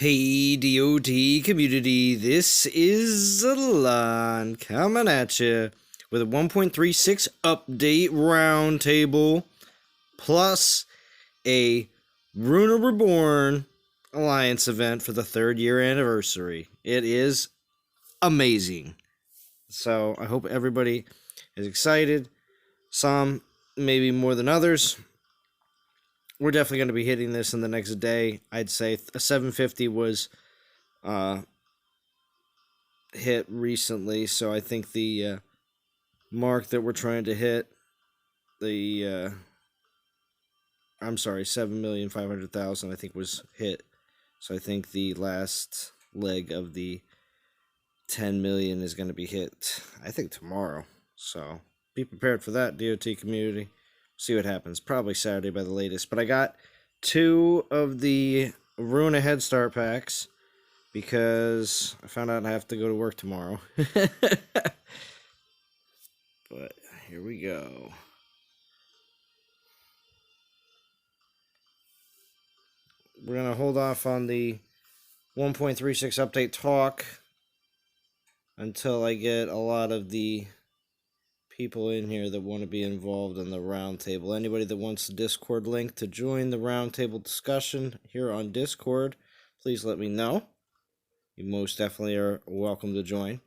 Hey DOT community, this is Alon coming at you with a 1.36 update roundtable plus a Runa Reborn Alliance event for the 3rd-year anniversary. It is amazing. So I hope everybody is excited. Some maybe more than others. We're definitely going to be hitting this in the next day. I'd say a 750 was hit recently, so I think the mark that we're trying to hit, the I'm sorry, 7,500,000 I think was hit. So I think the last leg of the 10 million is going to be hit, I think, tomorrow. So be prepared for that, DOT community. See what happens. Probably Saturday by the latest. But I got 2 of the Runa Head Start packs because I found out I have to go to work tomorrow. But here we go. We're going to hold off on the 1.36 update talk until I get a lot of the people in here that want to be involved in the roundtable. Anybody that wants the Discord link to join the roundtable discussion here on Discord, please let me know. You most definitely are welcome to join.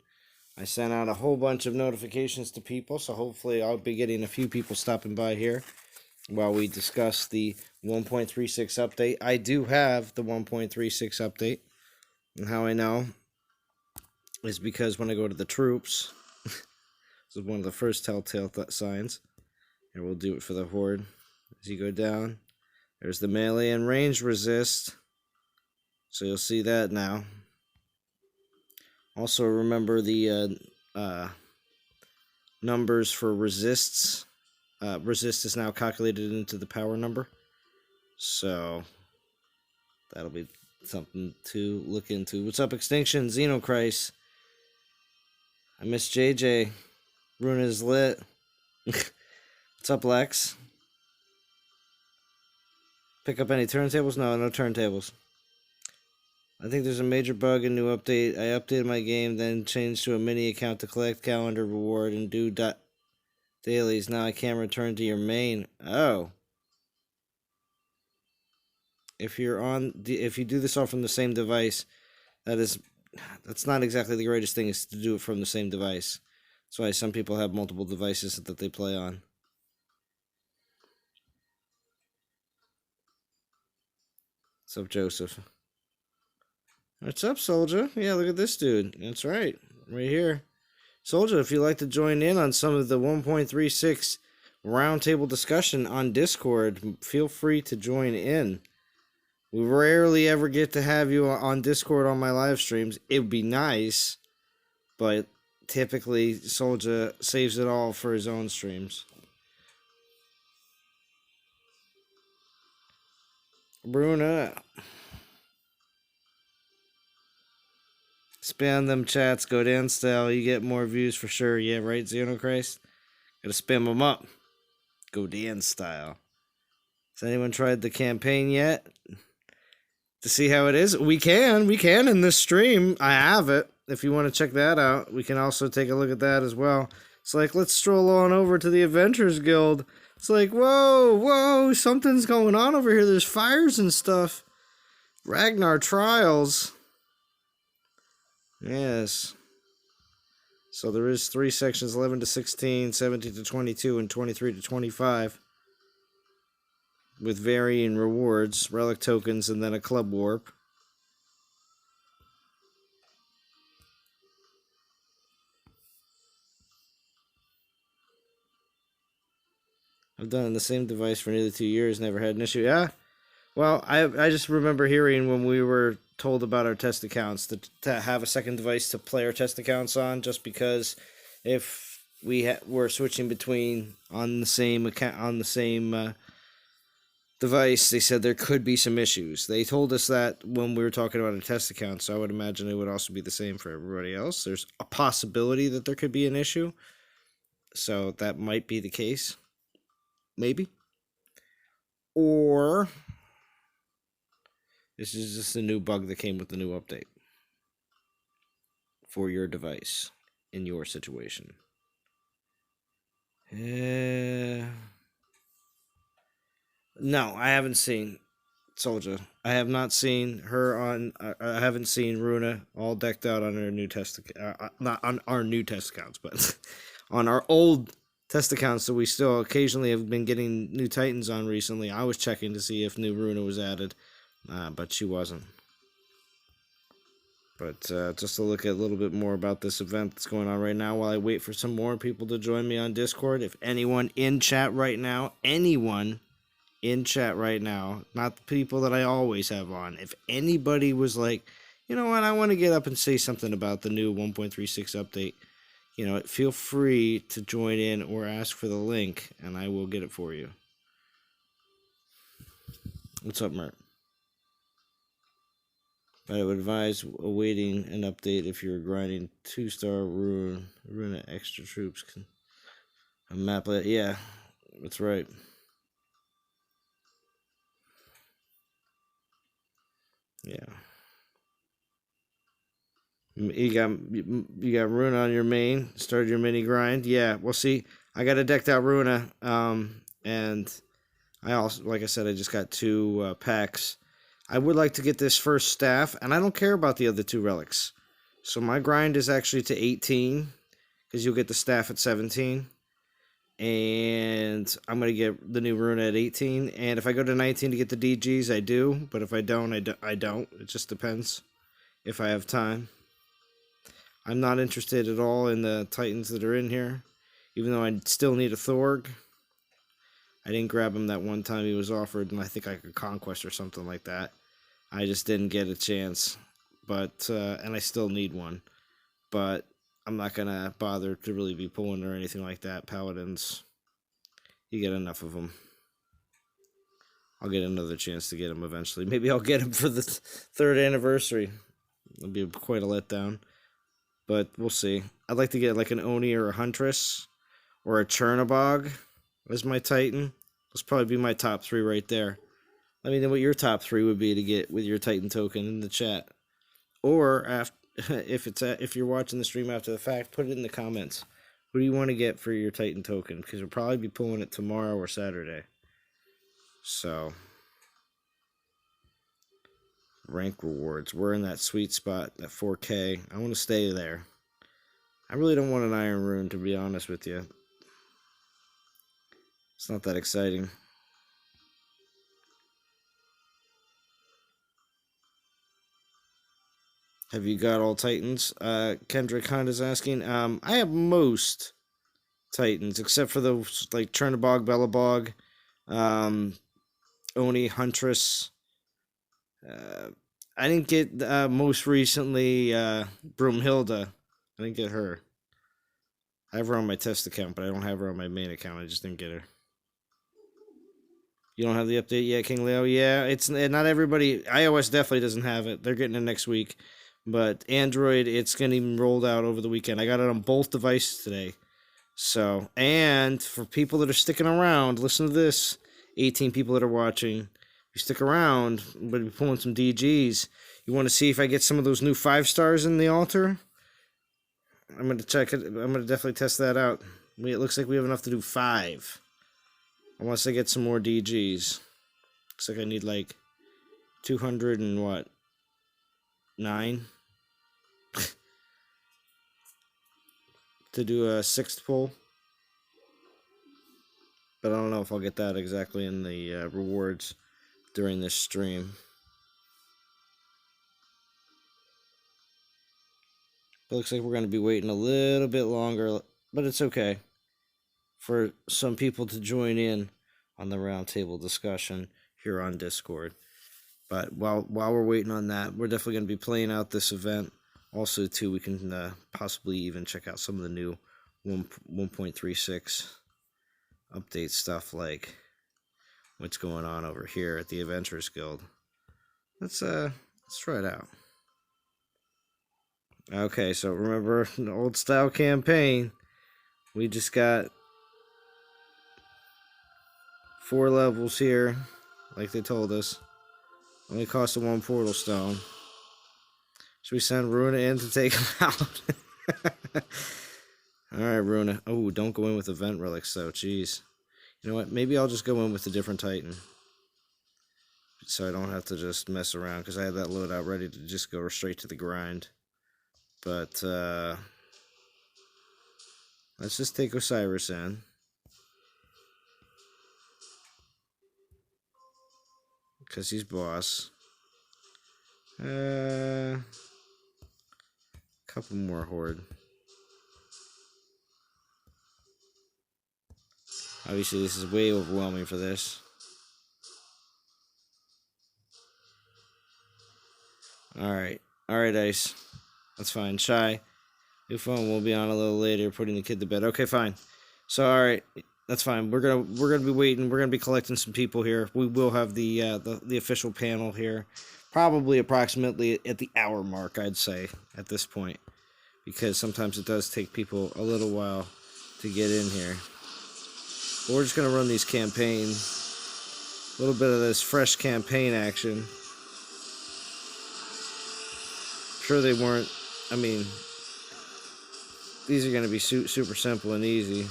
I sent out a whole bunch of notifications to people, so hopefully I'll be getting a few people stopping by here while we discuss the 1.36 update. I do have the 1.36 update, and how I know is because when I go to the troops, this is one of the first telltale signs, and we'll do it for the horde. As you go down, there's the melee and range resist, so you'll see that now. Also remember the numbers for resists. Resist is now calculated into the power number, so that'll be something to look into. What's up, Extinction? Xenochrist. I miss JJ. Runa is lit. What's up, Lex? Pick up any turntables? No turntables. I think there's a major bug in new update. I updated my game, then changed to a mini account to collect calendar reward and do dailies. Now I can't return to your main. Oh. If you do this all from the same device, that's not exactly the greatest thing, is to do it from the same device. That's why some people have multiple devices that they play on. What's up, Joseph? What's up, Soldier? Yeah, look at this dude. That's right. Right here. Soldier, if you'd like to join in on some of the 1.36 roundtable discussion on Discord, feel free to join in. We rarely ever get to have you on Discord on my live streams. It would be nice, but typically Soldier saves it all for his own streams. Bruna. Spam them chats, go down style, you get more views for sure. Yeah, right, Xenochrist? Gotta spam them up. Go Dan style. Has anyone tried the campaign yet? To see how it is? We can in this stream. I have it. If you want to check that out, we can also take a look at that as well. It's like, let's stroll on over to the Adventurers Guild. It's like, whoa, something's going on over here. There's fires and stuff. Ragnar Trials. Yes. So there is 3 sections, 11 to 16, 17 to 22, and 23 to 25. With varying rewards, relic tokens, and then a club warp. I've done it on the same device for nearly 2 years, never had an issue. Yeah. Well, I just remember hearing when we were told about our test accounts to have a second device to play our test accounts on, just because if we were switching between on the same account on the same device, they said there could be some issues. They told us that when we were talking about a test account, so I would imagine it would also be the same for everybody else. There's a possibility that there could be an issue, so that might be the case. Maybe. Or This is just a new bug that came with the new update for your device in your situation. No, I haven't seen Soldier. I have not seen her on. I haven't seen Runa all decked out on her new test. Not on our new test accounts, but on our old test accounts that we still occasionally have been getting new Titans on recently. I was checking to see if new Runa was added, but she wasn't. But just to look at a little bit more about this event that's going on right now while I wait for some more people to join me on Discord. If anyone in chat right now, not the people that I always have on, if anybody was like, you know what, I want to get up and say something about the new 1.36 update, feel free to join in or ask for the link, and I will get it for you. What's up, Mert? But I would advise awaiting an update if you're grinding 2-star Runa extra troops. A map, yeah, that's right. Yeah. You got Runa on your main. Started your mini grind. Yeah. Well, see, I got a decked out Runa. And I also, like I said, I just got 2 packs. I would like to get this first staff, and I don't care about the other 2 relics. So my grind is actually to 18, because you'll get the staff at 17. And I'm going to get the new Runa at 18. And if I go to 19 to get the DGs, I do. But if I don't, I don't. It just depends if I have time. I'm not interested at all in the Titans that are in here, even though I still need a Thorg. I didn't grab him that one time he was offered, and I think I could Conquest or something like that. I just didn't get a chance, but and I still need one. But I'm not going to bother to really be pulling or anything like that. Paladins, you get enough of them. I'll get another chance to get him eventually. Maybe I'll get him for the 3rd anniversary. It'll be quite a letdown. But we'll see. I'd like to get like an Oni or a Huntress or a Chernabog as my Titan. Those probably be my top 3 right there. Let me know what your top 3 would be to get with your Titan token in the chat. Or if you're watching the stream after the fact, put it in the comments. Who do you want to get for your Titan token? Because we'll probably be pulling it tomorrow or Saturday. So, rank rewards. We're in that sweet spot, that 4K. I want to stay there. I really don't want an Iron Rune, to be honest with you. It's not that exciting. Have you got all Titans? Kendrick Honda's asking. I have most Titans, except for those like Chernabog, Bellabog, Oni, Huntress. I didn't get most recently Broomhilda. I didn't get her. I have her on my test account, but I don't have her on my main account. I just didn't get her. You don't have the update yet, King Leo? Yeah, it's not everybody. iOS definitely doesn't have it. They're getting it next week. But Android, it's getting rolled out over the weekend. I got it on both devices today. So, and for people that are sticking around, listen to this. 18 people that are watching. If you stick around, we'll be pulling some DGs. You want to see if I get some of those new 5 stars in the altar? I'm going to check it. I'm going to definitely test that out. It looks like we have enough to do 5. Unless I get some more DGs. Looks like I need like 200 and what? 9? to do a 6th pull. But I don't know if I'll get that exactly in the rewards during this stream. It looks like we're going to be waiting a little bit longer, but it's okay for some people to join in on the roundtable discussion here on Discord. But while we're waiting on that, we're definitely going to be playing out this event. Also, too, we can possibly even check out some of the new 1.36 update stuff, like what's going on over here at the Adventurers Guild. Let's try it out. Okay, so remember the old style campaign. We just got 4 levels here, like they told us. Only cost of 1 portal stone. Should we send Runa in to take him out? Alright, Runa. Oh, don't go in with event relics, though. Jeez. You know what? Maybe I'll just go in with a different Titan. So I don't have to just mess around, because I have that loadout ready to just go straight to the grind. But, let's just take Osiris in. Because he's boss. Couple more horde. Obviously, this is way overwhelming for this. Alright. Alright, Ice. That's fine. Shy. New phone will be on a little later, putting the kid to bed. Okay, fine. So, alright. That's fine. We're gonna be waiting. We're gonna be collecting some people here. We will have the official panel here. Probably approximately at the hour mark, I'd say, at this point. Because sometimes it does take people a little while to get in here. But we're just going to run these campaigns. A little bit of this fresh campaign action. I'm sure they weren't, I mean, these are going to be super simple and easy.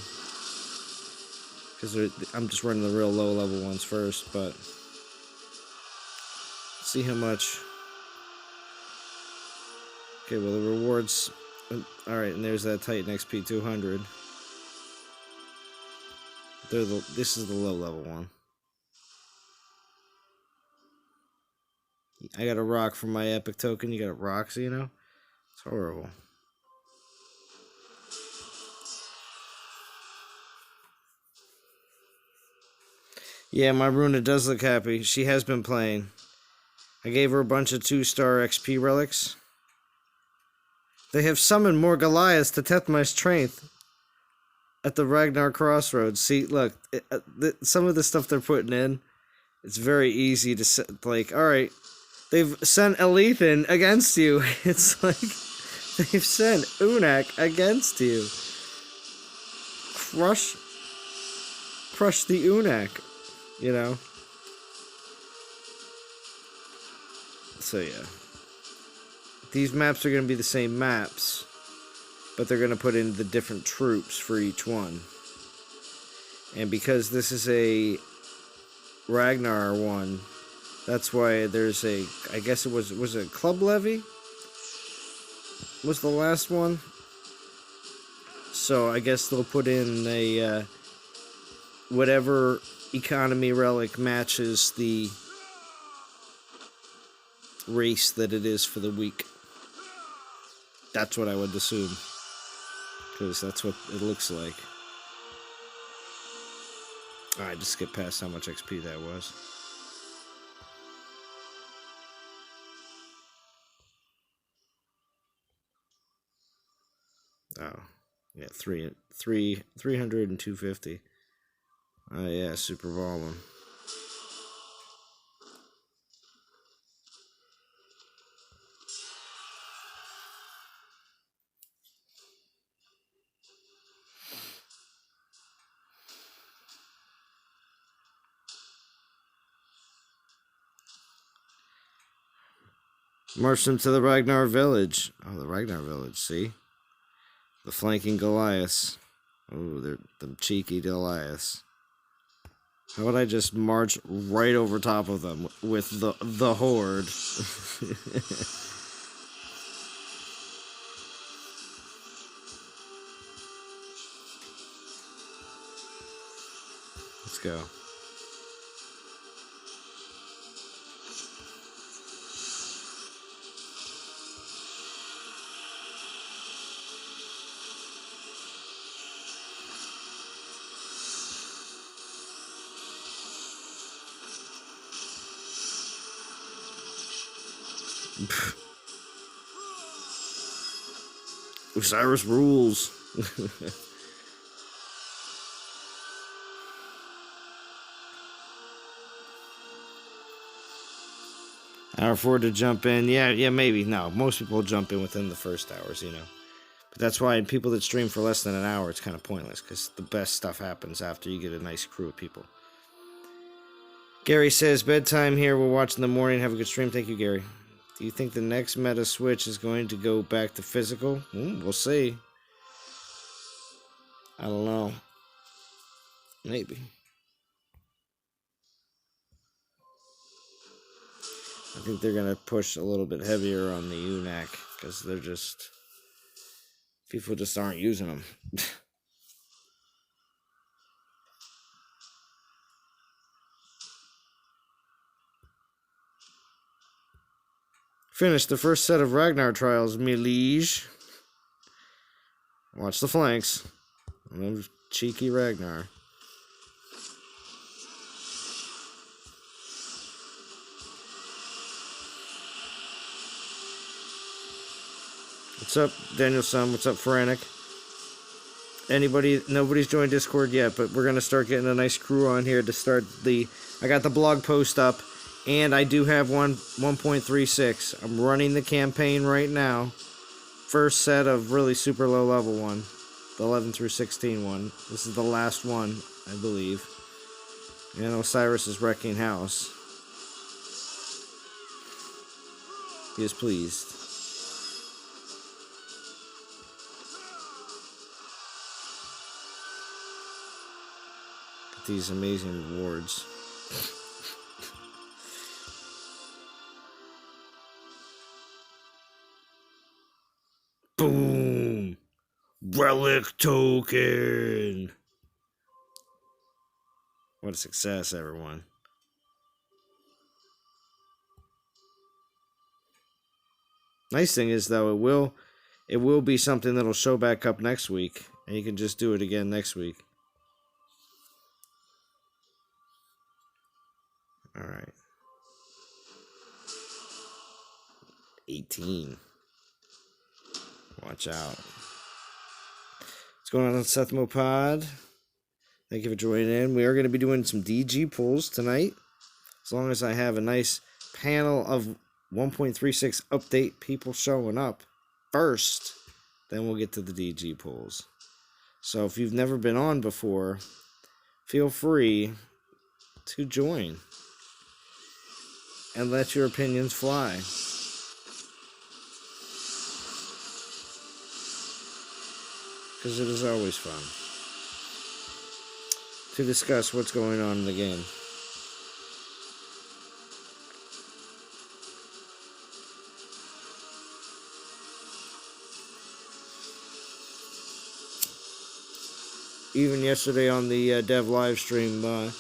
Because I'm just running the real low level ones first, but let's see how much. Okay, well the rewards, alright, and there's that Titan XP 200. This is the low level one. I got a rock from my epic token, you got a rock, so you know? It's horrible. Yeah, my Runa does look happy. She has been playing. I gave her a bunch of 2-star XP relics. They have summoned more Goliaths to test my strength at the Ragnar Crossroads. See, look, some of the stuff they're putting in, it's very easy to set, like, alright, they've sent Elethan against you. It's like, they've sent Unak against you. Crush the Unak, you know? So, yeah. These maps are going to be the same maps, but they're going to put in the different troops for each one. And because this is a Ragnar one, that's why there's a, I guess it was it Club Levy? Was the last one? So I guess they'll put in a, whatever economy relic matches the race that it is for the week. That's what I would assume. Because that's what it looks like. Alright, just skip past how much XP that was. Oh. Yeah, 300 and 250. Oh yeah, super volume. March them to the Ragnar village. Oh, the Ragnar village, see? The flanking Goliaths. Oh, they're the cheeky Goliaths. How would I just march right over top of them with the horde? Let's go. Osiris rules. Hour 4 to jump in. Yeah, maybe. No, most people jump in within the first hours, you know. But that's why people that stream for less than an hour, it's kind of pointless, because the best stuff happens after you get a nice crew of people. Gary says, bedtime here. We'll watch in the morning. Have a good stream. Thank you, Gary. Do you think the next meta switch is going to go back to physical? We'll see. I don't know. Maybe. I think they're going to push a little bit heavier on the UNAC because they're just... people just aren't using them. Finished the first set of Ragnar trials, me liege. Watch the flanks. Cheeky Ragnar. What's up, Danielson? What's up, Frantic? Nobody's joined Discord yet, but we're gonna start getting a nice crew on here to start the. I got the blog post up, and I do have 1.36. I'm running the campaign right now. First set of really super low level one, the 11 through 16 one. This is the last one, I believe. And Osiris is wrecking house. He is pleased. These amazing rewards. Boom! Relic token! What a success, everyone. Nice thing is, though, it will be something that'll show back up next week, and you can just do it again next week. All right. 18. Watch out. What's going on Seth Mopod? Thank you for joining in. We are going to be doing some DG pulls tonight. As long as I have a nice panel of 1.36 update people showing up first, then we'll get to the DG pulls. So if you've never been on before, feel free to join and let your opinions fly. Because it is always fun to discuss what's going on in the game. Even yesterday on the dev live stream,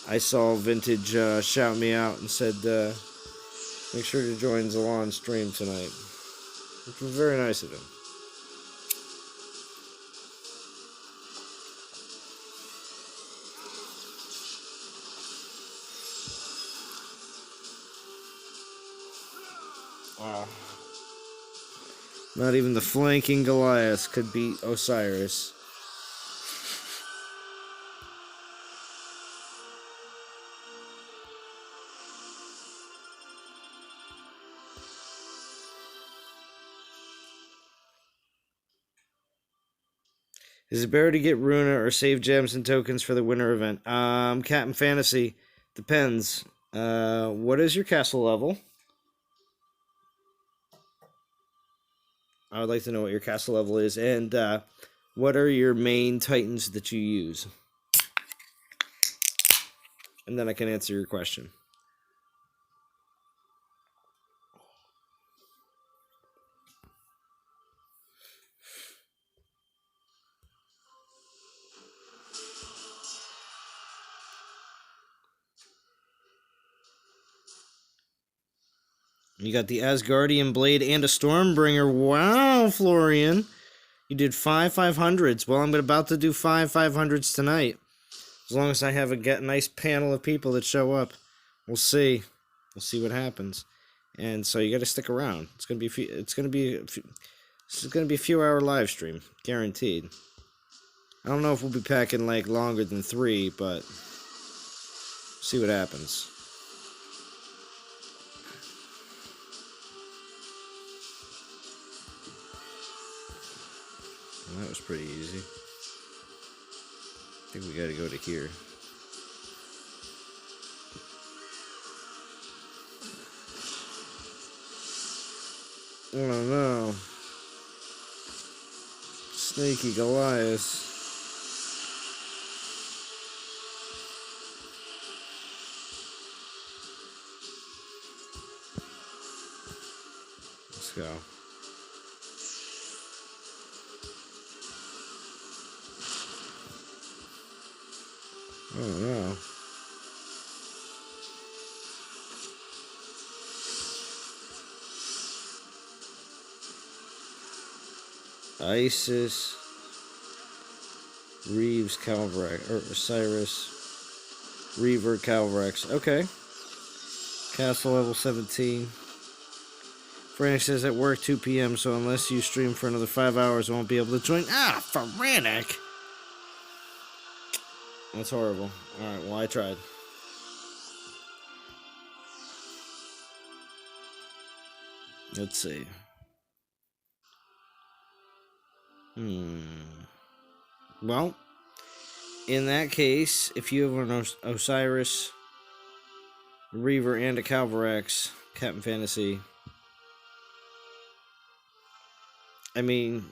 I saw Vintage shout me out and said, make sure to join Zalon's stream tonight. Which was very nice of him. Wow. Not even the flanking Goliath could beat Osiris. Is it better to get Runa or save gems and tokens for the winter event? Captain Fantasy, depends. What is your castle level? I would like to know what your castle level is, and what are your main titans that you use? And then I can answer your question. You got the Asgardian Blade and a Stormbringer. Wow, Florian. You did 5 500s. Well, I'm about to do 5 500s tonight. As long as I have a nice panel of people that show up. We'll see. We'll see what happens. And so you got to stick around. It's going to be a few hour live stream, guaranteed. I don't know if we'll be packing like longer than 3, but see what happens. Well, that was pretty easy. I think we got to go to here. Oh no. Sneaky Goliath. Let's go. Oh no. Isis, Reeves, Calvrex, or Osiris, Reaver, Calvrex. Okay. Castle level 17. Frantic says at work 2 p.m., so unless you stream for another 5 hours, I won't be able to join. Ah, Frantic! That's horrible. Alright, well, I tried. Let's see. Well, in that case, if you have an Osiris, Reaver, and a Calvarex, Captain Fantasy, I mean,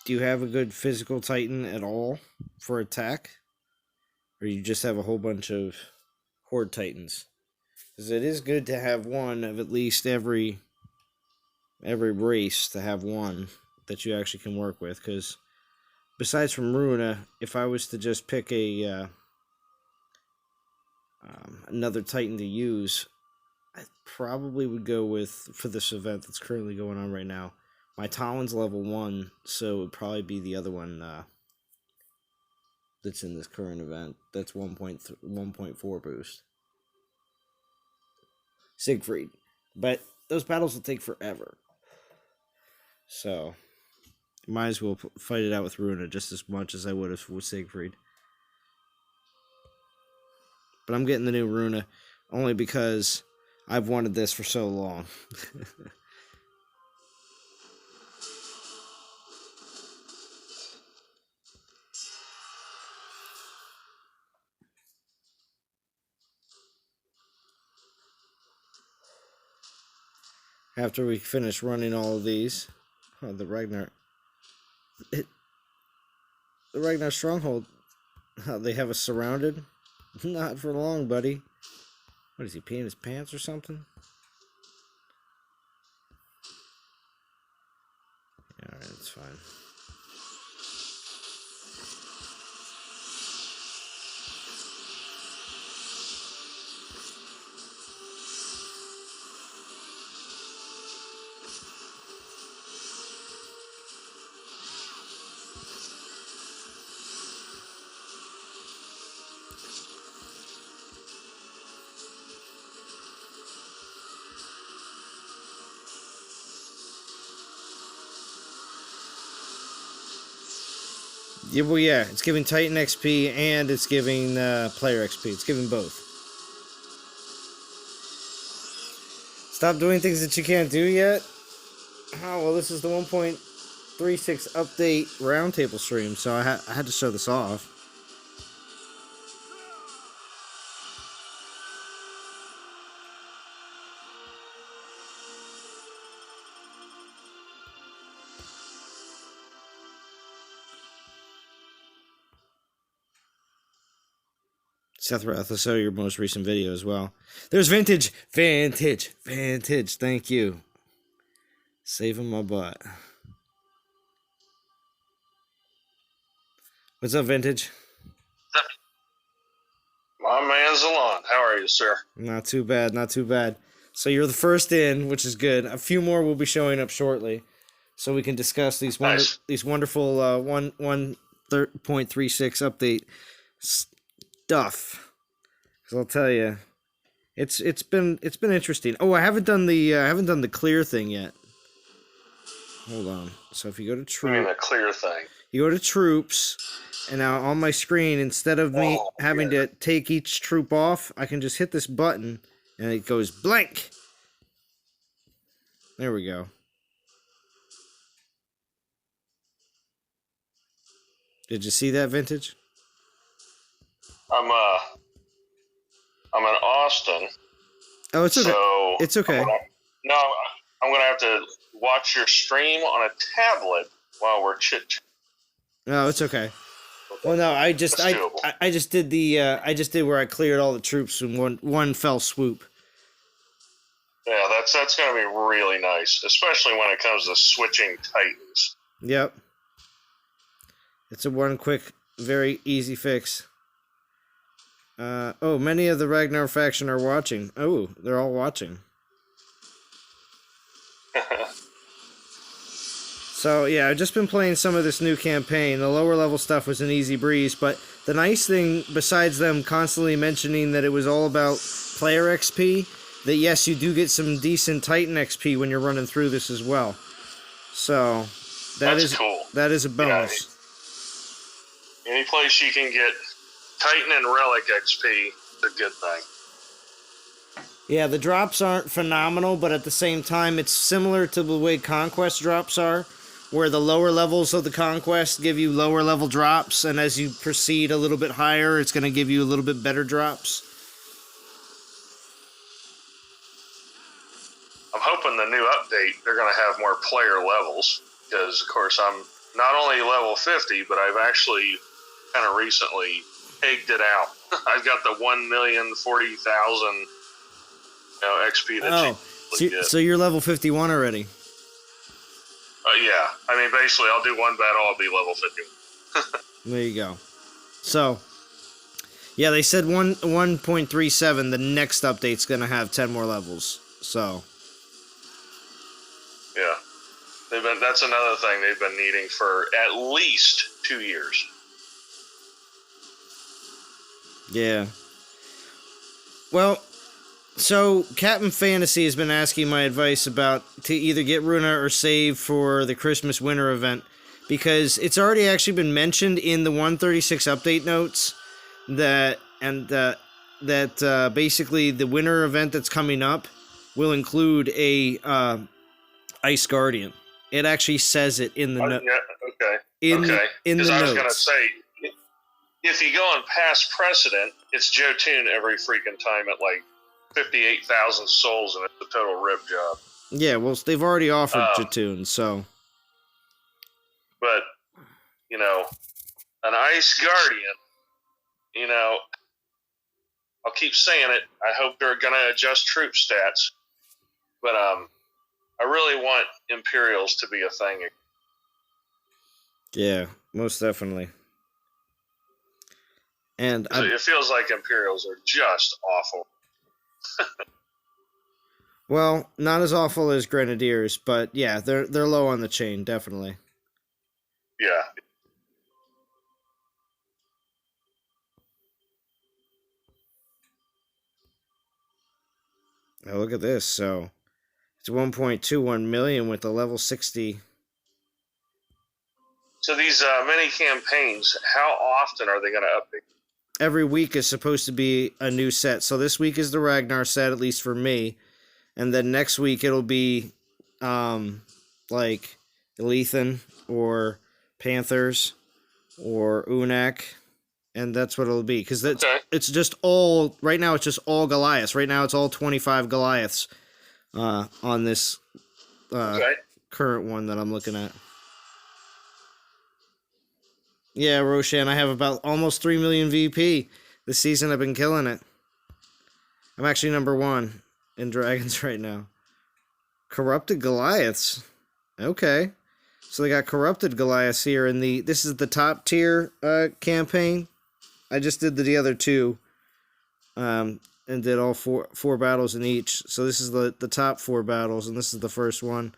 do you have a good physical Titan at all for attack? Or you just have a whole bunch of Horde Titans? Because it is good to have one of at least every race to have one that you actually can work with. Because besides from Runa, if I was to just pick a another Titan to use, I probably would go with, for this event that's currently going on right now, my Talon's level 1, so it would probably be the other one that's in this current event. That's 1.4 boost. Siegfried. But those battles will take forever. So, might as well fight it out with Runa just as much as I would have with Siegfried. But I'm getting the new Runa only because I've wanted this for so long. After we finish running all of these, the Ragnar stronghold, they have us surrounded. Not for long, buddy. What is he, peeing his pants or something? Alright, it's fine. Yeah, well, yeah, it's giving Titan XP and it's giving player XP. It's giving both. Stop doing things that you can't do yet? Oh, well, this is the 1.36 update roundtable stream, so I had to show this off. Seth Rath, I saw your most recent video as well. There's Vintage! Vintage! Vintage! Thank you. Saving my butt. What's up, Vintage? My man Zalon, how are you, sir? Not too bad, not too bad. So you're the first in, which is good. A few more will be showing up shortly, so we can discuss these wonderful 1.36 update stuff. Because I'll tell you, it's been interesting. Oh, I haven't done the clear thing yet. Hold on. So if you go to troops, I mean the clear thing. You go to troops, and now on my screen, instead of me having to take each troop off, I can just hit this button, and it goes blank. There we go. Did you see that, Vintage? I'm in Austin. Oh, it's okay. So it's okay. No, I'm going to have to watch your stream on a tablet while we're chit-chatting. No, it's okay. Well, no, I just did where I cleared all the troops in one fell swoop. Yeah, that's going to be really nice, especially when it comes to switching Titans. Yep. It's a one quick, very easy fix. Many of the Ragnar faction are watching. Oh, they're all watching. So, yeah, I've just been playing some of this new campaign. The lower level stuff was an easy breeze, but the nice thing, besides them constantly mentioning that it was all about player XP, that yes, you do get some decent Titan XP when you're running through this as well. So, that's cool. That is a bonus. Yeah, any place you can get Titan and Relic XP is a good thing. Yeah, the drops aren't phenomenal, but at the same time, it's similar to the way Conquest drops are, where the lower levels of the Conquest give you lower level drops, and as you proceed a little bit higher, it's going to give you a little bit better drops. I'm hoping the new update, they're going to have more player levels, because, of course, I'm not only level 50, but I've actually kind of recently pegged it out. I've got the 1,040,000 XP that you get. So you're level 51 already? Yeah. I mean, basically, I'll do one battle, I'll be level 51. There you go. So, yeah, they said 1.37, the next update's going to have 10 more levels. So, yeah. That's another thing they've been needing for at least 2 years. Yeah. Well, so Captain Fantasy has been asking my advice about to either get Runa or save for the Christmas winter event, because it's already actually been mentioned in the 136 update notes that basically the winter event that's coming up will include a Ice Guardian. It actually says it in the note. Yeah, okay. In the notes. Because I was going to say, if you go on past precedent, it's Joe Toon every freaking time at like 58,000 souls, and it's a total rip job. Yeah, well, they've already offered Jatoon, so. But, an Ice Guardian, I'll keep saying it. I hope they're going to adjust troop stats. But I really want Imperials to be a thing. Yeah, most definitely. And it feels like Imperials are just awful. Well, not as awful as Grenadiers, but yeah, they're low on the chain, definitely. Yeah. Oh, look at this. So it's 1.21 million with a level 60. So these mini campaigns, how often are they going to update? Every week is supposed to be a new set. So this week is the Ragnar set, at least for me. And then next week it'll be like Elethan or Panthers or Unak. And that's what it'll be. Because it's just all, right now it's just all Goliaths. Right now it's all 25 Goliaths on this current one that I'm looking at. Yeah, Roshan, I have about almost 3 million VP. This season I've been killing it. I'm actually number 1 in Dragons right now. Corrupted Goliaths. Okay. So they got Corrupted Goliaths here in this is the top tier campaign. I just did the other two. And did all four battles in each. So this is the top 4 battles, and this is the first one.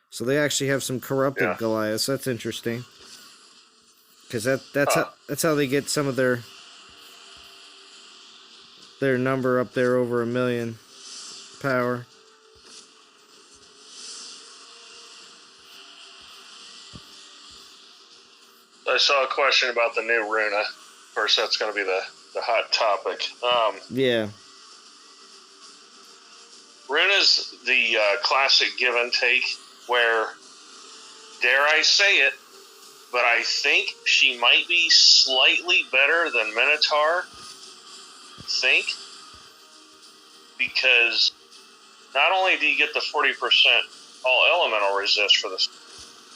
So they actually have some Corrupted Goliaths. That's interesting. Because that's how they get some of their number up there over 1 million power. I saw a question about the new Runa. Of course, that's going to be the hot topic. Yeah. Runa's the classic give and take where, dare I say it, but I think she might be slightly better than Minotaur. Because not only do you get the 40% all elemental resist for this,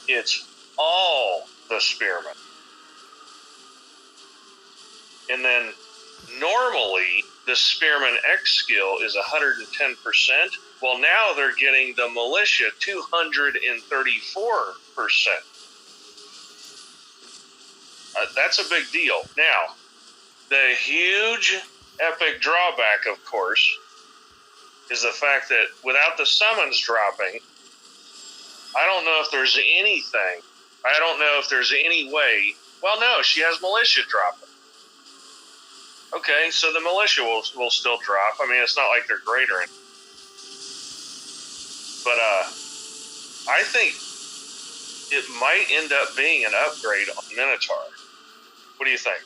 it's all the spearmen. And then normally the spearman X skill is 110%. Well, now they're getting the militia 234%. That's a big deal. Now, the huge epic drawback, of course, is the fact that without the summons dropping, I don't know if there's anything. I don't know if there's any way. Well, no, she has militia dropping. Okay, so the militia will still drop. I mean, it's not like they're great or anything. But I think it might end up being an upgrade on Minotaur. What do you think?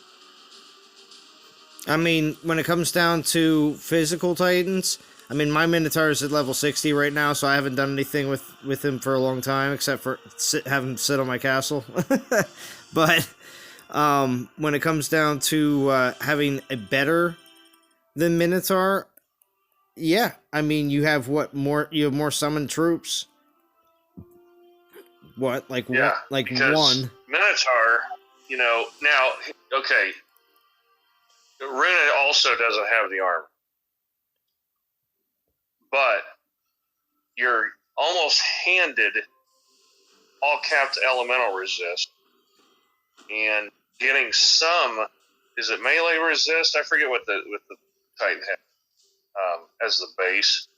I mean, when it comes down to physical Titans, I mean, my Minotaur is at level 60 right now, so I haven't done anything with him for a long time, except for have him sit on my castle. But when it comes down to having a better than Minotaur, yeah, I mean, you have more summoned troops. What, like yeah, like because one Minotaur, now, okay, Runa also doesn't have the armor, but you're almost handed all capped elemental resist and getting some. Is it melee resist? I forget what the Titan had as the base,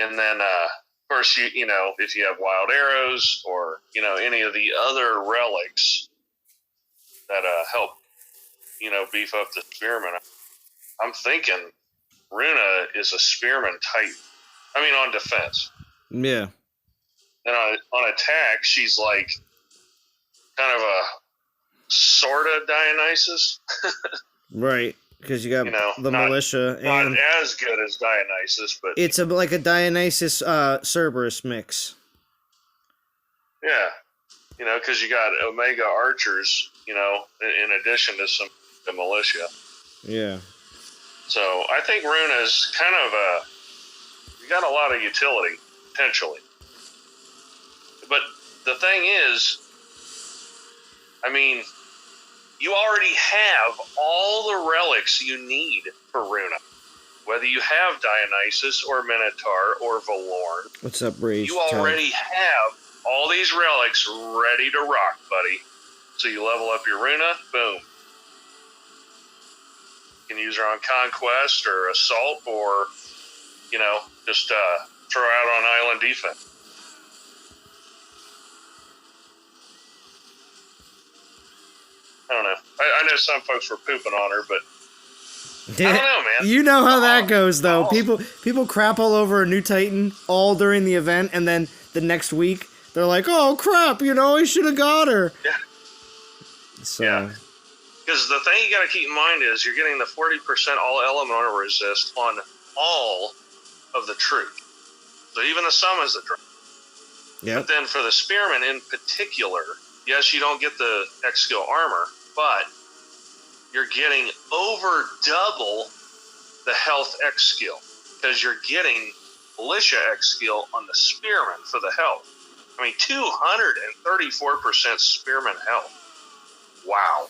and then of course you know if you have wild arrows or any of the other relics that help beef up the spearman. I'm thinking Runa is a spearman Titan. I mean, on defense. Yeah. And on attack, she's like kind of a sort of Dionysus. Right, because you got the militia. Not as good as Dionysus, but... It's like a Dionysus Cerberus mix. Yeah. Because you got Omega archers, in addition to some the militia. Yeah. So I think Runa's kind of you got a lot of utility, potentially. But the thing is, I mean, you already have all the relics you need for Runa. Whether you have Dionysus or Minotaur or Valorn. What's up, Rage? You already have all these relics ready to rock, buddy. So you level up your Runa, boom. You can use her on Conquest or Assault or, just throw out on Island Defense. I don't know. I know some folks were pooping on her, but I don't know, man. You know how that goes, though. People crap all over a new Titan all during the event, and then the next week they're like, "Oh crap! I should have got her." Yeah. So. Yeah. Because the thing you got to keep in mind is you're getting the 40% all elemental resist on all of the troops. So even the summons that drop. Yeah. But then for the spearmen in particular, yes, you don't get the X skill armor, but you're getting over double the health X skill because you're getting militia X skill on the spearmen for the health. I mean, 234% spearmen health. Wow.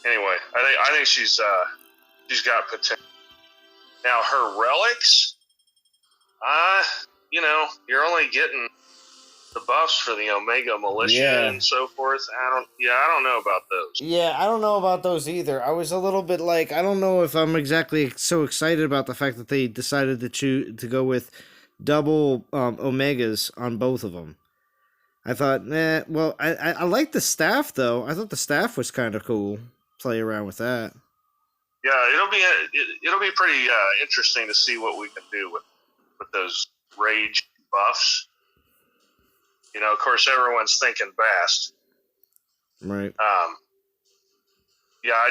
Anyway, I think she's got potential. Now her relics, you're only getting the buffs for the Omega Militia and so forth. I don't know about those. Yeah, I don't know about those either. I was a little bit like, I don't know if I'm exactly so excited about the fact that they decided to go with double Omegas on both of them. I thought, well, I like the staff though. I thought the staff was kind of cool. Play around with that. Yeah, it'll be pretty interesting to see what we can do with those rage buffs. Of course, everyone's thinking Bast. Right. Yeah, I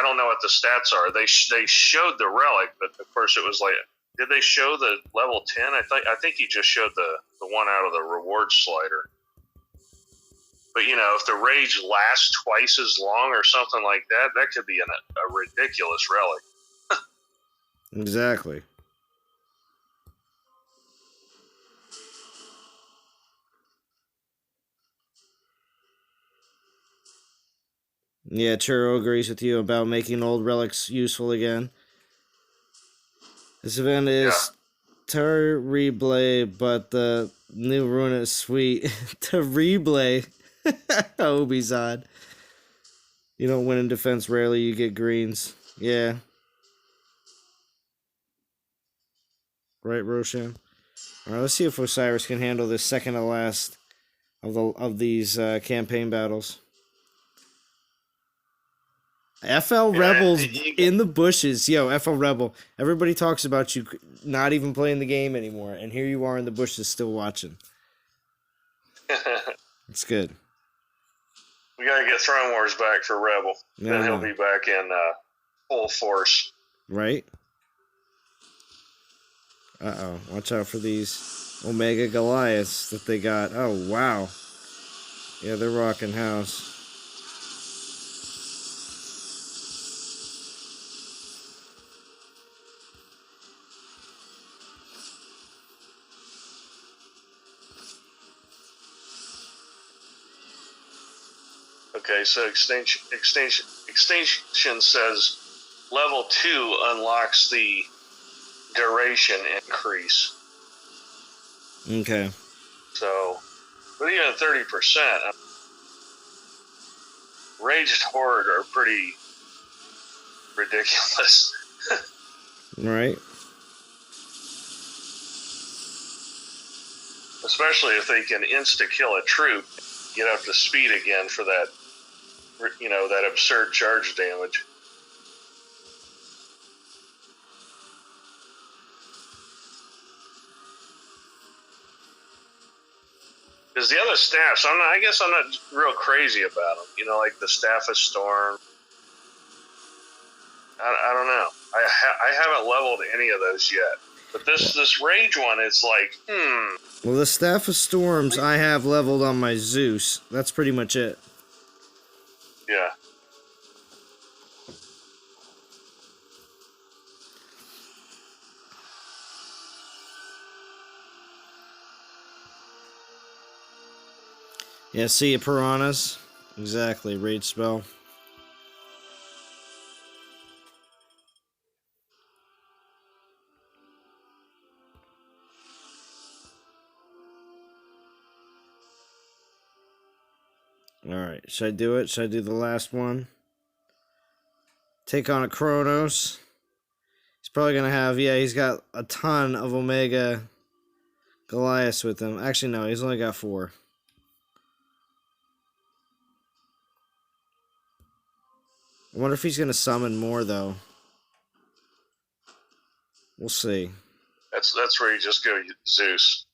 don't know what the stats are. They showed the relic, but of course it was like, did they show the level 10? I think he just showed the one out of the reward slider. But, if the rage lasts twice as long or something like that, that could be a ridiculous relic. Exactly. Yeah, Churro agrees with you about making old relics useful again. This event is terrible, but the new Runa is sweet. Terrible. Obi's You don't win in defense, rarely you get greens. Yeah. Right, Roshan? Alright, let's see if Osiris can handle this second to last of these campaign battles. FL Rebels in the bushes. Yo, FL Rebel. Everybody talks about you not even playing the game anymore, and here you are in the bushes still watching. It's good. We gotta get Throne Wars back for Rebel. Then he'll be back in full force. Right? Uh-oh. Watch out for these Omega Goliaths that they got. Oh, wow. Yeah, they're rocking house. Okay, so Extinction says level 2 unlocks the duration increase. Okay. So, but even 30%, Raged Horde are pretty ridiculous. Right. Especially if they can insta-kill a troop, get up to speed again for that, that absurd charge damage. Because the other staffs, I guess I'm not real crazy about them. Like the Staff of Storm. I don't know. I haven't leveled any of those yet. But this Rage one, it's like, Well, the Staff of Storms I have leveled on my Zeus. That's pretty much it. Yeah. Yeah, see you, Piranhas. Exactly, Rage spell. Alright, should I do it? Should I do the last one? Take on a Kronos. He's probably going to have, he's got a ton of Omega Goliaths with him. Actually, no, he's only got 4. I wonder if he's going to summon more, though. We'll see. That's where you just go Zeus.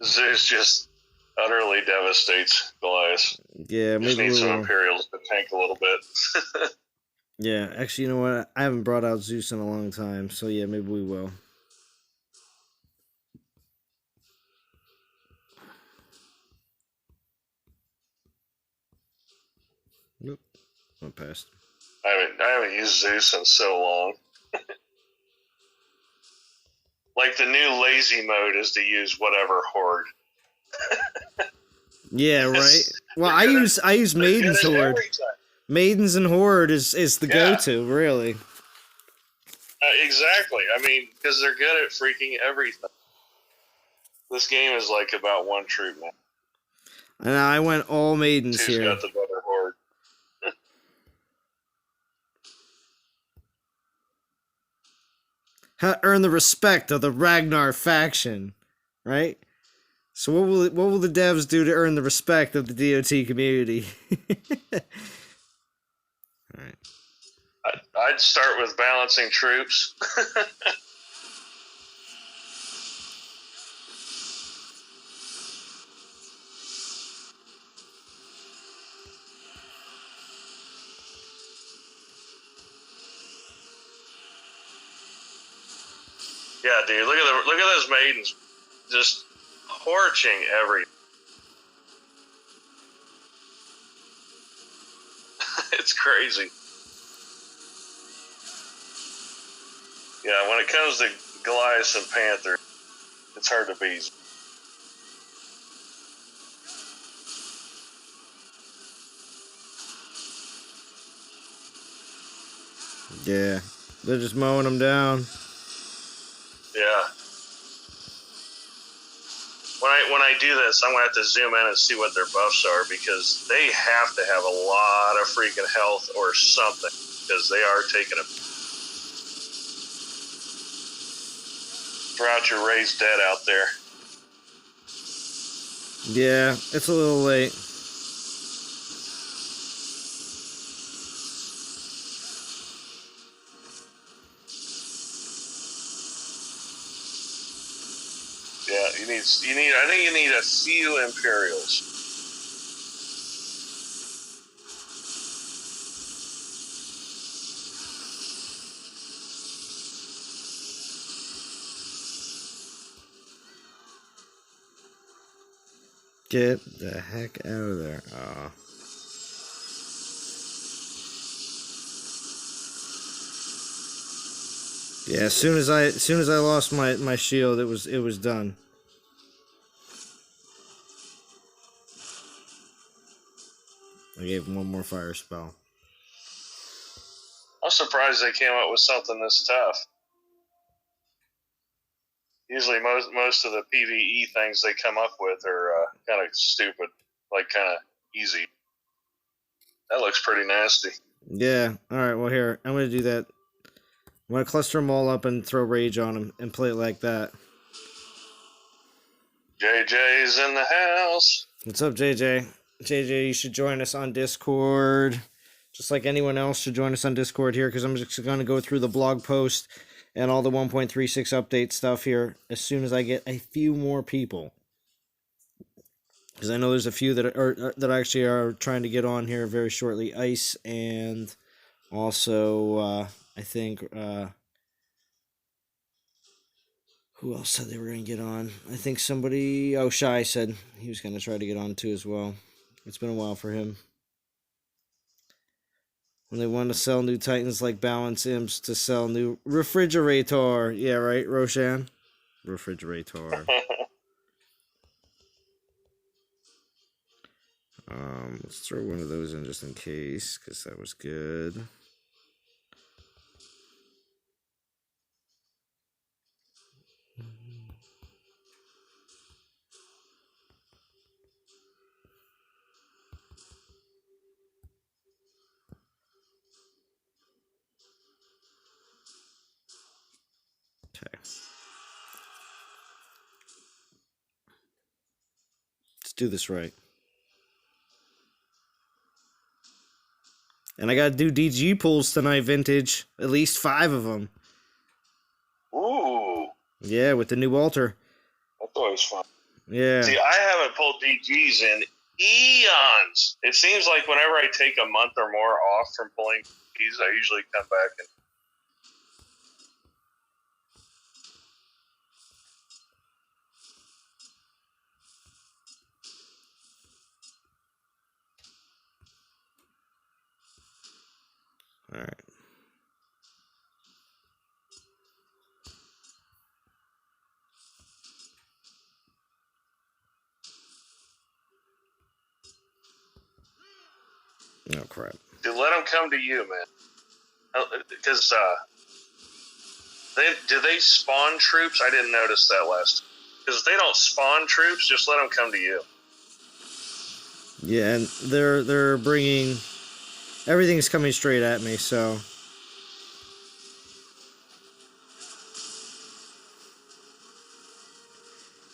Zeus just utterly devastates Goliath. Yeah, maybe just need some Imperials to tank a little bit. Yeah, actually, you know what? I haven't brought out Zeus in a long time, so yeah, maybe we will. Nope, not past. I haven't used Zeus in so long. Like the new lazy mode is to use whatever horde. Yeah, right. Well, I use Maiden's Horde. Maidens and Horde is the go-to, really. Exactly. I mean, because they're good at freaking everything. This game is like about one troop, man. And I went all Maidens Two's here. got the better horde. Earn the respect of the Ragnar faction, right? So what will the devs do to earn the respect of the DOT community? All right. I'd start with balancing troops. Yeah, dude, look at those maidens just torching everything. It's crazy. Yeah, when it comes to Goliath and Panther, it's hard to beat. Yeah, they're just mowing them down. Yeah. When I do this, I'm gonna have to zoom in and see what their buffs are, because they have to have a lot of freaking health or something, because they are taking a throughout your raised dead out there. Yeah, it's a little late. Yeah, you need. I think you need a few Imperials. Get the heck out of there. Oh. Yeah, as soon as I lost my shield, it was done. I gave him one more fire spell. I'm surprised they came up with something this tough. Usually, most of the PvE things they come up with are kind of stupid, like kind of easy. That looks pretty nasty. Yeah. All right. Well, here I'm gonna do that. I'm gonna cluster them all up and throw rage on them and play it like that. JJ's in the house. What's up, JJ? JJ, you should join us on Discord. Just like anyone else should join us on Discord here, because I'm just going to go through the blog post and all the 1.36 update stuff here as soon as I get a few more people. Because I know there's a few that actually are trying to get on here very shortly. Ice and also I think who else said they were going to get on? I think somebody. Oh, Shy said he was going to try to get on too as well. It's been a while for him. When they want to sell new Titans like Balance Imps to sell new refrigerator. Yeah, right, Roshan? Refrigerator. Let's throw one of those in just in case, because that was good. Okay. Let's do this right. And I gotta do DG pulls tonight, vintage. At least 5 of them. Ooh. Yeah, with the new altar. That's always fun. Yeah. See, I haven't pulled DGs in eons. It seems like whenever I take a month or more off from pulling DGs, I usually come back and. Alright. Oh, crap. Dude, let them come to you, man. Because, do they spawn troops? I didn't notice that last time. Because if they don't spawn troops, just let them come to you. Yeah, and they're bringing... Everything's coming straight at me, so...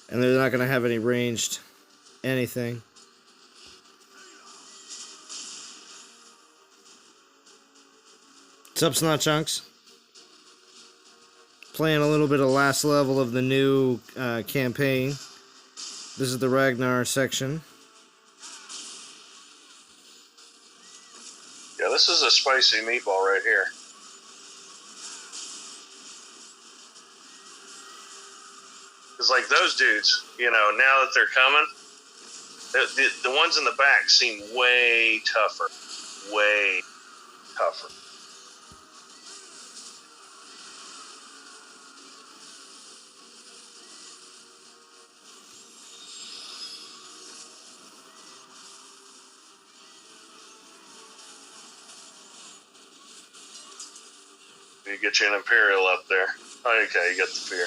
And they're not going to have any ranged anything. What's up, Snot Chunks? Playing a little bit of last level of the new campaign. This is the Ragnar section. Yeah, this is a spicy meatball right here. It's like those dudes, you know, now that they're coming, the ones in the back seem way tougher. Way tougher. You get you an Imperial up there. Okay, you got the fear.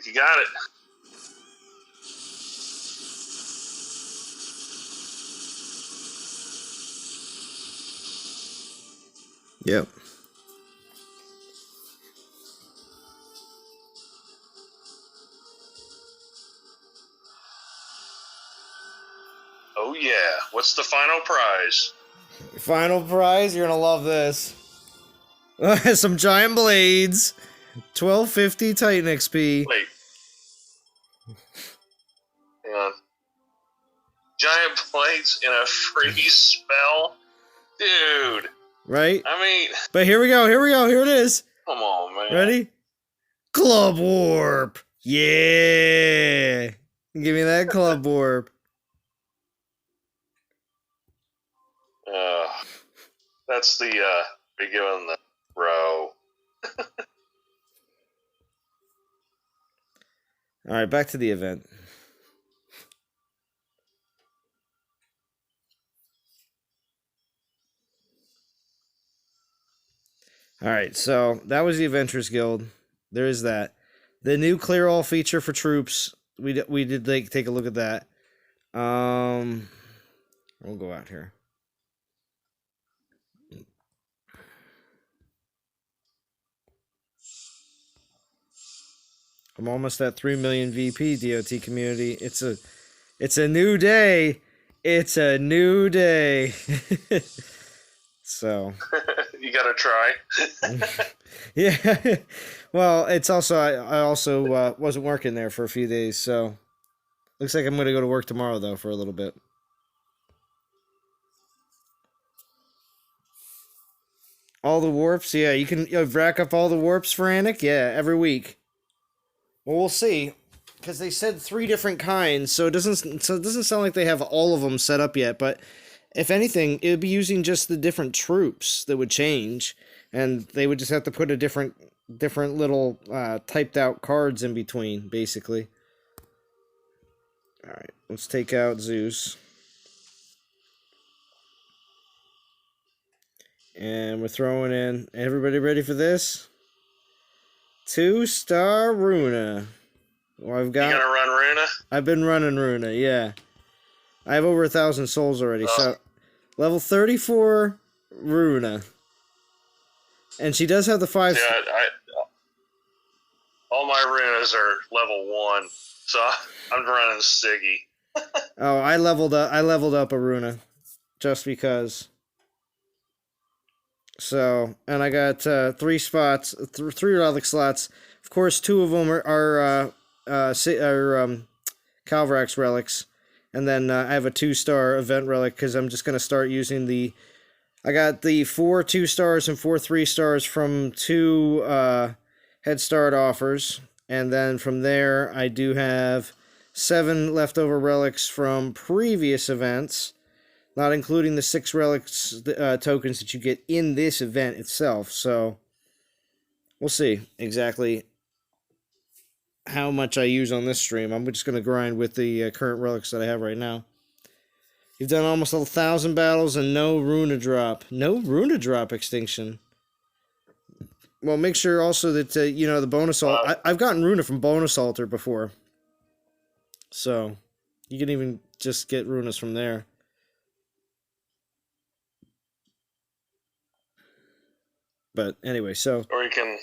You got it. Yep. Oh yeah. What's the final prize? Final prize, you're gonna love this. Some giant blades. 1250 Titan XP. Wait. Hang on. Giant blades in a freeze spell? Dude. Right? I mean, But here we go, here it is. come on, man. Ready? Club Warp! Yeah! Give me that Club Warp. That's the, be given the row. Alright, back to the event. Alright, so that was the Adventurers Guild. There is that. The new clear all feature for troops. We did take a look at that. We'll go out here. I'm almost at 3 million VP DOT community. It's a new day. It's a new day. So You gotta try. yeah. Well, it's also I also wasn't working there for a few days, so looks like I'm gonna go to work tomorrow though for a little bit. All the warps, yeah. You can rack up all the warps, Frantic, yeah, every week. Well, we'll see, because they said 3 different kinds, so it doesn't sound like they have all of them set up yet. But if anything, it would be using just the different troops that would change, and they would just have to put a different little typed out cards in between, basically. All right, let's take out Zeus. And we're throwing in, everybody ready for this? 2-star Runa. Well, You gonna run Runa? I've been running Runa, yeah. I have over 1,000 souls already, so level 34 Runa. And she does have the 5... Yeah, all my Runas are level 1, so I'm running Siggy. Oh, I leveled up a Runa just because. So, and I got 3 spots, 3 relic slots. Of course, 2 of them are Calvarax relics, and then I have a 2-star event relic because I'm just gonna start using the. I got the 4 2-stars and 4 3-stars from 2 head start offers, and then from there I do have 7 leftover relics from previous events. Not including the 6 relics tokens that you get in this event itself. So, we'll see exactly how much I use on this stream. I'm just going to grind with the current relics that I have right now. You've done almost 1,000 battles and no Runa drop. No Runa drop extinction. Well, make sure also that, the bonus altar... I've gotten Runa from bonus altar before. So, you can even just get Runas from there. But anyway, so. Or you can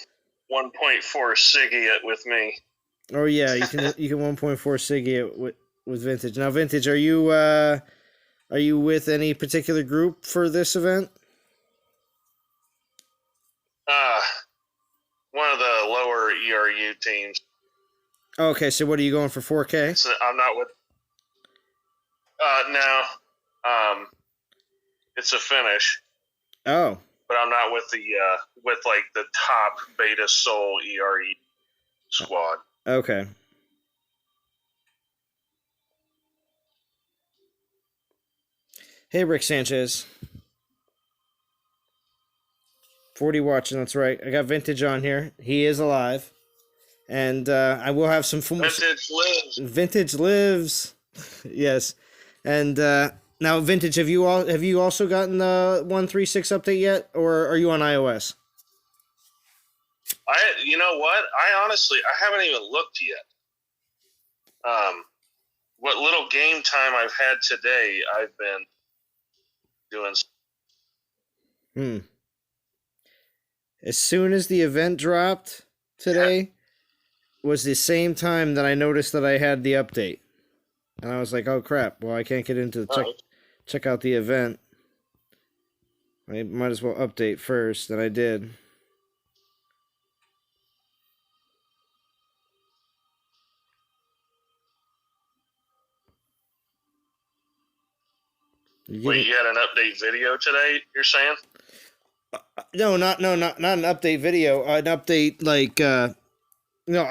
1.4 Siggy it with me. Oh yeah, you can 1.4 Siggy it with Vintage. Now, Vintage, are you with any particular group for this event? One of the lower ERU teams. Okay, so what are you going for 4K? I'm not with. No. It's a finish. Oh. But I'm not with the top Beta Soul ERU squad. Okay. Hey, Rick Sanchez. 40 watching, that's right. I got Vintage on here. He is alive. And I will have some fun. Vintage lives. Vintage lives. Yes. And now, Vintage, have you also gotten the 1.36 update yet, or are you on iOS? You know what? I haven't even looked yet. What little game time I've had today, I've been doing. As soon as the event dropped today, was the same time that I noticed that I had the update. And I was like, oh crap, well I can't get into the check out the event. I might as well update first, and I did. Wait, you had an update video today, you're saying? No, not an update video. An update like I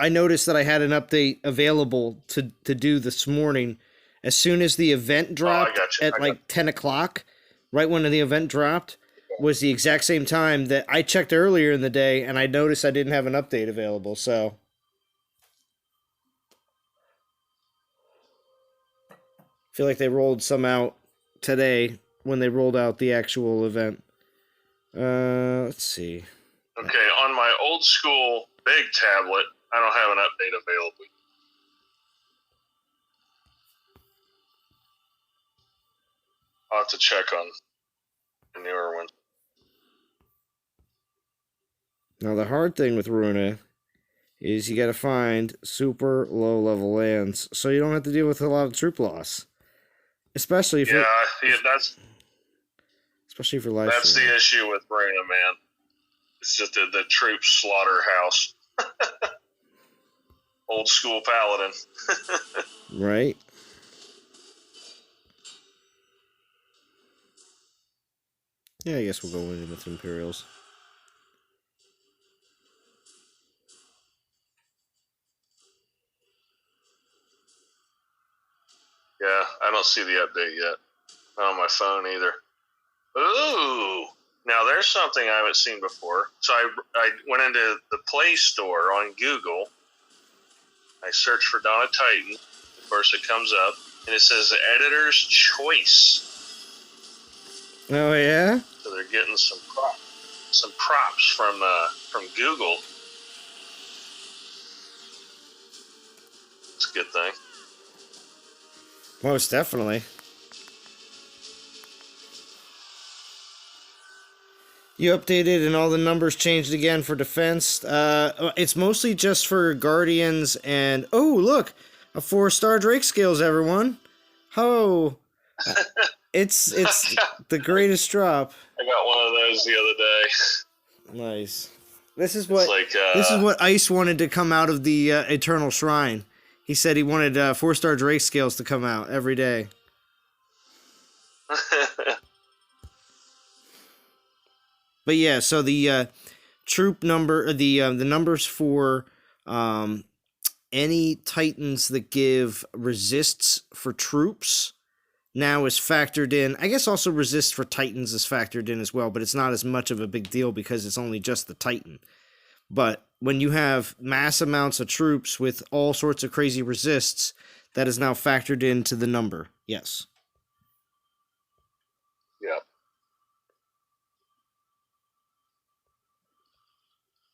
noticed that I had an update available to do this morning. As soon as the event dropped at 10 o'clock, right when the event dropped, was the exact same time that I checked earlier in the day, and I noticed I didn't have an update available. So I feel like they rolled some out today when they rolled out the actual event. Let's see. Okay, on my old school big tablet, I don't have an update available. I'll have to check on the newer one. Now, the hard thing with Runa is you got to find super low level lands, so you don't have to deal with a lot of troop loss, especially if especially for life. That's the issue with Runa, man. It's just the troop slaughterhouse. Old school paladin. Right. Yeah, I guess we'll go in with Imperials. Yeah, I don't see the update yet. Not on my phone either. Ooh! Now there's something I haven't seen before. So I went into the Play Store on Google. I searched for Dawn of Titan. Of course, it comes up, and it says Editor's Choice. Oh yeah. So they're getting some props from Google. It's a good thing. Most definitely. You updated and all the numbers changed again for defense. It's mostly just for Guardians and... Oh, look! A 4-star Drake Scales, everyone! Oh! It's the greatest drop. I got one of those the other day. Nice. This is what Ice wanted to come out of the Eternal Shrine. He said he wanted 4-star Drake Scales to come out every day. But yeah, so the troop number, the numbers for any Titans that give resists for troops now is factored in. I guess also resist for Titans is factored in as well, but it's not as much of a big deal because it's only just the Titan. But when you have mass amounts of troops with all sorts of crazy resists, that is now factored into the number. Yes. Yeah.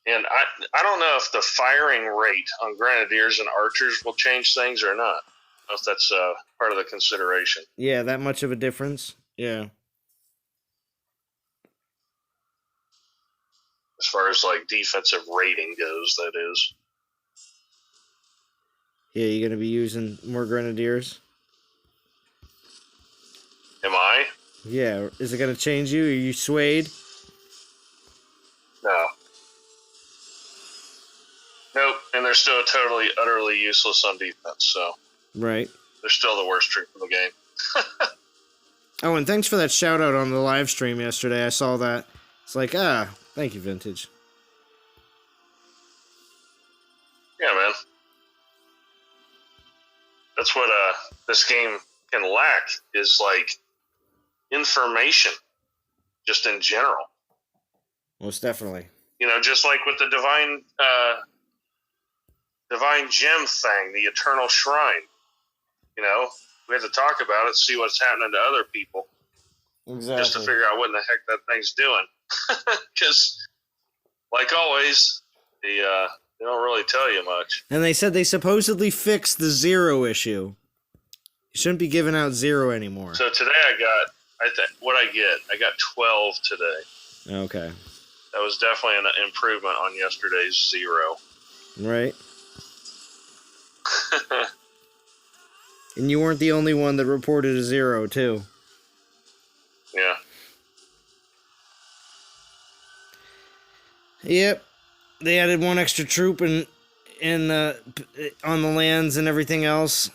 And I don't know if the firing rate on Grenadiers and Archers will change things or not. I don't know if that's part of the consideration. Yeah, that much of a difference? Yeah. as far as like defensive rating goes, that is. Yeah, you're gonna be using more grenadiers. Am I? Yeah, is it gonna change you? Are you swayed? No. Nope. And they're still totally, utterly useless on defense. So Right. they're still the worst troop in the game. Oh, and thanks for that shout out on the live stream yesterday. I saw that. It's like, thank you, Vintage. Yeah, man. That's what this game can lack is like information, just in general. Most definitely. You know, just like with the divine gem thing, the eternal shrine. You know, we have to talk about it, see what's happening to other people, Exactly. just to figure out what in the heck that thing's doing. Because, like always, they don't really tell you much. And they said they supposedly fixed the 0 issue. You shouldn't be giving out 0 anymore. So today I got 12 today. Okay. That was definitely an improvement on yesterday's 0. Right. And you weren't the only one that reported a 0, too. Yeah. Yep. They added 1 extra troop in on the lands and everything else.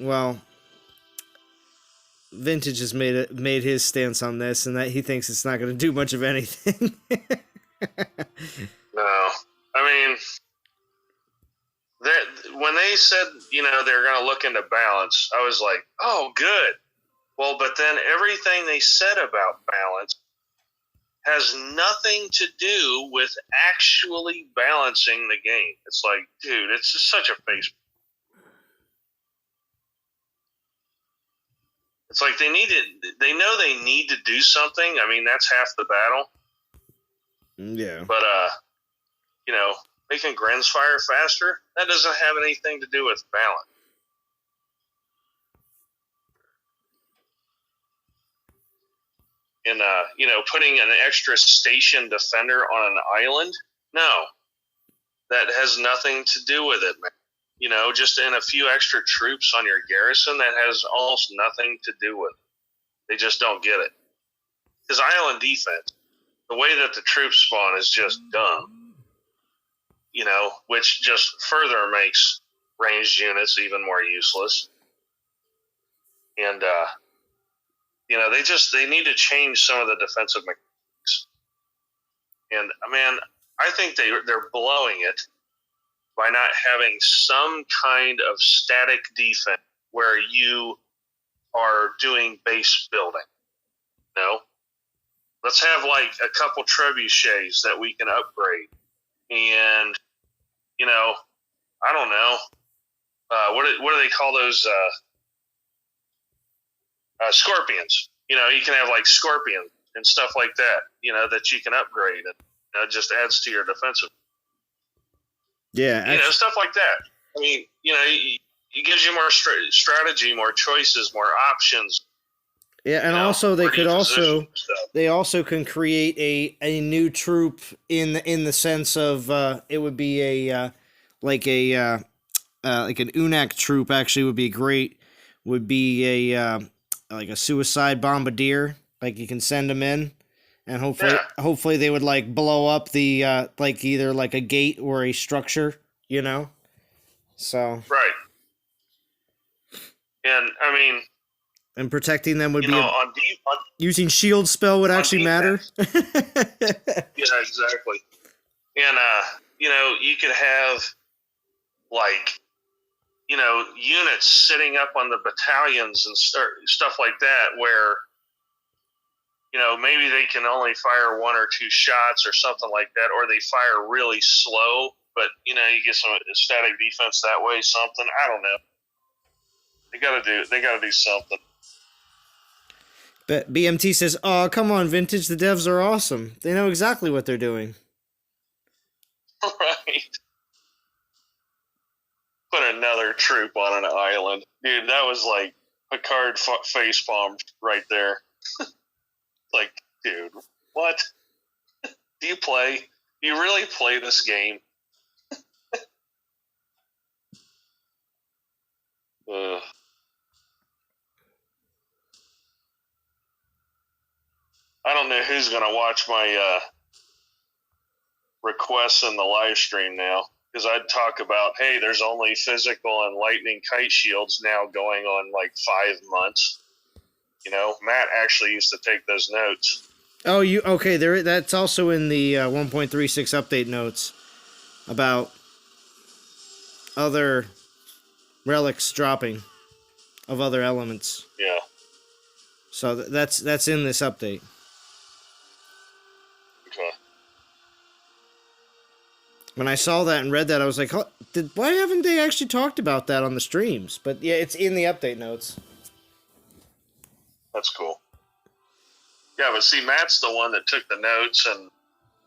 Well, Vintage has made his stance on this, and that he thinks it's not going to do much of anything. No. I mean, when they said, you know, they're going to look into balance, I was like, oh, good. Well, but then everything they said about balance has nothing to do with actually balancing the game. It's like, dude, it's just such a face. It's like they know they need to do something. I mean, that's half the battle. Yeah. But, you know, making Grens fire faster, that doesn't have anything to do with balance. And, you know, putting an extra station defender on an island, no. That has nothing to do with it, man. You know, just in a few extra troops on your garrison, that has almost nothing to do with it. They just don't get it. Because island defense, the way that the troops spawn is just dumb. You know, which just further makes ranged units even more useless. And, you know, they need to change some of the defensive mechanics. And, man, I think they're blowing it by not having some kind of static defense where you are doing base building. You know? Let's have, like, a couple trebuchets that we can upgrade. And, you know, I don't know. What do they call those? Scorpions. You know, you can have, like, scorpions and stuff like that, you know, that you can upgrade. And it just adds to your defensive. Yeah. You know, stuff like that. I mean, you know, it gives you more strategy, more choices, more options. Yeah, and also they also can create a new troop in the sense of it would be like an UNAC troop actually would be great. Would be like a suicide bombardier, like you can send them in, and hopefully they would like blow up the like either like a gate or a structure, you know. So right, and I mean. And protecting them would be using shield spell would actually matter. Yeah, exactly. And you know, you could have like, you know, units sitting up on the battalions and stuff like that, where, you know, maybe they can only fire 1 or 2 shots or something like that, or they fire really slow. But you know, you get some static defense that way. Something, I don't know. They gotta do something. But BMT says, "Oh, come on, Vintage. The devs are awesome. They know exactly what they're doing." Right. Put another troop on an island. Dude, that was like Picard facepalm right there. Like, dude, what? Do you play? Do you really play this game? I don't know who's going to watch my requests in the live stream now. Because I'd talk about, hey, there's only physical and lightning kite shields now going on like 5 months. You know, Matt actually used to take those notes. Oh, okay? That's also in the 1.36 update notes about other relics dropping of other elements. Yeah. So that's in this update. Okay. When I saw that and read that, I was like, why haven't they actually talked about that on the streams? But yeah, it's in the update notes. That's cool. Yeah, but see, Matt's the one that took the notes and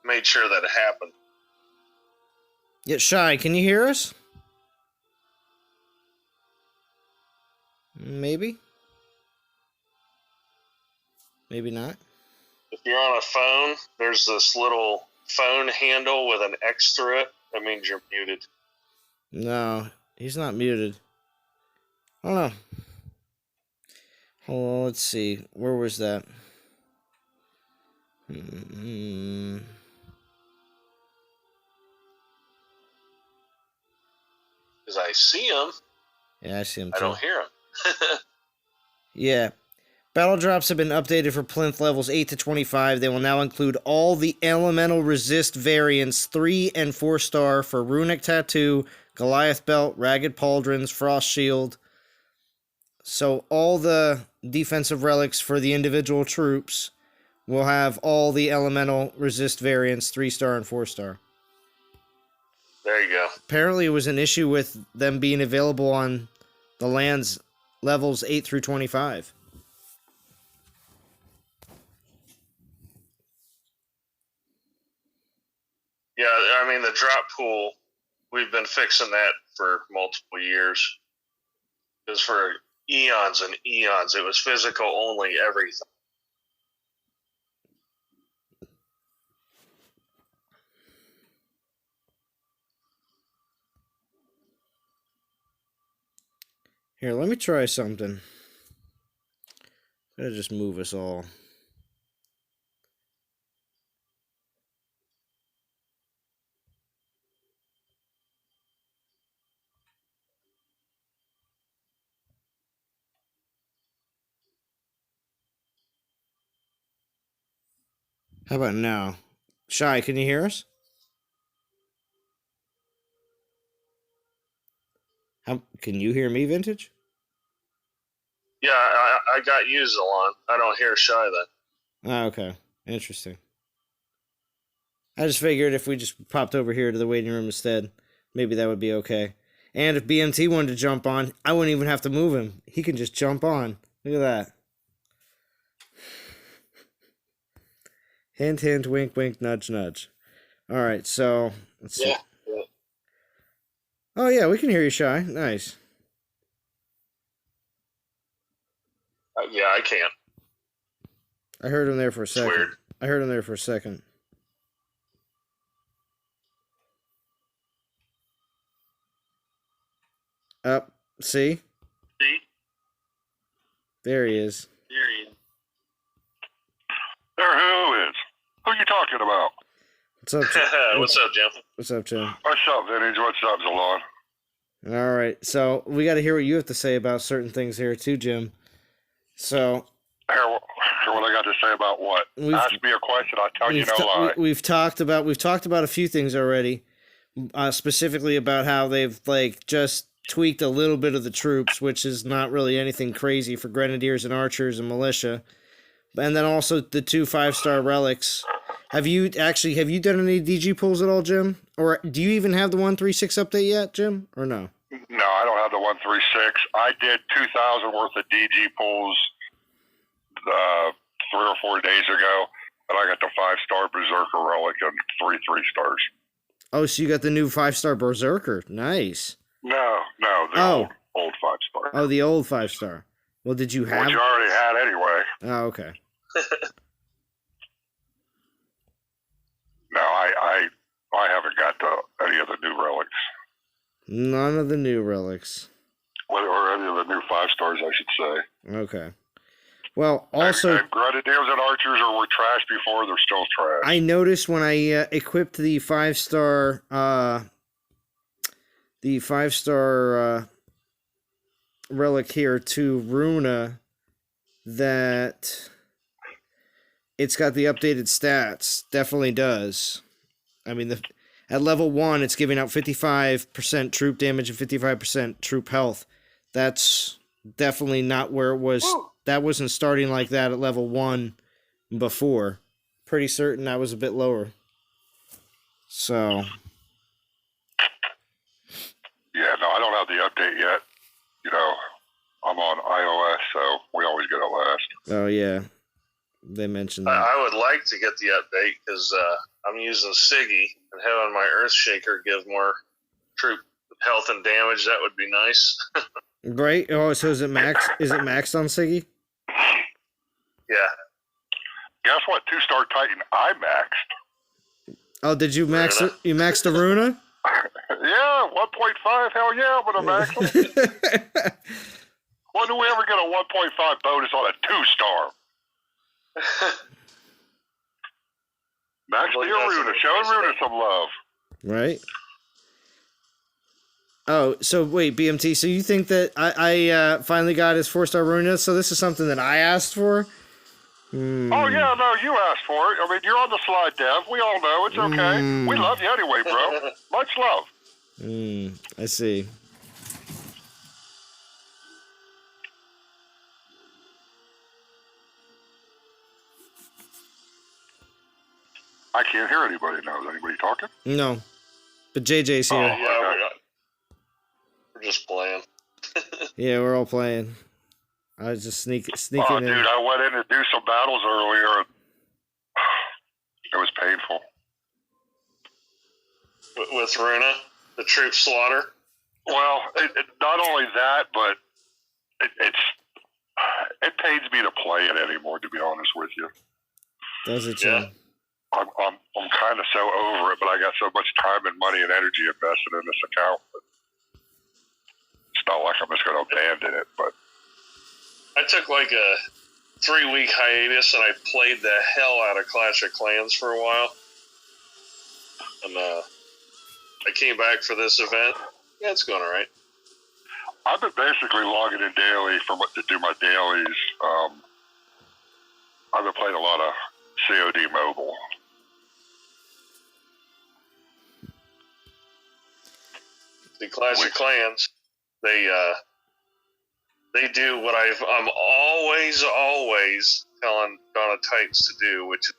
made sure that it happened. Yeah, Shy, can you hear us? Maybe. Maybe not. If you're on a phone, there's this little phone handle with an X through it. That means you're muted. No, he's not muted. I don't know. Hold on, let's see. Where was that? Because I see him. Yeah, I see him too. I don't hear him. Yeah. Battle drops have been updated for plinth levels 8 to 25. They will now include all the elemental resist variants 3 and 4 star for Runic Tattoo, Goliath Belt, Ragged Pauldrons, Frost Shield. So all the defensive relics for the individual troops will have all the elemental resist variants 3 star and 4 star. There you go. Apparently it was an issue with them being available on the lands levels 8 through 25. Yeah, I mean, the drop pool, we've been fixing that for multiple years. Because for eons and eons, it was physical only everything. Here, let me try something. Gotta just move us all. How about now? Shy, can you hear us? Can you hear me, Vintage? Yeah, I got you, Zalon. I don't hear Shy then. Oh, okay. Interesting. I just figured if we just popped over here to the waiting room instead, maybe that would be okay. And if BMT wanted to jump on, I wouldn't even have to move him. He can just jump on. Look at that. Hint, hint, wink, wink, nudge, nudge. All right, so let's see. Yeah. Oh, yeah, we can hear you, Shy. Nice. Yeah, I can't. I heard him there for a second. It's weird. I heard him there for a second. Up. See? See? There he is. There he is. There who is? Who you talking about? What's up, What's up, Jim? What's up, Jim? What's up, Vintage? What's up, Zalon? All right, so we got to hear what you have to say about certain things here too, Jim. So, Here, what I got to say about what? Ask me a question, I'll tell you no lie. we've talked about a few things already, specifically about how they've like just tweaked a little bit of the troops, which is not really anything crazy for grenadiers and archers and militia, and then also the 2 5-star relics. Have you done any DG pulls at all, Jim? Or do you even have the 136 update yet, Jim? Or no? No, I don't have the 136. I did 2,000 worth of DG pulls 3 or 4 days ago, and I got the 5-star Berserker relic and 3 3-stars. Oh, so you got the new 5-star Berserker. Nice. No, the old 5-star. Oh, the old 5-star. Well, did you have... Which you already had anyway. Oh, okay. I haven't got any of the new relics. None of the new relics. Or any of the new 5-stars, I should say. Okay. Well, also... And Grenadiers and Archers were trash before. They're still trash. I noticed when I equipped the 5-star... relic here to Runa, that it's got the updated stats. Definitely does. I mean, at level 1, it's giving out 55% troop damage and 55% troop health. That's definitely not where it was. That wasn't starting like that at level 1 before. Pretty certain that was a bit lower. So. Yeah, no, I don't have the update yet. You know, I'm on iOS, so we always get it last. Oh, yeah. They mentioned that. I would like to get the update because I'm using Siggy and having my Earthshaker give more troop health and damage. That would be nice. Right? Oh, so is it max? Is it maxed on Siggy? Yeah. Guess what? 2-star Titan I maxed. Oh, did you max it? You maxed the Runa? Yeah, 1.5. Hell yeah, I'm gonna max them. When do we ever get a 1.5 bonus on a 2-star? Max the Runa. Show Runa some love. Right. Oh, so wait, BMT. So you think that I finally got his 4-star Runa? So this is something that I asked for? Oh yeah, no, you asked for it. I mean, you're on the slide, Dev. We all know it's okay. We love you anyway, bro. Much love. I see. I can't hear anybody now. Is anybody talking? No, but JJ's here. Oh, yeah, we're just playing. Yeah, we're all playing. I was just sneaking Oh, in. dude, I went in to do some battles earlier. It was painful. With Runa, the troop slaughter? Well, not only that, but it pains me to play it anymore, to be honest with you. Does it, yeah. I'm kind of so over it, but I got so much time and money and energy invested in this account. It's not like I'm just going to abandon it, but... I took like a 3-week hiatus and I played the hell out of Clash of Clans for a while. And I came back for this event. Yeah, it's going all right. I've been basically logging in daily to do my dailies. I've been playing a lot of COD Mobile. The Clash of Clans, they do what I'm always telling Donna Titans to do, which is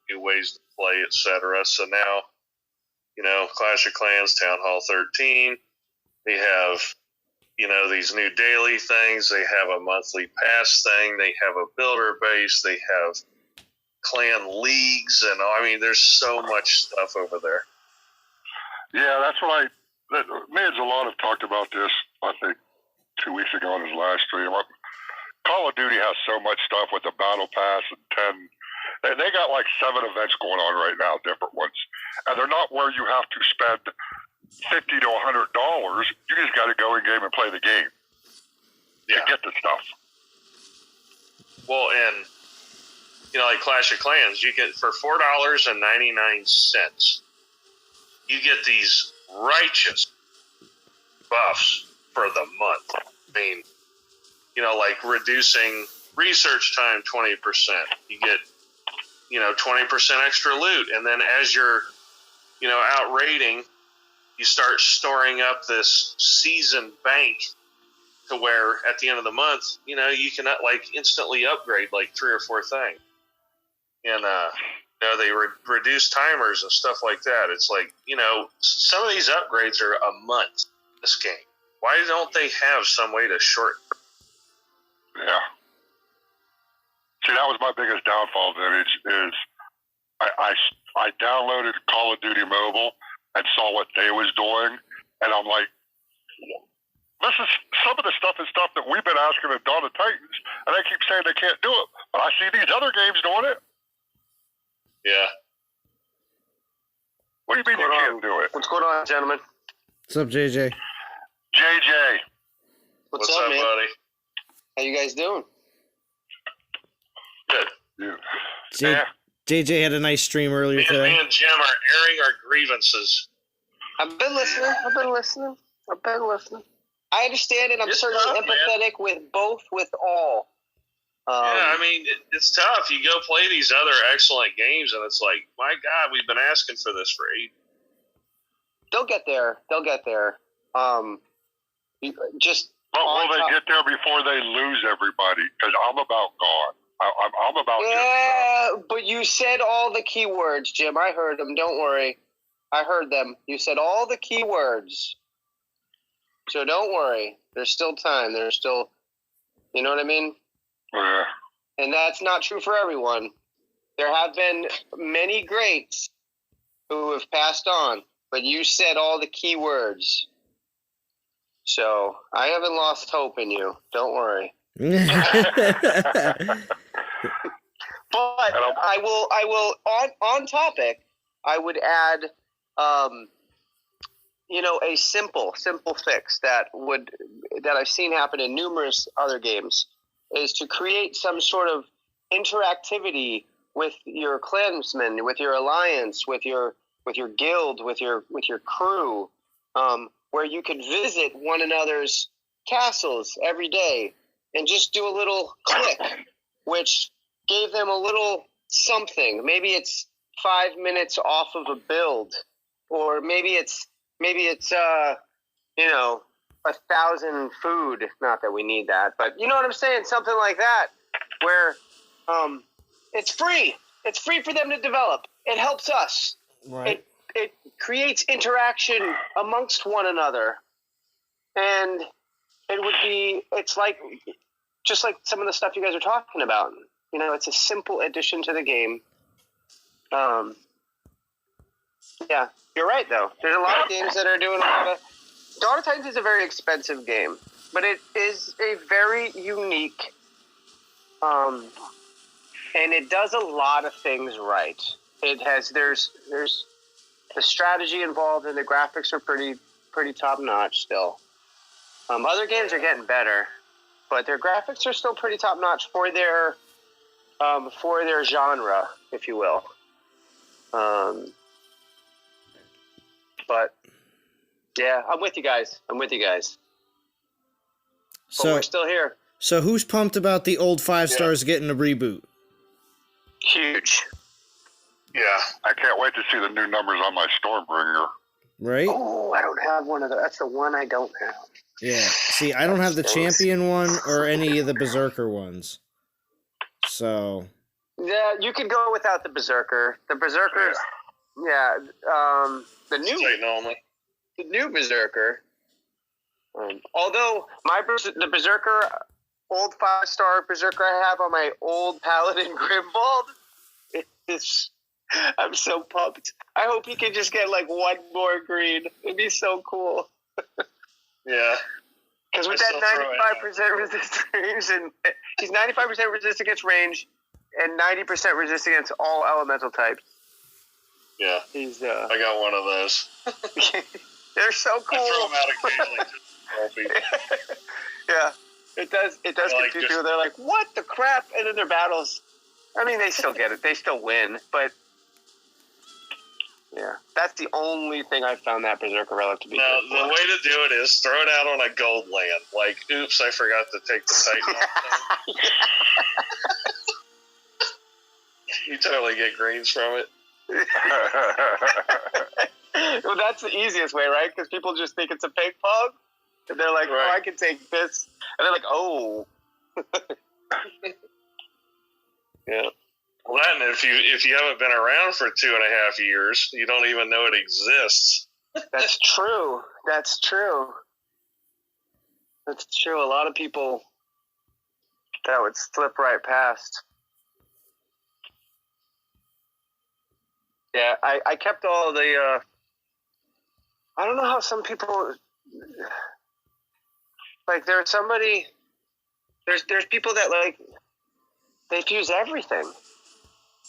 new ways to play, etc. So now, you know, Clash of Clans, Town Hall 13, they have, you know, these new daily things. They have a monthly pass thing. They have a builder base. They have clan leagues. And, I mean, there's so much stuff over there. Yeah, that's what me and Zalon have talked about this, I think, 2 weeks ago on his live stream. Call of Duty has so much stuff with the Battle Pass and 10. They got like 7 events going on right now, different ones. And they're not where you have to spend $50 to $100. You just got to go in game and play the game to get the stuff. Well, and, you know, like Clash of Clans, you get for $4.99, you get these righteous buffs for the month. I mean, you know, like reducing research time 20%. You get, you know, 20% extra loot. And then as you're, you know, out raiding, you start storing up this season bank to where at the end of the month, you know, you can like instantly upgrade like 3 or 4 things. And, you know, they reduce timers and stuff like that. It's like, you know, some of these upgrades are a month in this game. Why don't they have some way to shorten? Yeah. See, that was my biggest downfall, Vintage, is I downloaded Call of Duty Mobile and saw what they was doing, and I'm like, this is some of the stuff that we've been asking of Dawn of Titans, and they keep saying they can't do it, but I see these other games doing it. Yeah. What do you mean you can't do it? What's going on, gentlemen? What's up, JJ? JJ. What's up, man? buddy? How you guys doing? Good. Yeah. JJ had a nice stream earlier Me today. and Jim are airing our grievances. I've been listening. I understand, and I'm It's certainly tough, empathetic with all. Yeah, I mean, it's tough. You go play these other excellent games, and it's like, my God, we've been asking for this for 8. They'll get there. Just. But will they get there before they lose everybody? Because I'm about gone. I'm about But you said all the keywords, Jim. I heard them. Don't worry. I heard them. You said all the keywords. So don't worry. There's still time. There's still, you know what I mean? Yeah. And that's not true for everyone. There have been many greats who have passed on, but you said all the keywords. So I haven't lost hope in you. Don't worry. But I will on topic, I would add a simple fix that I've seen happen in numerous other games is to create some sort of interactivity with your clansmen, with your alliance, with your guild, with your crew, where you could visit one another's castles every day and just do a little click, which gave them a little something. Maybe it's 5 minutes off of a build, or maybe it's 1,000 food. Not that we need that, but you know what I'm saying? Something like that, where it's free. It's free for them to develop. It helps us. Right. It creates interaction amongst one another, and it's like just like some of the stuff you guys are talking about. It's a simple addition to the game. Yeah, you're right though. There's a lot of games that are doing a lot of. Dawn of Titans is a very expensive game, but it is a very unique, and it does a lot of things right. There's the strategy involved, and the graphics are pretty top notch still. Other games are getting better, but their graphics are still pretty top notch for their genre, if you will. But yeah, I'm with you guys. But So we're still here. So who's pumped about the old 5 stars getting a reboot? Huge. Yeah. I can't wait to see the new numbers on my Stormbringer. Right? Oh, I don't have one of those. That's the one I don't have. Yeah. See, I don't have the champion one or any of the Berserker ones. So. Yeah, you could go without the Berserker. The Berserkers, the new Berserker. Although the Berserker, old 5-star Berserker I have on my old Paladin Grimwald, I'm so pumped. I hope he can just get like one more green. It'd be so cool. Yeah. Because with that 95% resist range, and he's 95% resist against range, and 90% resist against all elemental types. Yeah. He's I got one of those. They're so cool. I throw them out occasionally to trophy. Yeah. It does confuse people. They're like, what the crap? And in their battles, I mean, they still get it. They still win, but yeah, that's the only thing I found that Berserker relic to be. No, good the way to do it is throw it out on a gold land. Like, oops, I forgot to take the Titan off. You totally get greens from it. Well, that's the easiest way, right? Because people just think it's a fake pug. And they're like, I can take this. And they're like, oh. Yeah. Well, that, and if you haven't been around for 2.5 years, you don't even know it exists. That's true. That's true. A lot of people that would slip right past. Yeah, I kept all the. I don't know how some people. Like, there's people that like they fuse everything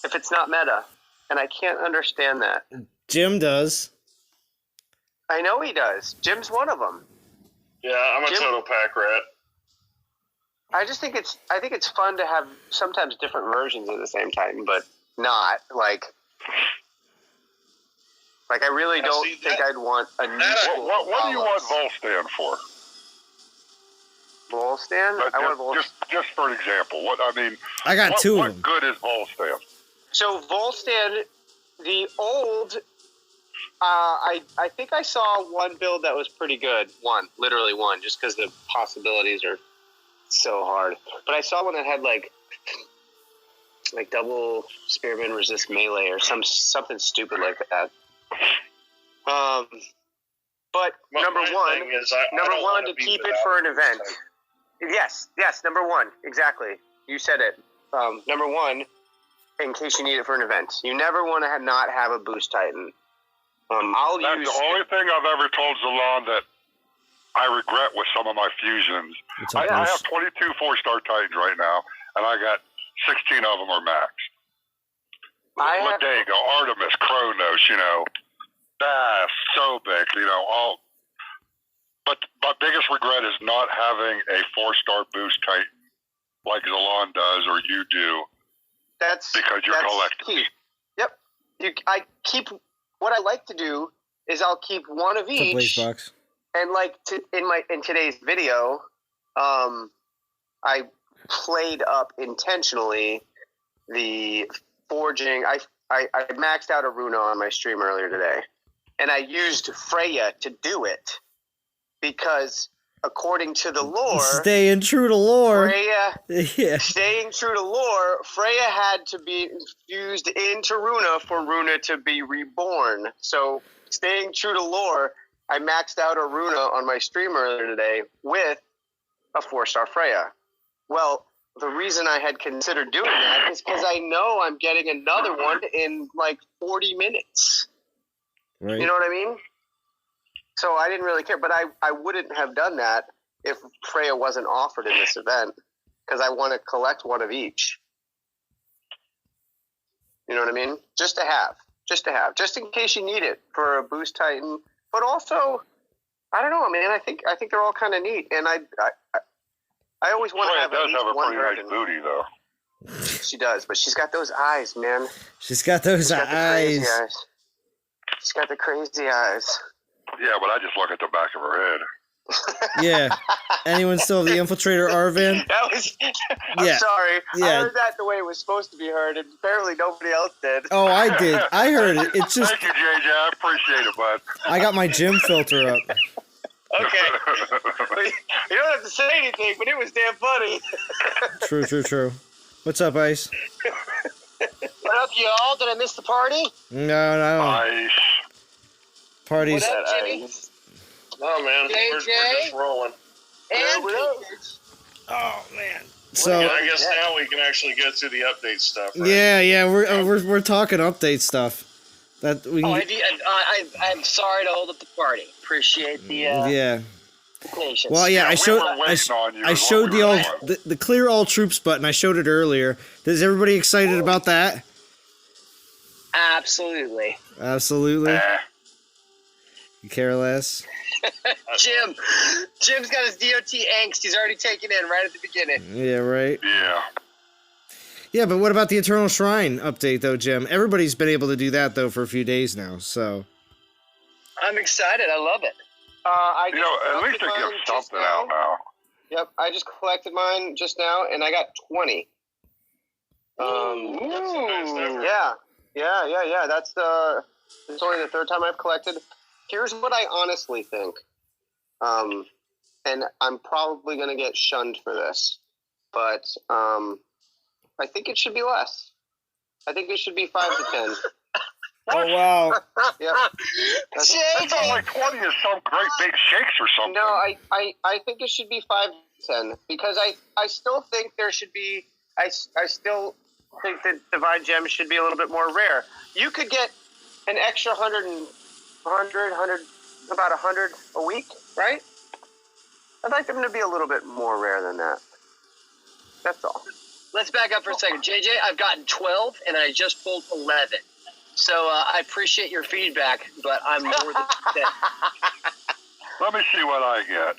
if it's not meta, and I can't understand that. Jim does. I know he does. Jim's one of them. Yeah, I'm a total pack rat. I just think it's fun to have sometimes different versions at the same time, but not like I really don't think I'd want a new. What do you want Volstan for? Volstan? I want Volstan. Just for an example, I got two of them. What good is Volstan? So Volstan, the old, I think I saw one build that was pretty good. Literally one, just because the possibilities are so hard. But I saw one that had like double spearman resist melee or something stupid like that. But number one, to keep it for an event. Yes, number one, exactly. You said it. Number one, in case you need it for an event. You never want to not have a boost Titan. That's the only thing I've ever told Zalon that I regret with some of my fusions. I have 22 4-star Titans right now, and I got 16 of them are maxed. Ladega, Artemis, Kronos, Bass, Sobek, all. But my biggest regret is not having a 4-star boost Titan like Zalon does or you do. Because you're collecting. Key. Yep. What I like to do is I'll keep one of each. Box. And in today's video, I played up intentionally the forging. I maxed out a Runa on my stream earlier today, and I used Freya to do it because, according to the lore, staying true to lore, staying true to lore, Freya had to be infused into Runa for Runa to be reborn. So, staying true to lore, I maxed out a Runa on my stream earlier today with a 4-star Freya. Well, the reason I had considered doing that is because I know I'm getting another one in 40 minutes. Right. You know what I mean? So I didn't really care, but I wouldn't have done that if Freya wasn't offered in this event because I want to collect one of each. You know what I mean? Just to have, just in case you need it for a boost Titan. But also, I don't know, man. I think they're all kind of neat, and I always want to have at least one version. Freya does have a pretty nice booty, though. She does, but she's got those eyes, man. She's got those eyes. She's got the crazy eyes. Yeah, but I just look at the back of her head. Yeah. Anyone still have the Infiltrator Arvan? I'm sorry. Yeah. I heard that the way it was supposed to be heard, and apparently nobody else did. Oh, I did. I heard it. It's just. Thank you, JJ. I appreciate it, bud. I got my gym filter up. Okay. You don't have to say anything, but it was damn funny. True. What's up, Ice? What up, y'all? Did I miss the party? No. Nice. Parties. What up, Jimmy? Oh, man. We're just rolling. And Oh, man. So I guess now we can actually get to the update stuff. Right? Yeah. We're talking update stuff. That we. I'm sorry to hold up the party. Appreciate the patience. Well, yeah, I showed the clear all troops button. I showed it earlier. Is everybody excited about that? Absolutely. You care less. Jim's got his DOT angst. He's already taken in right at the beginning. Yeah, right. Yeah, but what about the Eternal Shrine update, though, Jim? Everybody's been able to do that, though, for a few days now, so. I'm excited. I love it. At least it gives something out now. Yep, I just collected mine just now, and I got 20. Yeah. It's only the third time I've collected. Here's what I honestly think. And I'm probably going to get shunned for this, but I think it should be less. I think it should be 5 to 10. Oh, wow. Yep. That sounds like 20 is some great big shakes or something. No, I think it should be 5 to 10 because I still think there should be. I still think that Divine Gems should be a little bit more rare. You could get an extra 100, about 100 a week, right? I'd like them to be a little bit more rare than that. That's all. Let's back up for a second. JJ, I've gotten 12, and I just pulled 11. So I appreciate your feedback, but I'm more than upset. Let me see what I get.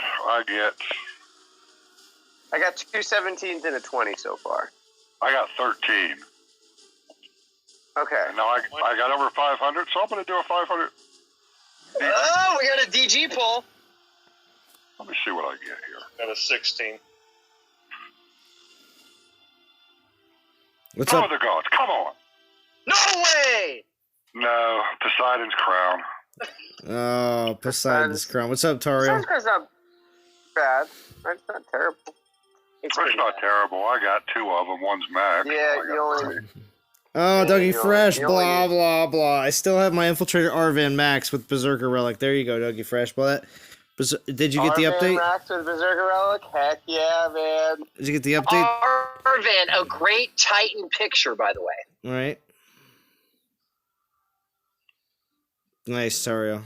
I got 2 17s and a 20 so far. I got 13. Okay. And now I got over 500, so I'm going to do a 500. Oh, we got a DG poll. Let me see what I get here. Got a 16. What's Some up? of the gods, come on. No way! No, Poseidon's crown. Oh, Poseidon's crown. What's up, Tario? That's not bad. That's not terrible. It's That's not terrible. I got 2 of them. One's max. Yeah, I got you only... 3. Oh, Dougie you Fresh, only- blah, blah, blah. I still have my Infiltrator Arvan Max with Berserker Relic. There you go, Dougie Fresh. Well, did you get the update? Max with Berserker Relic? Heck yeah, man. Did you get the update? Arvan, a great Titan picture, by the way. All right. Nice, Tario.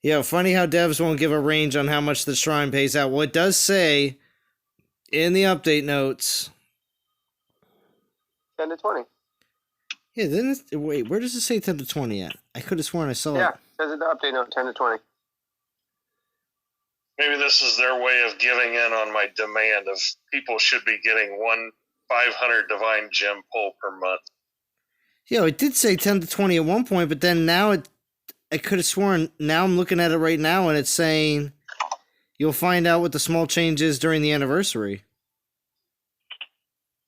Yeah, funny how devs won't give a range on how much the shrine pays out. Well, it does say in the update notes. 10 to 20. Yeah, then wait, where does it say 10 to 20 at? I could have sworn I saw Yeah, it. says in the update note 10 to 20. Maybe this is their way of giving in on my demand of people should be getting 500 divine gem pull per month. Yeah, it did say 10 to 20 at one point, but then now I could have sworn, now I'm looking at it right now and it's saying you'll find out what the small change is during the anniversary.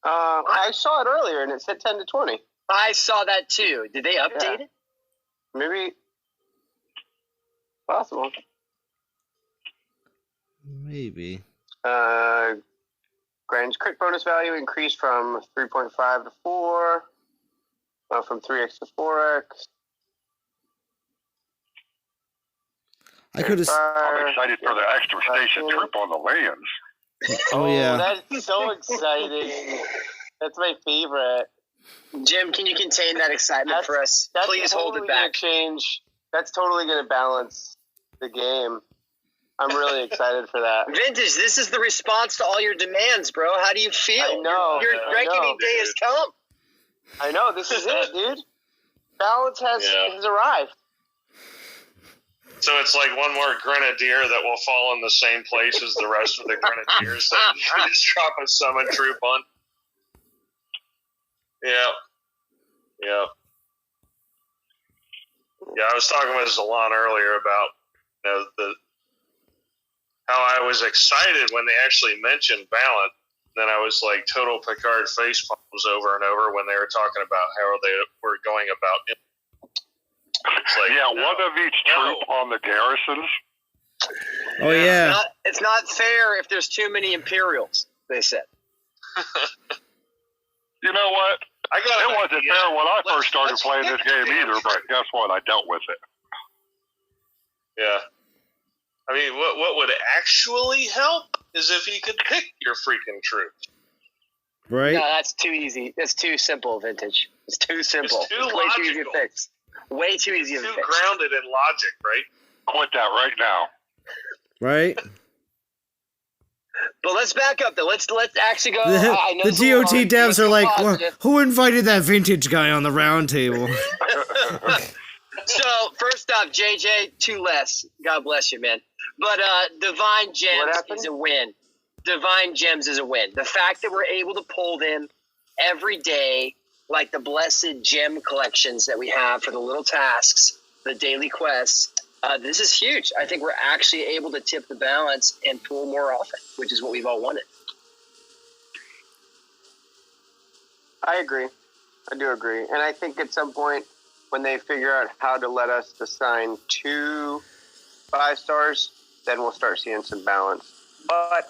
I saw it earlier and it said 10 to 20. I saw that too. Did they update it? Maybe. Possible. Maybe. Grange crit bonus value increased from 3.5 to 4, from 3x to 4x. I could have. I'm excited for the extra station troop on the lands. Oh, yeah. That's so exciting. That's my favorite. Jim, can you contain that excitement for us? Please hold it back. That's totally going to balance the game. I'm really excited for that. Vintage, this is the response to all your demands, bro. How do you feel? I know. Your reckoning day has come. I know. This is it, dude. Balance has arrived. So it's like one more grenadier that will fall in the same place as the rest of the grenadiers that you can just drop a summon troop on. Yeah. I was talking with Zalon earlier about how I was excited when they actually mentioned balance. Then I was like total Picard face palms over and over when they were talking about how they were going about it. It's like, one of each troop on the garrisons. Oh, yeah. It's not fair if there's too many Imperials, they said. You know what? It wasn't fair when I first started playing this game either, but guess what? I dealt with it. Yeah. I mean, what would actually help is if you could pick your freaking troops. Right? No, that's too easy. That's too simple, Vintage. It's too simple. It's too way too easy to logical. fix. Way too easy to Too fix. grounded in logic, right? Quit that right now. Right? But let's back up though. Let's actually go. I know The GOT Zalon, devs are like, well, positive. who invited that vintage guy on the round table? So first off, JJ, 2 less. God bless you, man. But Divine Gems is a win. Divine Gems is a win. The fact that we're able to pull them every day, like the blessed gem collections that we have for the little tasks, the daily quests, this is huge. I think we're actually able to tip the balance and pull more often, which is what we've all wanted. I agree. I do agree. And I think at some point when they figure out how to let us assign 2 5-stars, then we'll start seeing some balance. But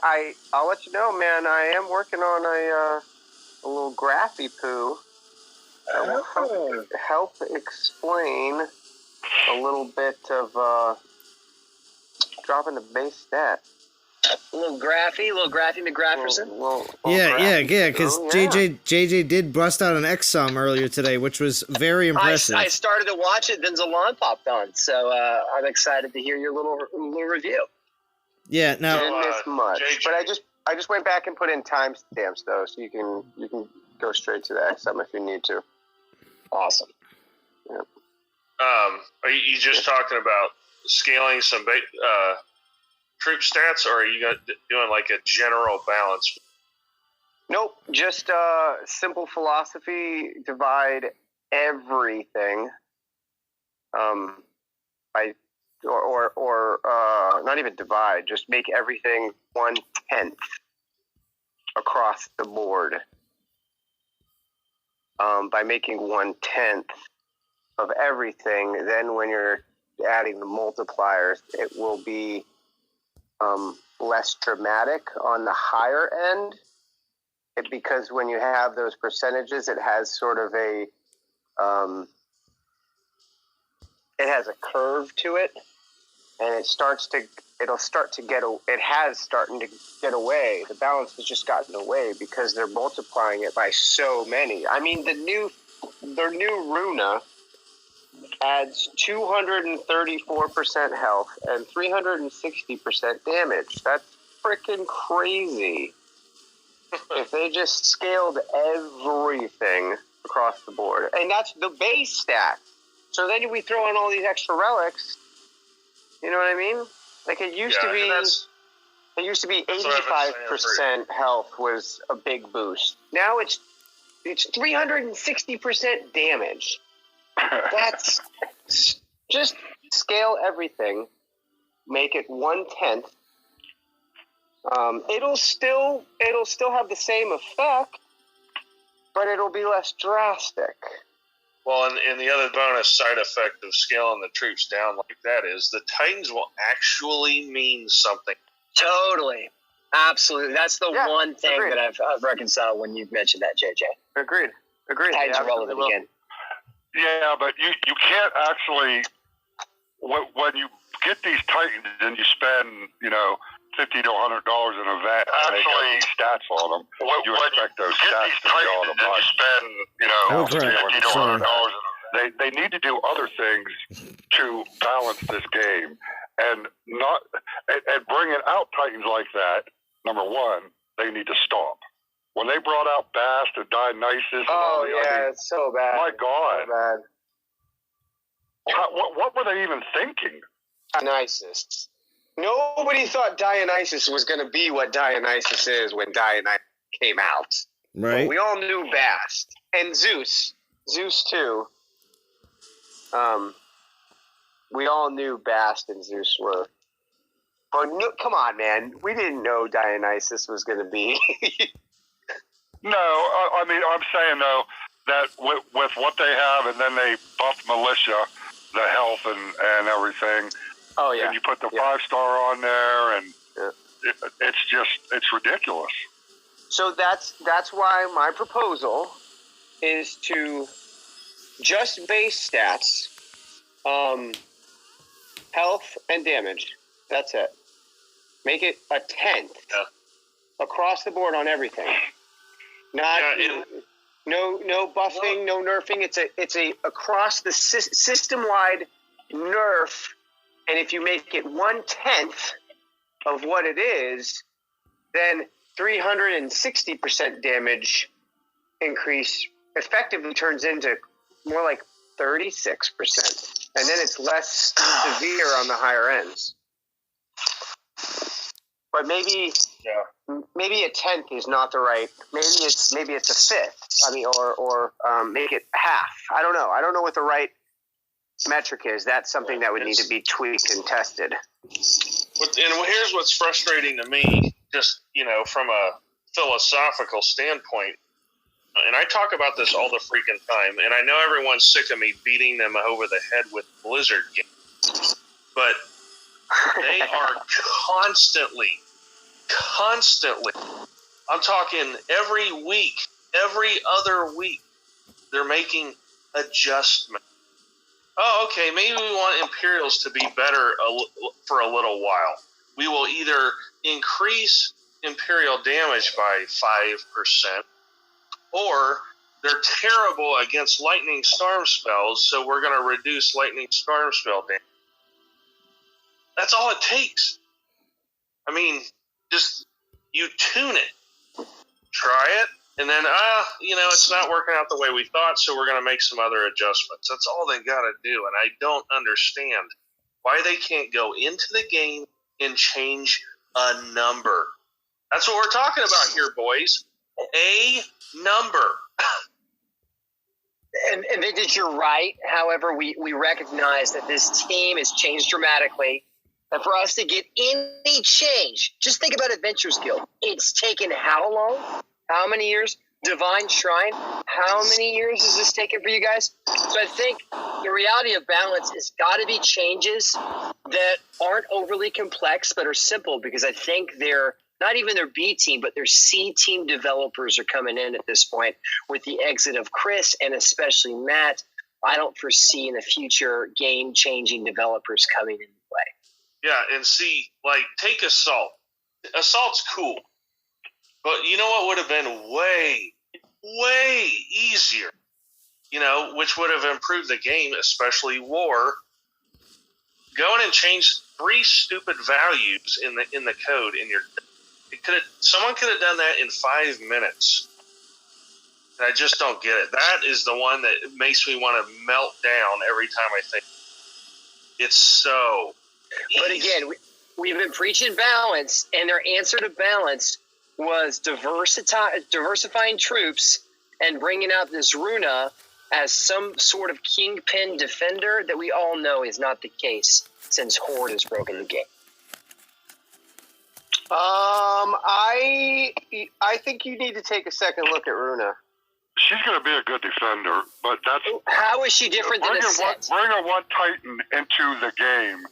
I'll let you know, man, I am working on a little graphy poo that will help explain a little bit of dropping the base stat. A little graphy McGrafferson. Yeah, because JJ did bust out an X-Sum earlier today, which was very impressive. I started to watch it, then Zalon popped on, so I'm excited to hear your little review. Yeah, now didn't miss much, JJ. but I just went back and put in timestamps though, so you can go straight to the XM if you need to. Awesome. Yeah. Are you just talking about scaling some troop stats, or are you doing like a general balance? Nope, just simple philosophy. Divide everything by or not even divide. Just make everything 1/10 across the board. By making 1/10 of everything, then when you're adding the multipliers, it will be less dramatic on the higher end. Because when you have those percentages, it has sort of a it has a curve to it, and it has starting to get away. The balance has just gotten away because they're multiplying it by so many. I mean, their new Runa adds 234% health and 360% damage. That's freaking crazy. If they just scaled everything across the board, and that's the base stat. So then we throw in all these extra relics. You know what I mean? Like it used to be 85% health was a big boost. Now it's 360% damage. That's just scale everything, make it 1/10. It'll still have the same effect, but it'll be less drastic. Well, and the other bonus side effect of scaling the troops down like that is the Titans will actually mean something. Totally. Absolutely. That's the one thing agreed. that I've reconciled when you've mentioned that, JJ. Agreed. Titans are relevant again. Yeah, but you can't actually, when you get these Titans and you spend, $50 to $100 in an event, and they got these stats on them, you expect those stats to be on them. You spend, $50 to $100 they need to do other things to balance this game, and bringing out Titans like that. Number one, they need to stop. When they brought out Bast and Dionysus, it's so bad. My God, so bad. What were they even thinking? Dionysus. Nobody thought Dionysus was going to be what Dionysus is when Dionysus came out. Right. But we all knew Bast and Zeus too. We all knew Bast and Zeus were. But no, come on, man. We didn't know Dionysus was going to be. No, I mean, I'm saying, though, that with what they have, and then they buff militia, the health and everything. Oh, yeah. And you put the 5-star on there, and it's ridiculous. So that's why my proposal is to just base stats, health and damage. That's it. Make it 1/10 across the board on everything. No buffing, no nerfing. It's a across the system wide nerf, and if you make it 1/10 of what it is, then 360% damage increase effectively turns into more like 36%, and then it's less severe on the higher ends. But maybe 1/10 is not the right. Maybe it's 1/5. I mean, or make it half. I don't know. I don't know what the right metric is. That's something that would need to be tweaked and tested. And here's what's frustrating to me, just from a philosophical standpoint. And I talk about this all the freaking time, and I know everyone's sick of me beating them over the head with Blizzard games, but they are constantly, I'm talking every week, every other week, they're making adjustments. Oh, okay, maybe we want Imperials to be better for a little while. We will either increase Imperial damage by 5%, or they're terrible against Lightning Storm spells, so we're going to reduce Lightning Storm spell damage. That's all it takes. I mean, just You tune it. Try it. And then, it's not working out the way we thought, so we're going to make some other adjustments. That's all they got to do. And I don't understand why they can't go into the game and change a number. That's what we're talking about here, boys. A number. And Vintage, you're right. However, we recognize that this team has changed dramatically. And for us to get any change, just think about Adventures Guild. It's taken how long? How many years? Divine Shrine, how many years has this taken for you guys? So I think the reality of balance has got to be changes that aren't overly complex but are simple, because I think they're not even their B team, but their C team developers are coming in at this point with the exit of Chris and especially Matt. I don't foresee in the future game-changing developers coming into play. Yeah, and see, take Assault. Assault's cool. But you know what would have been way, way easier, which would have improved the game, especially War. Go in and change 3 stupid values in the code in your. Someone could have done that in 5 minutes. And I just don't get it. That is the one that makes me want to melt down every time I think. It's so. But again, we've been preaching balance, and their answer to balance was diversifying troops and bringing out this Runa as some sort of kingpin defender that we all know is not the case since Horde has broken the game. I think you need to take a second look at Runa. She's going to be a good defender, but that's... How is she different than a set? Bringing a one Titan into the game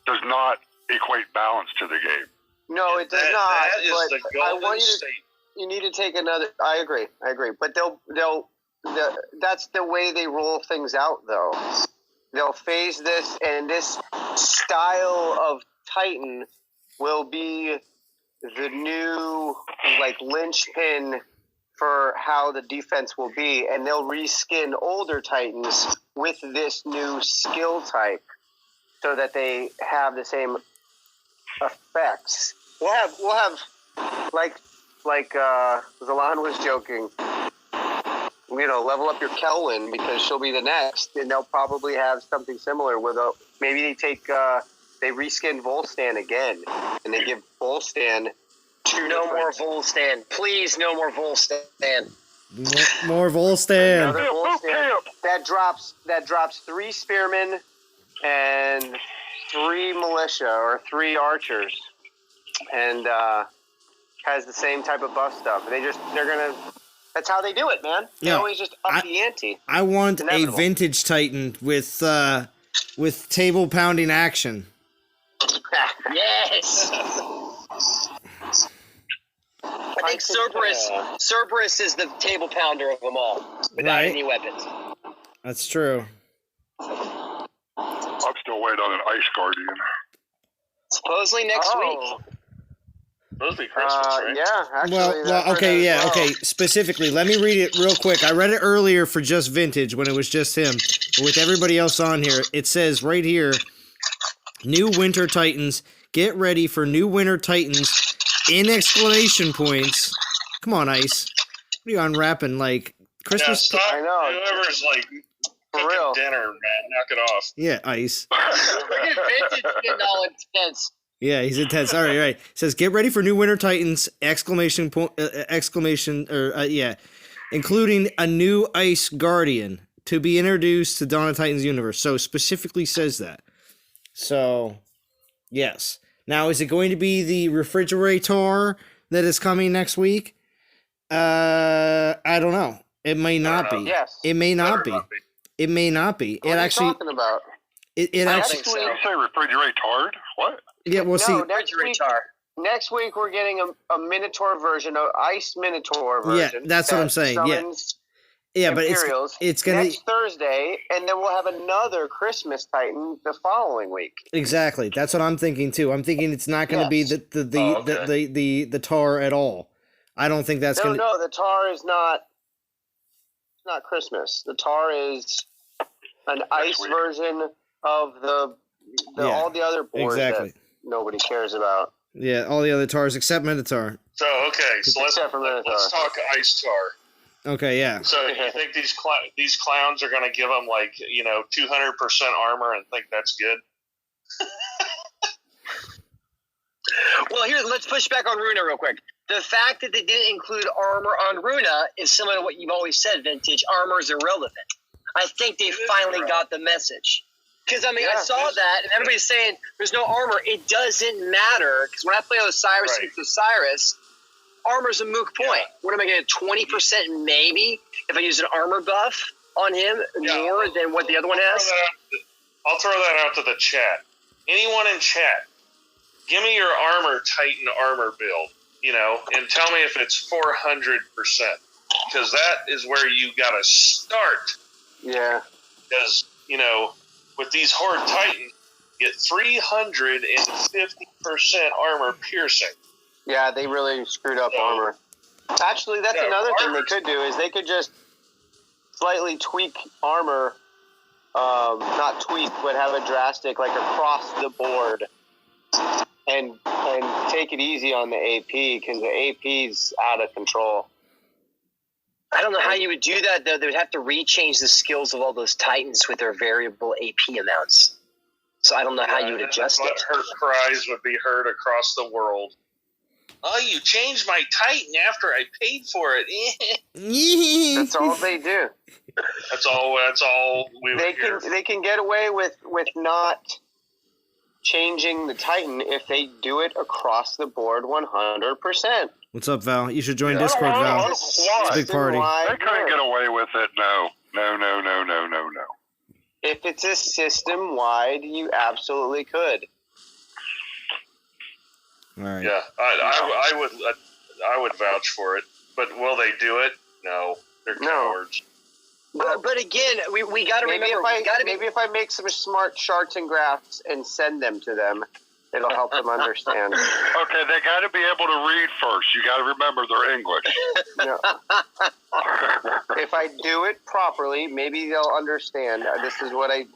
does not equate balance to the game. No, it does not. That is but the I golden want state. You need to take another. I agree. But that's the way they roll things out, though. They'll phase this, and this style of Titan will be the new linchpin for how the defense will be, and they'll reskin older Titans with this new skill type so that they have the same effects. We'll have like Zalan was joking, level up your Kelwyn because she'll be the next, and they'll probably have something similar with maybe they reskin Volstan again, and they give Volstan no more Volstan. Please, no more Volstan. More Volstan. Another Volstan. That drops 3 spearmen and 3 militia or 3 archers, and has the same type of buff stuff. That's how they do it, man. They always just up the ante. I want a vintage Titan with table pounding action. Yes. I think Cerberus is the table pounder of them all, without any weapons. That's true. I'm still waiting on an Ice Guardian. Supposedly next week. Supposed to be Christmas, right? Yeah, actually. Well, okay. Specifically, let me read it real quick. I read it earlier for just Vintage when it was just him. But with everybody else on here, it says right here, new Winter Titans. Get ready for new Winter Titans in exclamation points. Come on, Ice. What are you unwrapping, Christmas? Yeah, I know. Whoever's for real. Dinner, man, knock it off. Yeah, Ice. Look at Vintage getting all intense. Yeah, he's intense. All right. It says, get ready for new Winter Titans, including a new Ice Guardian to be introduced to Dawn of Titans universe. So specifically says that. So, yes. Now, is it going to be the refrigerator that is coming next week? I don't know. It may not be. Yes. It may not be. It may not be. What are you talking about? It actually. Did you say refrigerator? What? Yeah, we'll see. Next week we're getting a Minotaur version, an Ice Minotaur version. Yeah, that's what I'm saying. Yeah, but it's gonna next Thursday, and then we'll have another Christmas Titan the following week. Exactly, that's what I'm thinking too. I'm thinking it's not going to be the tar at all. I don't think that's going to. No, the tar is not. It's not Christmas. The tar is an Ice version of the all the other boards that nobody cares about. Yeah, all the other tars except Minotaur. So let's talk Ice Tar. Okay, yeah. So you think these clowns are going to give them 200% armor and think that's good? Well, here, let's push back on Runa real quick. The fact that they didn't include armor on Runa is similar to what you've always said, Vintage. Armor is irrelevant. I think they finally got the message. Because, I saw that, and everybody's saying there's no armor. It doesn't matter. Because when I play Osiris against Osiris, armor's a moot point. Yeah. What am I getting, 20% maybe if I use an armor buff on him more than what the other one has? I'll throw that out to the chat. Anyone in chat, give me your Titan armor build, and tell me if it's 400%. Because that is where you got to start. Yeah. Because, with these Horde Titans, you get 350% armor piercing. Yeah, they really screwed up armor. Actually, that's another thing they could do is they could just slightly tweak armor, not tweak, but have a drastic, across the board, and take it easy on the AP, because the AP's out of control. I don't know how you would do that, though. They would have to rechange the skills of all those Titans with their variable AP amounts. So I don't know how you would adjust it. Her cries would be heard across the world. Oh, you changed my Titan after I paid for it. That's all they do. That's all we would hear. They can get away with not changing the Titan if they do it across the board 100%. What's up, Val? You should join Discord, Val. It's a big party. They couldn't get away with it. No. If it's a system-wide, you absolutely could. All right. Yeah, I would vouch for it, but will they do it? No, they're cowards. But again, we got to remember. Maybe if I make some smart charts and graphs and send them to them, it'll help them understand. Okay, they got to be able to read first. You got to remember they're English. No. If I do it properly, maybe they'll understand. This is what I.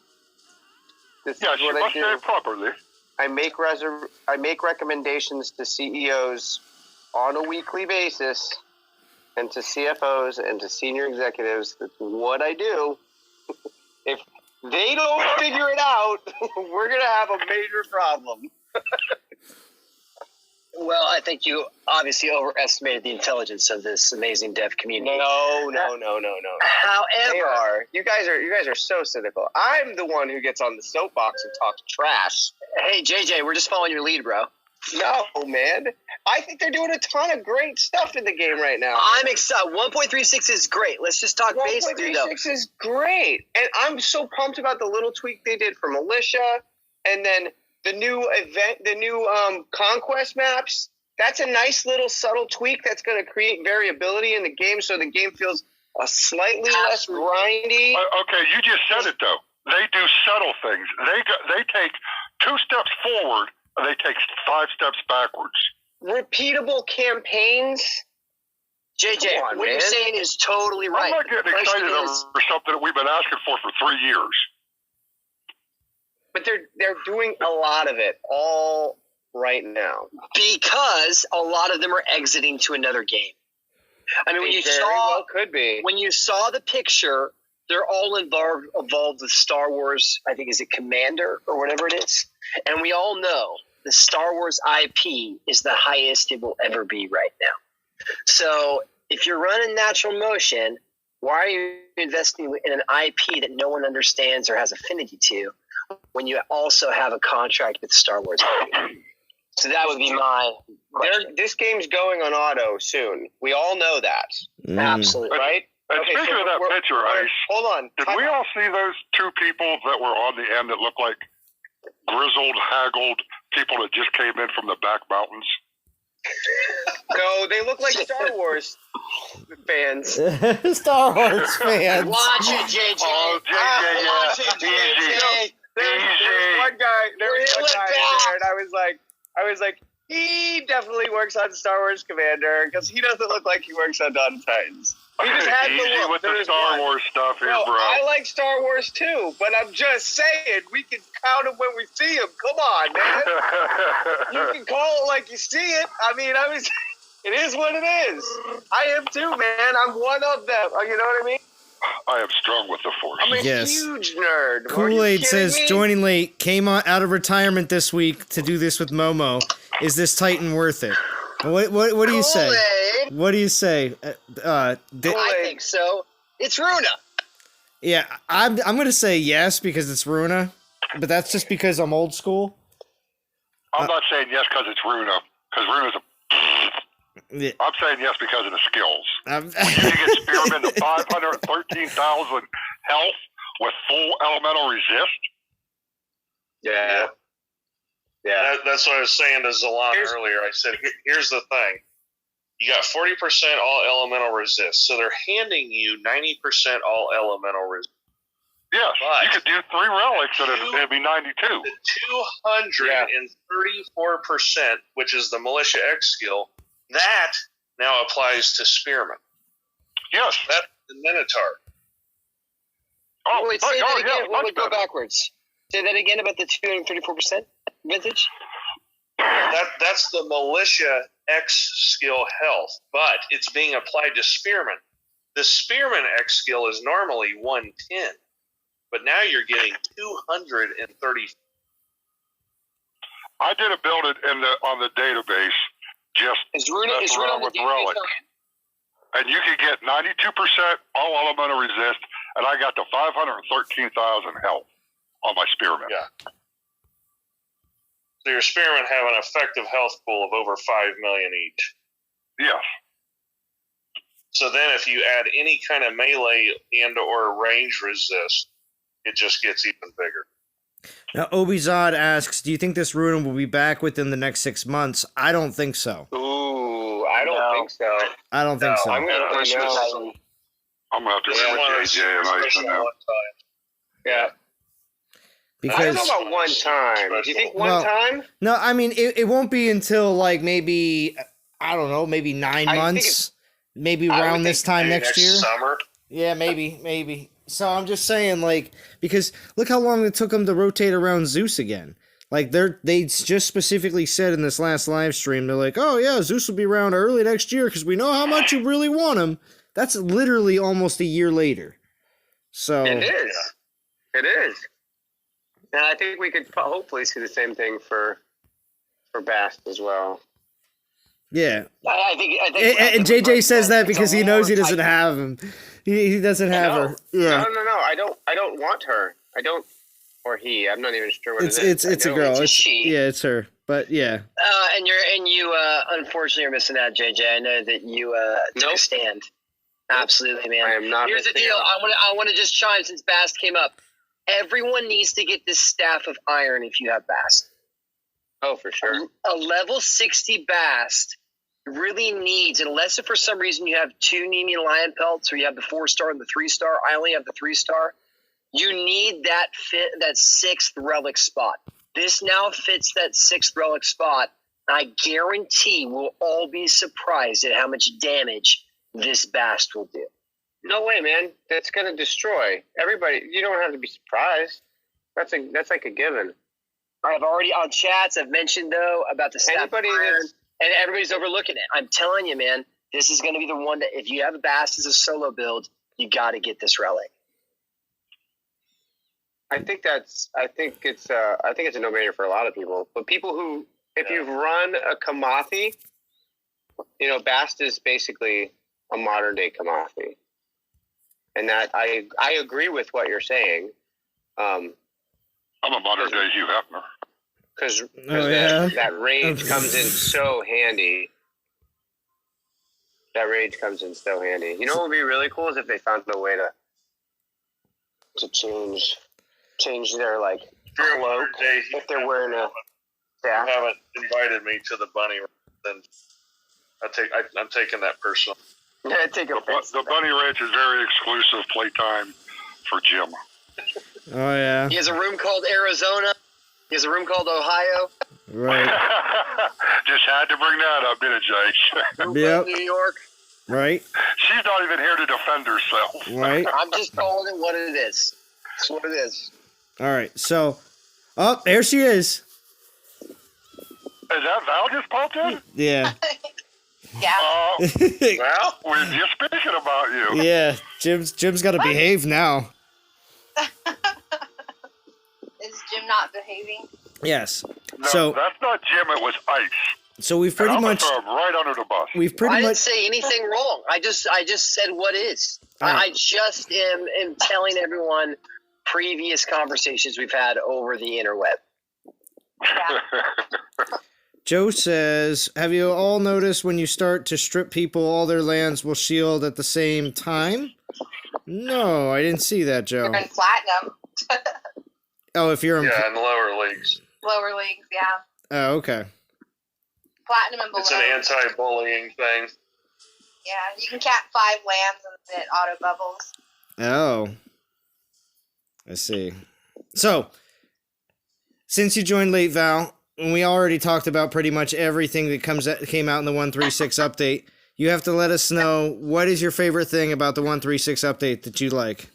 This yes, is what you I must do. say it properly. I make recommendations to CEOs on a weekly basis, and to CFOs and to senior executives. That's what I do. If they don't figure it out, we're gonna have a major problem. Well, I think you obviously overestimated the intelligence of this amazing dev community. No. However, you guys are so cynical. I'm the one who gets on the soapbox and talks trash. Hey, JJ, we're just following your lead, bro. No, man. I think they're doing a ton of great stuff in the game right now. I'm excited. 1.36 is great. Let's just talk base through, though. 1.36 is great. And I'm so pumped about the little tweak they did for Militia, and then the new Conquest maps. That's a nice little subtle tweak that's going to create variability in the game so the game feels slightly less grindy. Okay, you just said it, though. They do subtle things. They take 2 steps forward, and they take 5 steps backwards. Repeatable campaigns. JJ, what you're saying is totally right. I'm not getting excited over something that we've been asking for 3 years. But they're doing a lot of it all right now. Because a lot of them are exiting to another game. I mean, when you saw the picture, they're all involved with Star Wars, I think, is it Commander or whatever it is? And we all know the Star Wars IP is the highest it will ever be right now. So if you're running natural motion, why are you investing in an IP that no one understands or has affinity to when you also have a contract with Star Wars IP? So that would be my question. This game's going on auto soon. We all know that. Absolutely. Right? And speaking of that picture, Ice, hold on. Did we all see those 2 people that were on the end that looked like grizzled, haggled people that just came in from the back mountains? No, they look like Star Wars fans. Star Wars fans. Watch it, JJ. Oh, JJ, Watch it, JJ. There's one guy there, and I was like, he definitely works on Star Wars Commander because he doesn't look like he works on Dawn of Titans. He just had the look. With the Star Wars stuff here, bro. I like Star Wars too, but I'm just saying we can count them when we see them. Come on, man. You can call it like you see it. I mean, It is what it is. I am too, man. I'm one of them. You know what I mean? I am strong with the Force. I'm a Yes. huge nerd. Are you Kool-Aid kidding says, me? joining late, came out of retirement this week to do this with Momo. Is this Titan worth it? What do you say? Kool-Aid. What do you say? I think so. It's Runa. Yeah, I'm going to say yes because it's Runa, but that's just because I'm old school. I'm not saying yes because it's Runa, because Runa's a... Yeah. I'm saying yes because of the skills. I'm- When you can get Spearman to 513,000 health with full elemental resist. Yeah. Yeah. That's what I was saying to Zalon earlier. I said, here's the thing. You got 40% all elemental resist, so they're handing you 90% all elemental resist. Yes, But you could do 3 relics and it'd be 92. The 234%, which is the Militia X skill, that now applies to Spearman. Yes. That's the Minotaur. Oh, Wait, say that again. much Wait, go better. backwards. Say that again about the 234% vintage. That's the Militia X skill health, but it's being applied to Spearman. The Spearman X skill is normally 110, but now you're getting 230. I did a build it on the database just Is Runa mess around on the with database? relic. And you could get 92% all elemental resist, and I got to 513,000 health on my Spearman. Yeah. So your Spearmen have an effective health pool of over 5 million each. Yes. So then if you add any kind of melee and or range resist, it just gets even bigger. Now, Obizad asks, do you think this Runa will be back within the next 6 months? I don't think so. Ooh, I don't think so. I don't think so. I'm going to push this. I'm going to have to agree with JJ and Ice on that. Yeah. Because I don't know about one time. Do you think one time? No, I mean, it won't be until, like, maybe, I don't know, maybe 9 months. Maybe around this time next year. Summer. Yeah, maybe. So I'm just saying, like, because look how long it took them to rotate around Zeus again. Like, they just specifically said in this last live stream, they're like, oh, yeah, Zeus will be around early next year because we know how much you really want him. That's literally almost a year later. So It is. It is. And I think we could hopefully see the same thing for Bast as well. yeah. I think And JJ says that because he knows he doesn't have him. He doesn't have her. Yeah. No. I don't want her. I don't, or he. I'm not even sure what It's it is. a girl. It's a she. Yeah, it's her. But yeah. And you unfortunately are missing out, JJ. I know that you took a stand. Absolutely, man. I am not. Here's the missing deal. out. I want to just chime since Bast came up. Everyone needs to get this Staff of Iron if you have Bast. Oh, for sure. A level 60 Bast really needs, unless if for some reason you have 2 Nemean Lion Pelts or you have the 4-star and the 3-star. I only have the 3-star. You need that 6th relic spot. This now fits that 6th relic spot. I guarantee we'll all be surprised at how much damage this Bast will do. No way, man. That's going to destroy everybody. You don't have to be surprised. That's like a given. I've already on chats. I've mentioned though about the Staff of Iron, and everybody's overlooking it. I'm telling you, man, this is going to be the one that if you have a Bast as a solo build, you got to get this relic. I think it's a no-brainer for a lot of people. But people who, if you've run a Kamathi, Bast is basically a modern-day Kamathi. And that I agree with what you're saying. I'm a modern-day Hugh Hefner. Because that rage comes in so handy. That rage comes in so handy. You know what would be really cool is if they found a way to change their cloak if they're wearing a staff. You haven't invited me to the bunny, then I'm taking that personal. Yeah, take a The Bunny Ranch is very exclusive playtime for Jim. Oh yeah. He has a room called Arizona. He has a room called Ohio. Right. Just had to bring that up, didn't it, Yep. New York. Right. She's not even here to defend herself. Right. I'm just calling it what it is. It's what it is. All right. So, there she is. Is that Val just popped in? Yeah. Yeah. Well, we're just speaking about you. Yeah, Jim's got to behave now. Is Jim not behaving? Yes. No, So that's not Jim. It was Ice. so we've pretty And I'm much gonna throw him right under the bus. we've I pretty didn't much say anything wrong. I just said what is. All right. I just am telling everyone previous conversations we've had over the interweb. Joe says, have you all noticed when you start to strip people, all their lands will shield at the same time? No, I didn't see that, Joe. You're in platinum. Oh, if you're in... Yeah, in the lower leagues. Lower leagues, yeah. Oh, okay. Platinum and below. It's an anti-bullying thing. Yeah, you can cap 5 lands and it auto bubbles. Oh. I see. So, since you joined late, Val, and we already talked about pretty much everything that came out in the 136 update, you have to let us know what is your favorite thing about the 136 update that you like.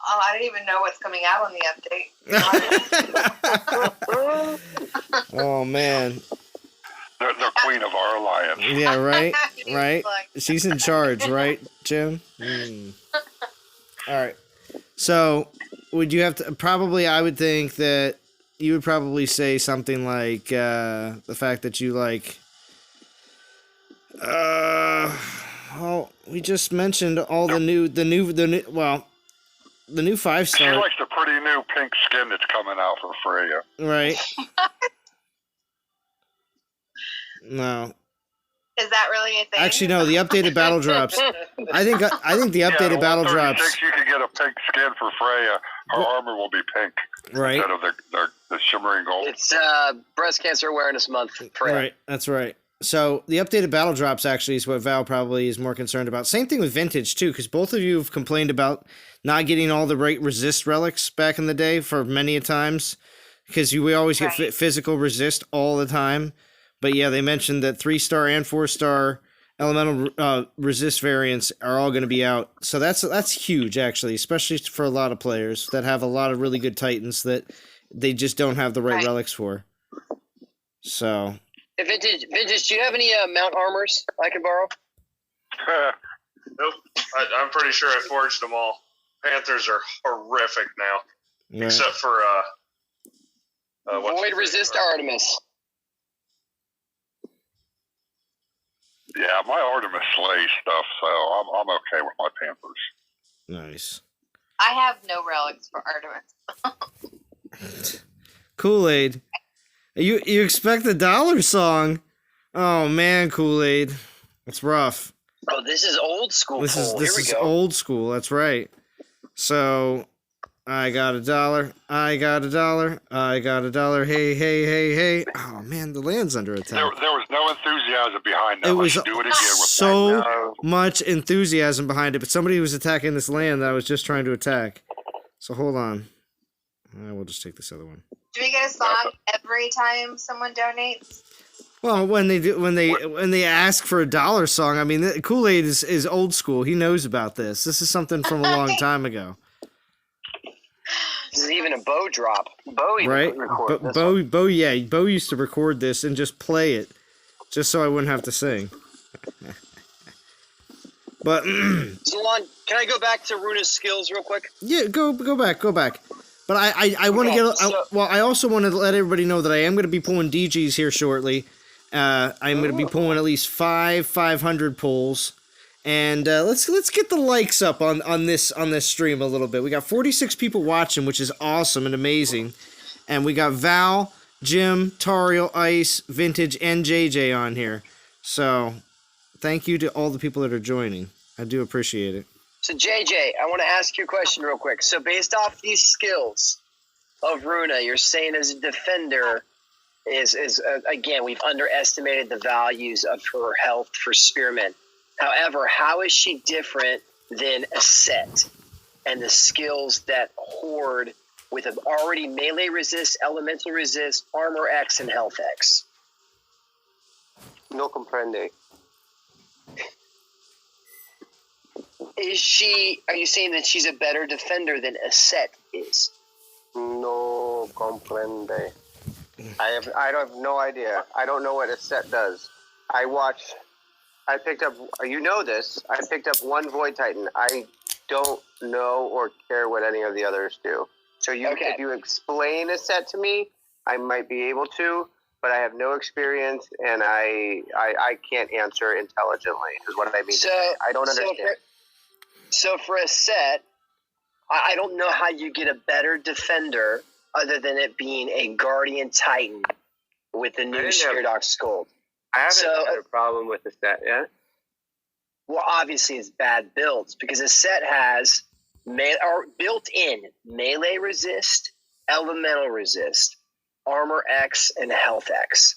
Oh, I don't even know what's coming out on the update. Oh, man. The queen of our alliance. Yeah, right? Right? Like, She's in charge, right, Jim? All right. So, would you have to... Probably, I would think that you would probably say something like the fact that you like... well, we just mentioned all the new 5-star... She likes the pretty new pink skin that's coming out for Freya. Right. No. is that really a thing? Actually, no. The updated battle drops. I think the updated battle drops. You can get a pink skin for Freya. Her armor will be pink Right. instead of the shimmering gold. It's Breast Cancer Awareness Month. Freya. Right. That's right. So the updated battle drops actually is what Val probably is more concerned about. Same thing with Vintage too, because both of you have complained about not getting all the right resist relics back in the day for many a times, because we always get physical resist all the time. But yeah, they mentioned that 3-star and 4-star elemental resist variants are all going to be out. So that's huge actually, especially for a lot of players that have a lot of really good Titans that they just don't have the right relics for. So. Vintage, do you have any mount armors I can borrow? Nope. I'm pretty sure I forged them all. Panthers are horrific now, Right. except for Void Resist Artemis. Yeah, my Artemis slays stuff, so I'm okay with my Panthers. Nice. I have no relics for Artemis. Kool-Aid. You expect the dollar song? Oh man, Kool-Aid. It's rough. Oh, this is old school. This Here we is go. old school. That's right. So, I got $1. I got $1. I got $1. Hey, hey, hey, hey. Oh man, the land's under attack. There was no enthusiasm behind that. It was Let's do it again with so much enthusiasm behind it, but somebody was attacking this land that I was just trying to attack. So hold on. We'll just take this other one. Do we get a song every time someone donates? Well, when they ask for a dollar song, I mean, Kool-Aid is old school. He knows about this. This is something from a long time ago. This is even a Bo drop. Bo even Right? record this one. Bo used to record this and just play it, just so I wouldn't have to sing. But Zalon, can I go back to Runa's skills real quick? yeah, go back. But I want to get. I also want to let everybody know that I am going to be pulling DGs here shortly. I'm going to be pulling at least 500 pulls, and let's get the likes up on this stream a little bit. We got 46 people watching, which is awesome and amazing, and we got Val, Jim, Tariel, Ice, Vintage, and JJ on here. So thank you to all the people that are joining. I do appreciate it. So JJ, I want to ask you a question real quick. So based off these skills of Runa, you're saying as a defender is again, we've underestimated the values of her health for spearmen. However, how is she different than a set and the skills that Horde with an already melee resist, elemental resist, armor X, and health X? No comprende. Are you saying that she's a better defender than a set is? No comprende. I have no idea. I don't know what a set does. I picked up, you know this, I picked up one Void Titan. I don't know or care what any of the others do. So if you explain a set to me, I might be able to, but I have no experience, and I can't answer intelligently, is what I mean. I don't understand. So for a set, I don't know how you get a better defender other than it being a Guardian Titan with the new Spirit Scold. I haven't had a problem with the set yet. Well, obviously it's bad builds because a set has built-in melee resist, elemental resist, armor X, and health X.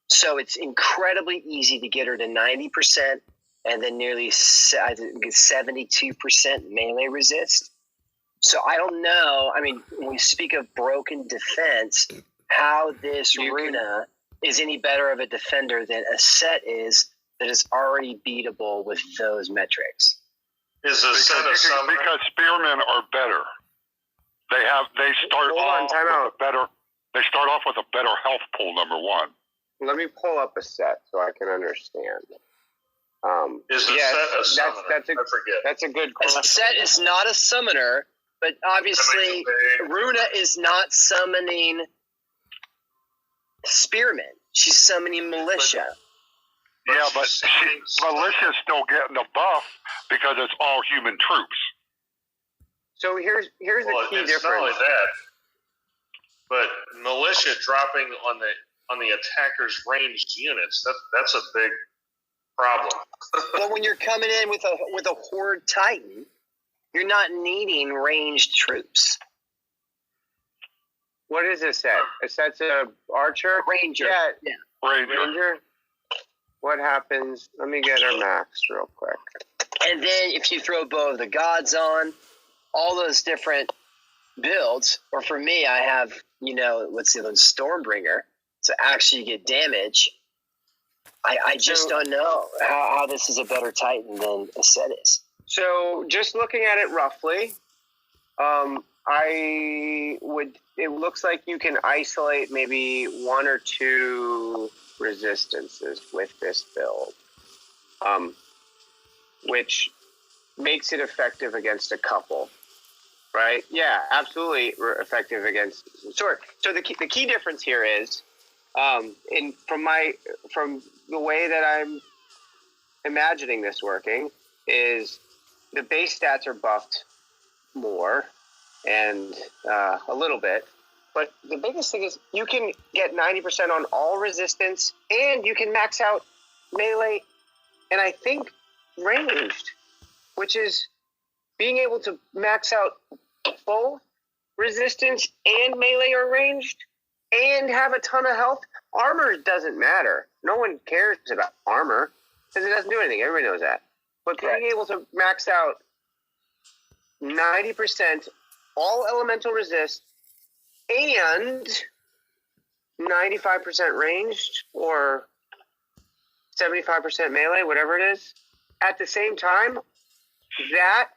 So it's incredibly easy to get her to 90% and then nearly 72% melee resist. So I don't know. I mean, when we speak of broken defense, how this Runa is any better of a defender than a set is that is already beatable with those metrics. Is a set of summoner? Because spearmen are better. They start off with a better health pool. Number one. Let me pull up a set so I can understand. Is a set a summoner? I forget. That's a good question. A set is not a summoner, but obviously Runa is not summoning spearmen. She's summoning militia. But militia's still getting the buff because it's all human troops. So here's the key difference. Not only that, but militia dropping on the attacker's ranged units. That's a big problem. But when you're coming in with a Horde Titan, you're not needing ranged troops. What is a set? A set's a archer? Ranger. Yeah. Ranger. What happens? Let me get her max real quick. And then if you throw Bow of the Gods on, all those different builds, or for me, I have, let's see, Stormbringer, to actually get damage. I just don't know how this is a better Titan than a set is. So just looking at it roughly, it looks like you can isolate maybe one or two resistances with this build, which makes it effective against a couple, right? Yeah, absolutely effective against. Sure. So the key difference here is, from the way that I'm imagining this working, is the base stats are buffed more and a little bit. But the biggest thing is you can get 90% on all resistance, and you can max out melee, and I think ranged, which is being able to max out both resistance and melee or ranged, and have a ton of health. Armor doesn't matter. No one cares about armor because it doesn't do anything. Everybody knows that. But being able to max out 90% all elemental resist and 95% ranged or 75% melee, whatever it is, at the same time, that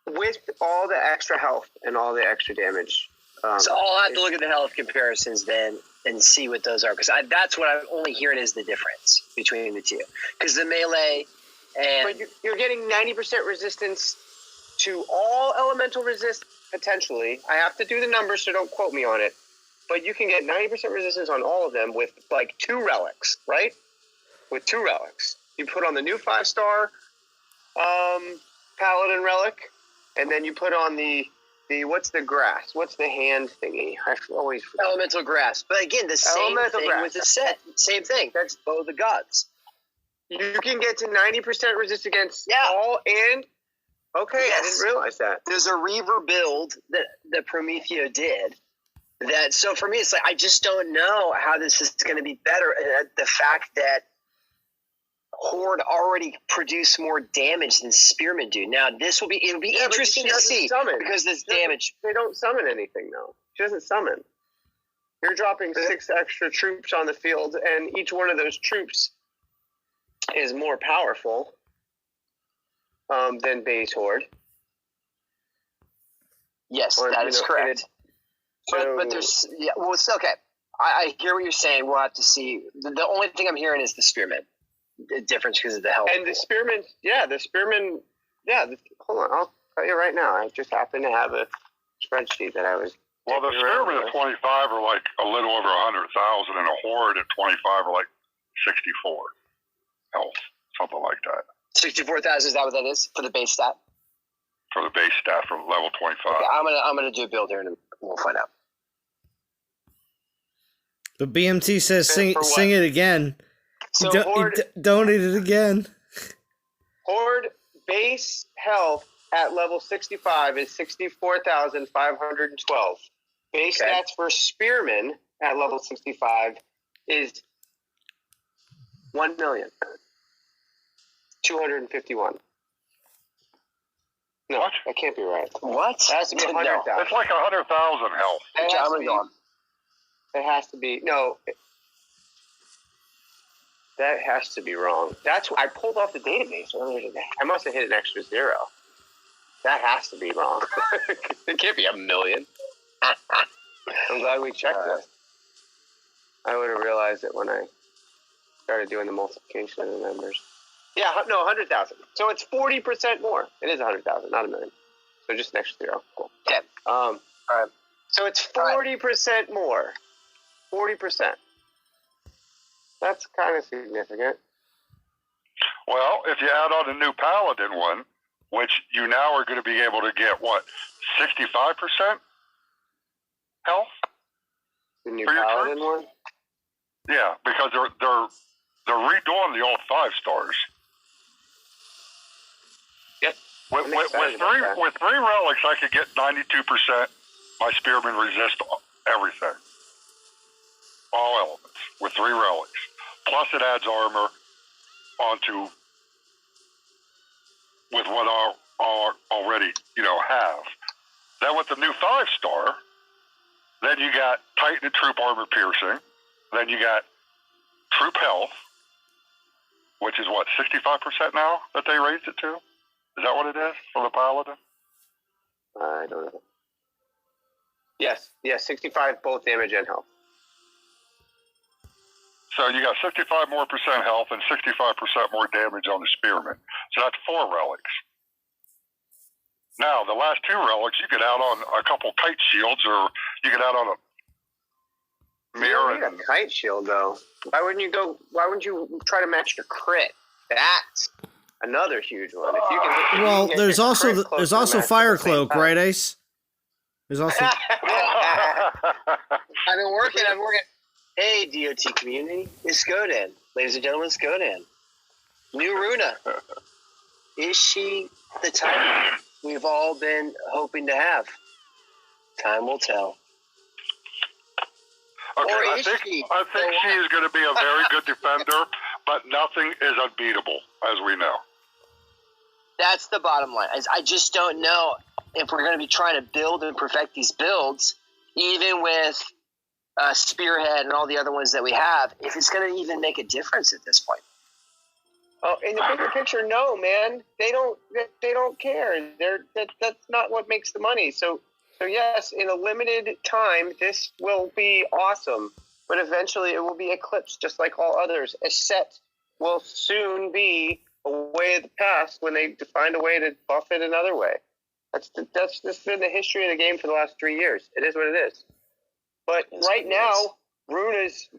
with all the extra health and all the extra damage. So I'll have to look at the health comparisons then and see what those are, because that's what I'm only hearing is the difference between the two. Because the melee and... But you're getting 90% resistance to all elemental resist, potentially. I have to do the numbers, so don't quote me on it. But you can get 90% resistance on all of them with, 2 relics, right? With 2 relics. You put on the new 5-star Paladin relic, and then you put on the what's the grass? What's the hand thingy? I always forget. Elemental grass. But again, the same thing grass. With the set. Same thing. That's Bow of the Gods. You can get to 90% resist against all and... Okay, yes. I didn't realize that. There's a Reaver build that Prometheo did. So for me, it's like I just don't know how this is going to be better. The fact that Horde already produced more damage than Spearmen do. Now it'll be interesting to see because this damage. They don't summon anything though. She doesn't summon. You're dropping 6 extra troops on the field, and each one of those troops is more powerful than base Horde. Yes, that is correct. But there's it's okay. I hear what you're saying. We'll have to see. The only thing I'm hearing is the spearmen. The difference because of the health. And the spearmen, hold on, I'll tell you right now. I just happen to have a spreadsheet that I was. Well, the spearmen at 25 are like a little over 100,000, and a horde at 25 are like 64 health, something like that. 64,000, is that what that is for the base stat? For the base stat for level 25. Okay, I'm gonna do a build here and we'll find out. But BMT says sing it again. So Donate it again. Horde base health at level 65 is 64,512. Base stats for Spearman at level 65 is 1,251,000. No, What? that can't be right. What? That has to be 100,000. It's like 100,000 health. It has to be. No. That has to be wrong. That's I pulled off the database earlier today. I must have hit an extra 0. That has to be wrong. It can't be 1,000,000. I'm glad we checked this. I would have realized it when I started doing the multiplication of the numbers. Yeah, no, 100,000. So it's 40% more. It is 100,000, not 1,000,000. So just an extra 0. Cool. Yeah. All right. So it's 40% more. 40%. That's kind of significant. Well, if you add on a new Paladin one, which you now are going to be able to get, 65% health? The new for your Paladin troops? one? Yeah, because they're redoing the old 5 stars. Yep. With three relics, I could get 92%. My spearmen resist everything, all elements, with 3 relics. Plus, it adds armor onto with what I already have. Then with the new 5 star, then you got Titan and troop armor piercing. Then you got troop health, which is 65% now that they raised it to. Is that what it is for the Paladin? I don't know. Yes, 65 both damage and health. So you got 65% more health and 65% more damage on the spearman. So that's 4 relics. Now, the last 2 relics, you could add on a couple kite shields, or you could add on a mirror. You don't need a kite shield, though. Why wouldn't you try to match your crit? That's another huge one. If you can, Well, there's also Fire Cloak, right, Ace? There's also. I've been working. Hey, DOT community, it's Skodan. Ladies and gentlemen, Skodan. New Runa. Is she the type we've all been hoping to have? Time will tell. Okay, Or I is think she? she is going to be a very good defender, but nothing is unbeatable, as we know. That's the bottom line. I just don't know if we're going to be trying to build and perfect these builds, even with Spearhead and all the other ones that we have, if it's going to even make a difference at this point. Oh, in the bigger picture, no, man. They don't care. That's not what makes the money. So yes, in a limited time, this will be awesome. But eventually, it will be eclipsed, just like all others. A set will soon be a way of the past when they find a way to buff it another way. That's just been the history of the game for the last 3 years. It is what it is. But right now, Runa's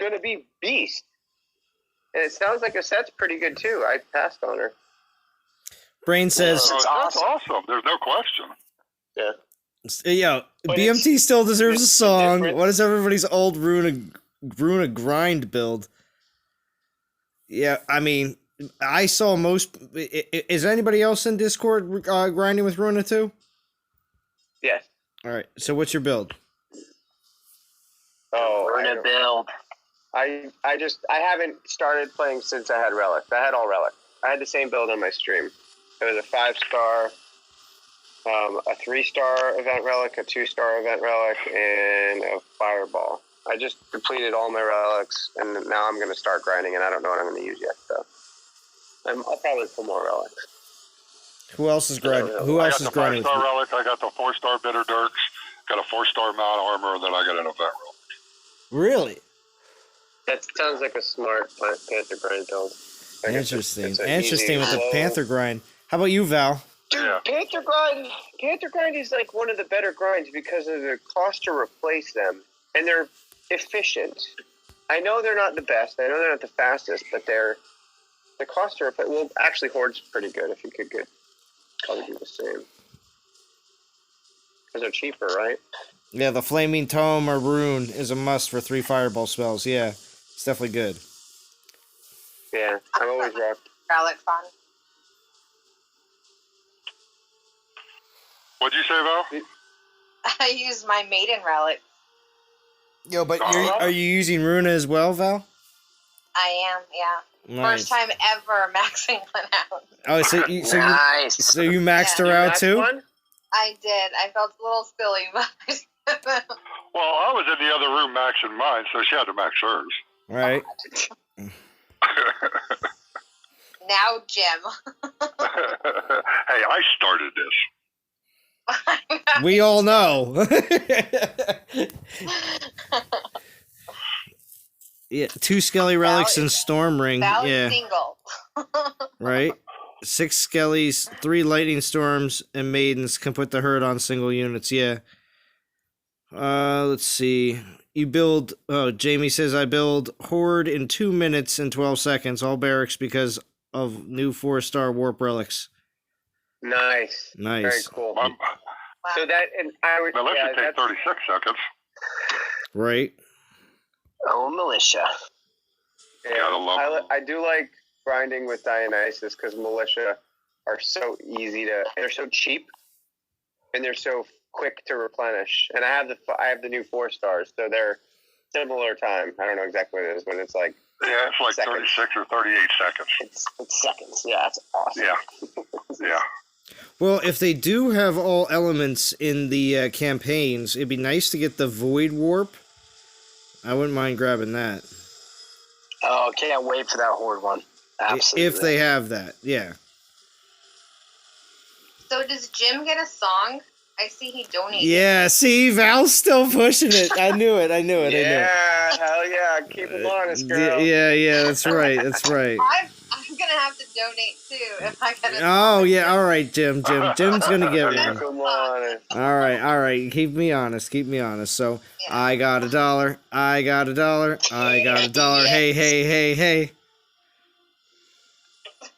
going to be beast. And it sounds like a set's pretty good, too. I passed on her. Brain says... That's awesome. There's no question. Yeah. Yeah, BMT still deserves a song. What is everybody's old Runa grind build? Yeah, I mean, I saw most... Is anybody else in Discord grinding with Runa too? Yes. All right, so what's your build? Oh, Runa build. I haven't started playing since I had Relic. I had all Relic. I had the same build on my stream. It was a 5-star, a 3-star event Relic, a 2-star event Relic, and a Fireball. I just completed all my relics, and now I'm going to start grinding, and I don't know what I'm going to use yet. So I'll probably pull more relics. Who else is grinding? Who else is grinding? I got the 5-star relic. I got the 4-star bitter dirks. Got a 4-star mount armor, and then I got an event relic. Really? That sounds like a smart Panther grind build. Like Interesting. it's a Interesting easy, with the slow- Panther grind. How about you, Val? Dude, Yeah. Panther grind is like one of the better grinds because of the cost to replace them, and they're efficient. I know they're not the best. I know they're not the fastest, but the cost to replace. Well, actually, Horde's pretty good. If you could probably do the same because they're cheaper, right? Yeah, the Flaming Tome or Rune is a must for 3 fireball spells. Yeah, it's definitely good. Yeah, I've always rocked. Relics on. What'd you say, Val? I use my maiden relic. Yo, but are you using Runa as well, Val? I am, yeah. Nice. First time ever maxing one out. Oh, so Nice. you maxed Yeah. her out That's too? one? I did. I felt a little silly, but Well, I was in the other room maxing mine, so she had to max hers. Right. now Jim. Hey, I started this. We all know. Yeah, 2 Skelly relics and Storm Ring. Valid Yeah, single. right. 6 Skellies, 3 Lightning Storms, and Maidens can put the hurt on single units. Yeah. Let's see. You build. Oh, Jamie says I build Horde in 2 minutes and 12 seconds. All barracks because of new 4-star warp relics. Nice. Nice. Very cool. My So that, and I would. militia yeah, take that's- 36 seconds. Right. Oh, militia. Gotta love them. I do like grinding with Dionysus because militia are so easy to. They're so cheap, and they're so quick to replenish. And I have the new 4 stars, so they're similar time. I don't know exactly what it is, but it's like Yeah, it's like Seconds. 36 or 38 seconds. It's seconds. Yeah, that's awesome. Yeah. Yeah. Well, if they do have all elements in the campaigns, it'd be nice to get the Void Warp. I wouldn't mind grabbing that. Oh, can't wait for that Horde one. Absolutely. If they have that, yeah. So does Jim get a song? I see he donated. Yeah, see, Val's still pushing it. I knew it. yeah, hell yeah, keep them honest, girl. Yeah, that's right. That's right. I'm gonna have to donate too if I get a Oh, yeah, all right, Jim's gonna get Keep one. them honest. All right, keep me honest. So, Yeah. I got $1, I got $1, hey.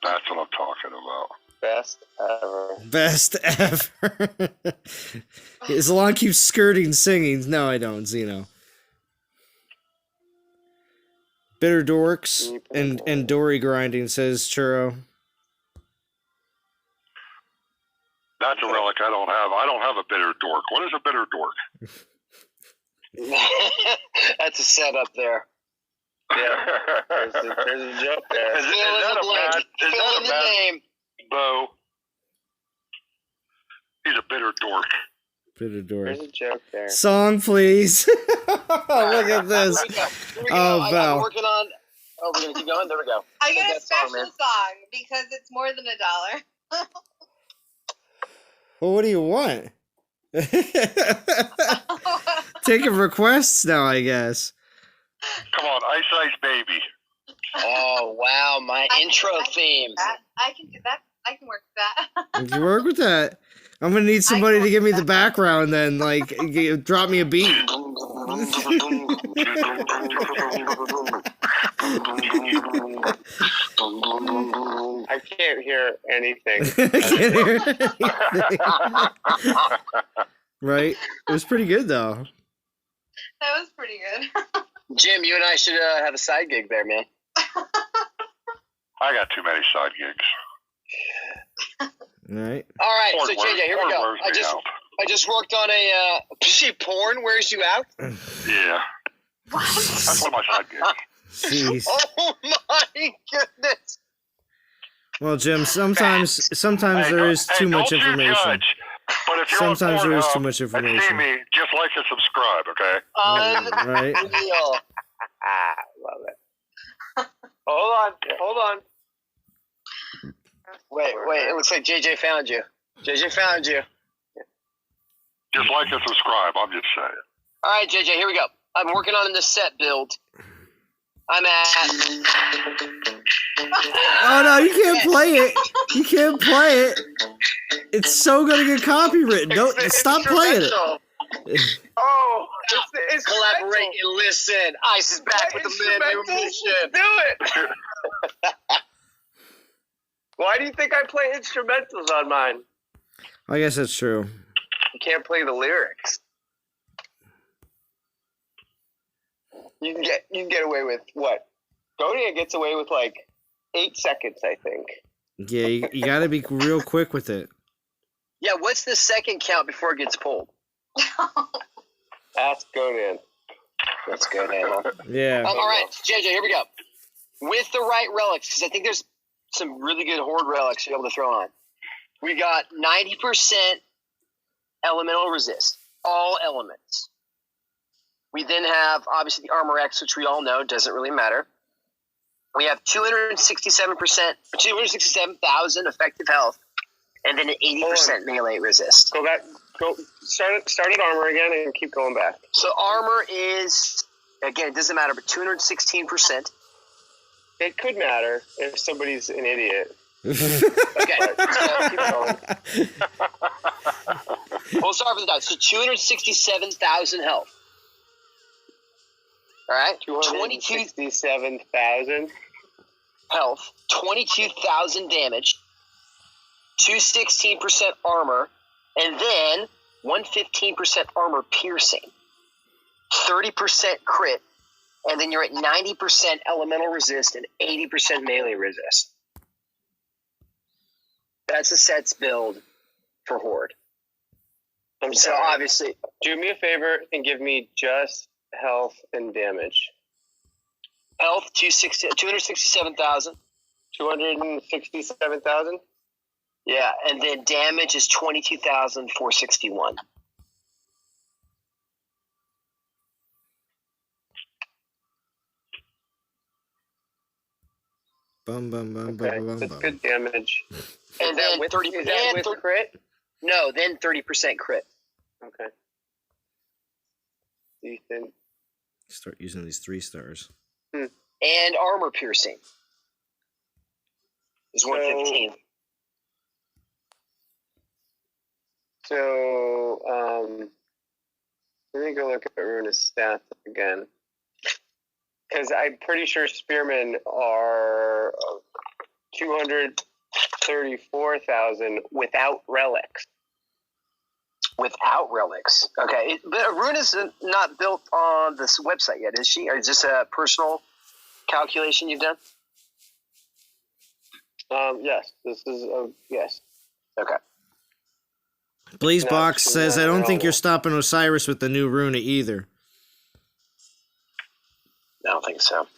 That's what I'm talking about. Best ever. Best ever. As long as I keep skirting singing. No, I don't, Zeno. Bitter dorks and dory grinding, says Churro. That's a relic I don't have. I don't have a bitter dork. What is a bitter dork? That's a setup there. Yeah, there's a joke there. Is Fill in that the a blank. bad- is Fill that in a the bad- name. Bo. He's a bitter dork. Bitter dork. There's a joke there. Song, please. Look at this. Here we go. Oh, I'm Val. working on. Oh, we're gonna keep going. There we go. I get a That song, special man. song because it's more than $1. Well, what do you want? Taking requests now, I guess. Come on, Ice Baby. Oh wow, my I- intro I- theme. I can do that. I can work with that. You can work with that. I'm gonna need somebody to give me the background then, like, drop me a beat. I can't hear anything. Right? It was pretty good though. That was pretty good. Jim, you and I should have a side gig there, man. I got too many side gigs. Right? All right, so Porn JJ, here we porn go. wears me out. I just worked on a. You see, porn wears you out. Yeah. That's one of my side gigs. Jeez. Oh my goodness! Well, Jim, sometimes Hey, there is too much don't you information. judge, but if you're on Sometimes there is Pornhub too much and see information. me, just like and subscribe, okay? Right? Unreal. Love it. Hold on. Wait. It looks like JJ found you. JJ found you. Just like and subscribe, I'm just saying. All right, JJ, here we go. I'm working on the set build. I'm at. Oh no, you can't play it. You can't play it. It's so gonna get copywritten. Don't stop playing it. Oh, it's Collaborate and listen. Ice is back with the man mission. Do it. Why do you think I play instrumentals on mine? I guess that's true. You can't play the lyrics. You can get away with what? Godia gets away with like 8 seconds, I think. Yeah, you gotta be real quick with it. Yeah, what's the second count before it gets pulled? Ask Godan. Let's go down. Yeah. All right, JJ, here we go. With the right relics, because I think there's some really good horde relics you're able to throw on. We got 90% elemental resist, all elements. We then have, obviously, the Armor X, which we all know doesn't really matter. We have 267,000 effective health, and then an 80% melee resist. Go back. Go start at armor again and keep going back. So armor is, again, it doesn't matter, but 216%. It could matter if somebody's an idiot. Okay, so keep going. We'll start with the dice. So 267,000 health. All right, 267,000 health, 22,000 damage, 216% armor, and then 115% armor piercing, 30% crit, and then you're at 90% elemental resist and 80% melee resist. That's a sets build for Horde. So obviously, do me a favor and give me just health and damage. health 267,000. 267,000? Yeah, and then damage is 22,461. Bum bum bum Okay, bum bum that's bum. good damage. And then with 30%. Is that with crit? No, then 30% crit. Okay. Decent. Start using these 3 stars. And armor piercing is 115. So, let me go look at Runa's stats again. Because I'm pretty sure spearmen are 234,000 without relics. Without relics. Okay. But Runa's not built on this website yet, is she? Or is this a personal calculation you've done? Yes. This is yes. Okay. Blazebox she's says, not I don't think available. you're stopping Osiris with the new Runa either. I don't think so.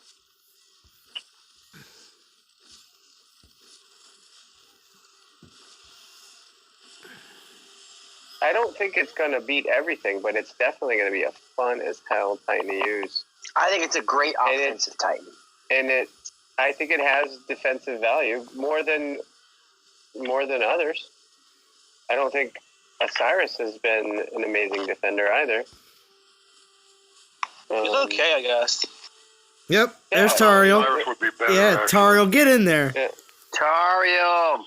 I don't think it's going to beat everything, but it's definitely going to be a fun as hell Titan to use. I think it's a great offensive Titan. And I think it has defensive value more than others. I don't think Osiris has been an amazing defender either. He's okay, I guess. Yep, there's Tariel. Osiris would be better, Yeah, actually. Tariel, get in there. Yeah. Tariel.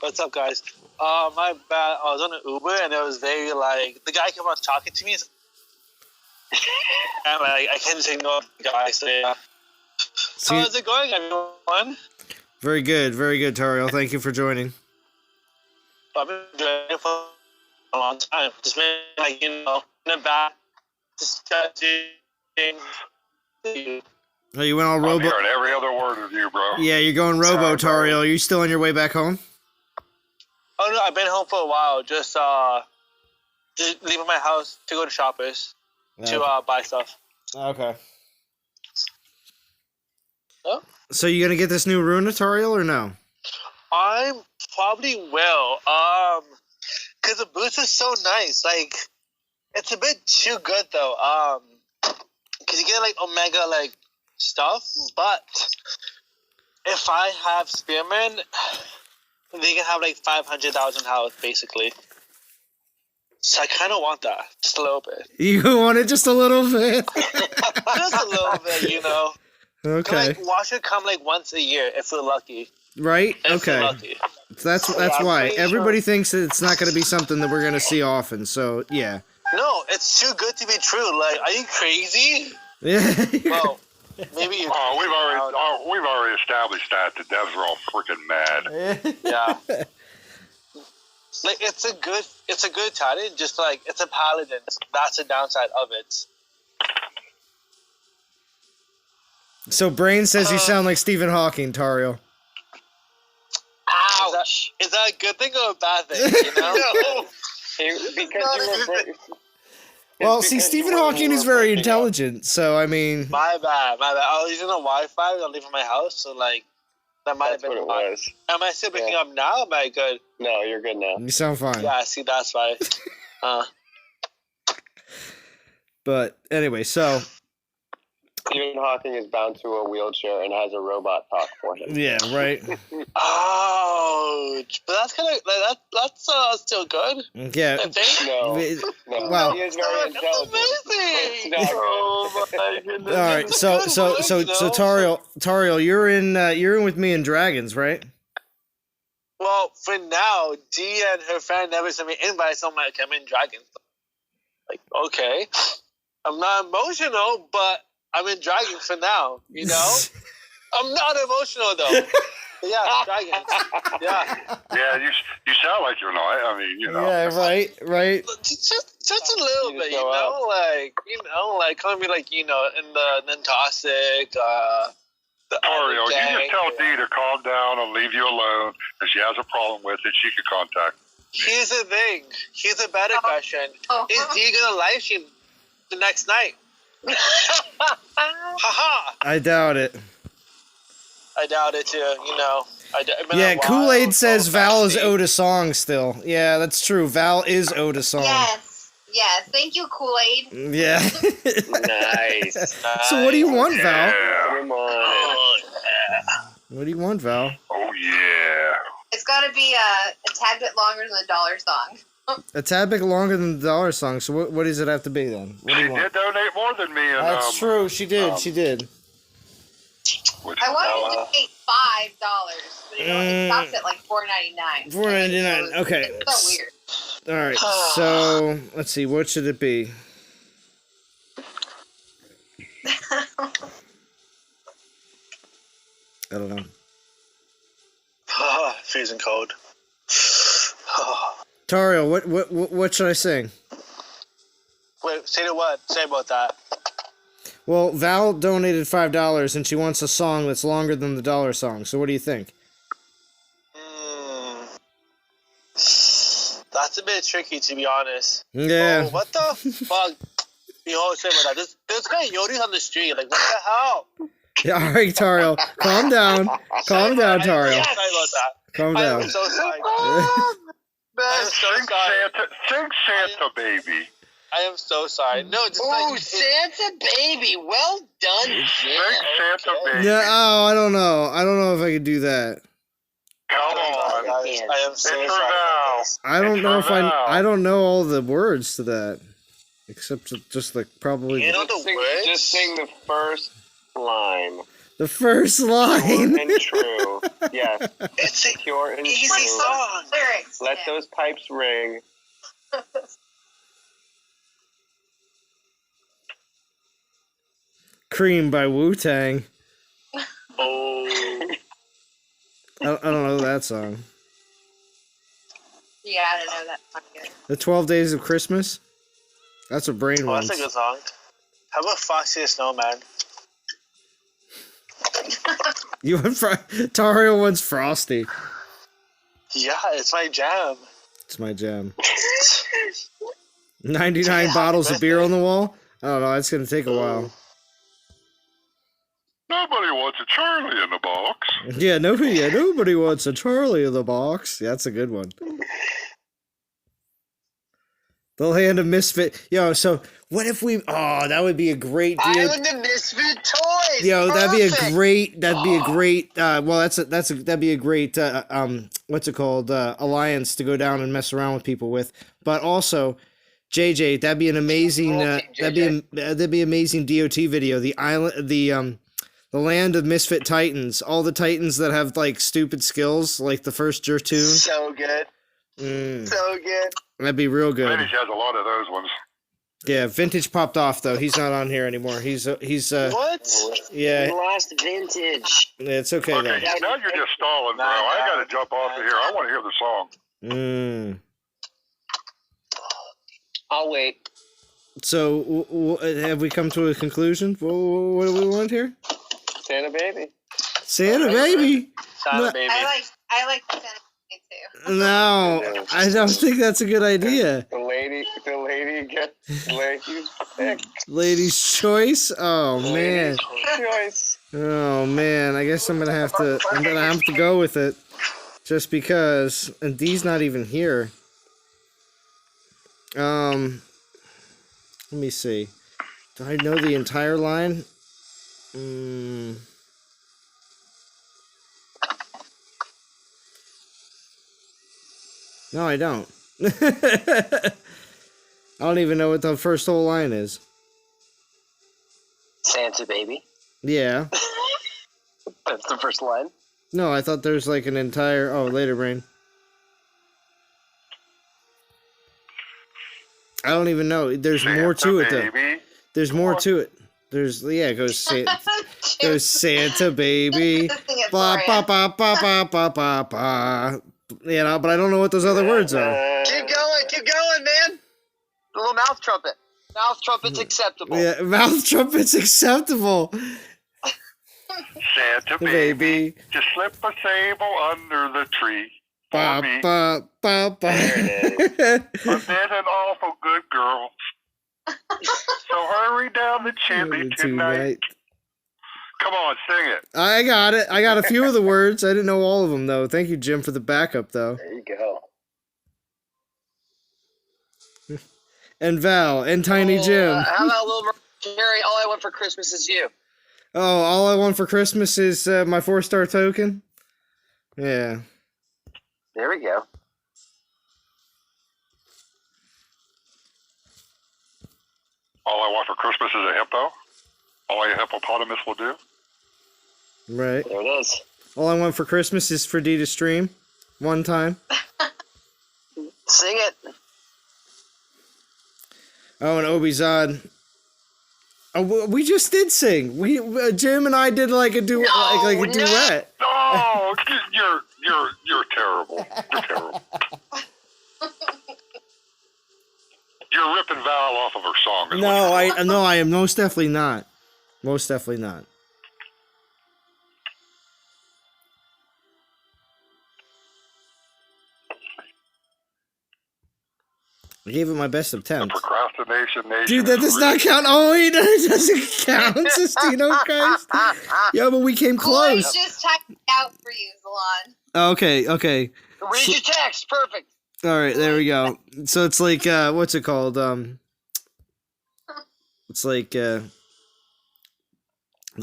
What's up, guys? My bad. I was on an Uber and it was very the guy kept on talking to me. And I couldn't say no to the guy. So yeah. See, How's it going, everyone? very good, Tariel. Thank you for joining. I've been doing it for a long time. Just been in the back, just doing. Oh, you went all I'm Robo. hearing every other word of you, bro. Yeah, you're going Robo, Sorry, bro. Tariel. Are you still on your way back home? Oh no, I've been home for a while. Just leaving my house to go to Shoppers to buy stuff. Okay. Oh? So you gonna get this new Runa, Tariel, or no? I probably will. Cause the boost is so nice. Like, it's a bit too good though. Cause you get Omega stuff, but if I have Spearman, they can have 500,000 health basically. So I kind of want that, just a little bit. You want it just a little bit? Just a little bit, you know. Okay. Like, watch it come like once a year if we're lucky. Right? If we're Okay. lucky. That's I'm why. pretty Everybody thinks that it's not going to be something that we're going to see often, so, yeah. No, it's too good to be true. Like, are you crazy? Yeah. Well, maybe you. We've already established that the devs are all freaking mad. Yeah. Like it's a good talent. Just like it's a paladin. That's the downside of it. So, Brain says you sound like Stephen Hawking, Tario. Ouch. Is that a good thing or a bad thing? You know? Because you were. Well, see, Stephen Hawking is very intelligent, so, I mean... My bad. I was using a Wi-Fi. I'm leaving my house, so like that might have That's been. what it was. Am I still picking up now? Am I good? No, you're good now. You sound fine. Yeah. See, that's why. But, anyway, so... Stephen Hawking is bound to a wheelchair and has a robot talk for him. Yeah, right? Ouch! But that's kind of like that's still good. Yeah. I think. No, Well- he is very That's intelligent. amazing. It's not Oh my goodness. All right, so Tario, you're in with me in Dragons, right? Well, for now, Dee and her friend never sent me invites on my come in Dragons. Like, okay, I'm not emotional, but I'm in Dragons for now. You know, I'm not emotional though. But yeah, Dragons. Yeah, Yeah, you sound like you're not. I mean, you know. Yeah, right. just a little You bit. just You go know, like calling me like in the toxic. The Mario, other you gang. just tell Dee to calm down and leave you alone. If she has a problem with it, she can contact me. Here's the thing. Here's a better question. Oh. Is Dee gonna live stream the next night? Haha! I doubt it. I doubt it too. You know. Yeah, Kool-Aid says Val is owed. owed a song still. Yeah, that's true. Val is owed a song. Yes. Thank you, Kool-Aid. Yeah. Nice. So what do you want, Val? Yeah. Come on. What do you want, Val? Oh, yeah. It's got to be a tad bit longer than the dollar song. A tad bit longer than the dollar song. So what does it have to be then? What do She you want? did donate more than me. And, That's true. She did. She did. Which, I wanted to donate $5, but it stops at like $4.99. $4.99. Okay. It's so weird. All right. So let's see. What should it be? I don't know. Freezing cold. Tario, what should I sing? Wait, say the what? Say about that. Well, Val donated $5 and she wants a song that's longer than the dollar song. So what do you think? That's a bit tricky, to be honest. Yeah. Oh, what the fuck? You know, say about that. There's coyotes on the street. Like, what the hell? Yeah, all right, Tario. Calm down. Calm down, Tario. I'm sorry about that. Calm I down. am so sorry. I'm so sing sorry. Santa, baby. I am so sorry. No, just Oh, like Santa baby, well done, Jim. Sing Santa, baby. Yeah, oh, I don't know. I don't know if I could do that. Come on. guys, I am so It's sorry. for Val. I don't It's know if for Val. I don't know all the words to that. Except just like probably You know the words? Just sing the first line. the first Pure line. and true. Yes. It's a Pure and easy true. song. Lyrics. Let those pipes ring. Cream by Wu-Tang. Oh. I don't know that song. Yeah, I don't know that song either. The 12 Days of Christmas? That's what Brain Oh, wants. that's a good song. How about Foxy the Snowman? You want Tario wants Frosty. Yeah, it's my jam. It's my jam. 99 bottles of beer on the wall? I don't know, it's gonna take a while. Nobody wants a Charlie in the box. Yeah, nobody wants a Charlie in the box. Yeah, that's a good one. The Land of Misfit. Yo, so what if we? Oh, that would be a great deal. Island of Misfit Toys. Yo, that'd be a Perfect. great. Well, that'd be a great. What's it called? Alliance to go down and mess around with people with. But also, JJ, that'd be an amazing. JJ. That'd be amazing DOT video. The island, the land of misfit titans. All the titans that have like stupid skills, like the first Jertoon. So good. So good. That'd be real good. Vintage has a lot of those ones. Yeah, Vintage popped off though. He's not on here anymore. He's What? yeah. We lost Vintage. It's okay though. Okay, now you're just stalling, bro. I got to jump off of here. I want to hear the song. I'll wait. So have we come to a conclusion? What do we want here? Santa Baby. Santa Baby. Santa Baby. I like the Santa Baby too. No, I don't think that's a good idea. The lady gets lady's pick. Lady's choice. Oh man. Choice. Oh man. I guess I'm gonna have to go with it, just because. And D's not even here. Let me see. Do I know the entire line? No, I don't. I don't even know what the first whole line is. Santa Baby. Yeah. That's the first line. No, I thought there's like an entire... Oh, later, brain. I don't even know. There's more to it, though. There's more to it. It goes Santa Baby. Ba, ba, ba, ba, ba, ba, ba, ba. You know, but I don't know what those other words are. Keep going, man. The little mouth trumpet. Mouth trumpet's acceptable. Yeah, mouth trumpet's acceptable. Santa baby, just slip a sable under the tree. Ba, ba, ba, ba. I've been an awful good girl. So hurry down the chimney tonight. Come on, sing it. I got it. I got a few of the words. I didn't know all of them, though. Thank you, Jim, for the backup, though. There you go. And Val, and Tiny Jim. How about Little Mary, All I Want for Christmas Is You? Oh, all I want for Christmas is my 4-star token? Yeah. There we go. All I want for Christmas is a hippo. All a hippopotamus will do. Right. There it is. All I want for Christmas is for D to stream. One time. Sing it. Oh, and Obi-Zod. Oh, we just did sing. Jim and I did like a duet. No, you're terrible. You're terrible. You're ripping Val off of her song. No, I am most definitely not. Most definitely not. I gave it my best attempt. The procrastination nation. Dude, that does not count. Oh, it doesn't count, Sestino Christ. Yeah, but we came close. I just typed it out for you, Zalon. Okay. Read your text. Perfect. All right, there we go. So it's like, what's it called? It's like the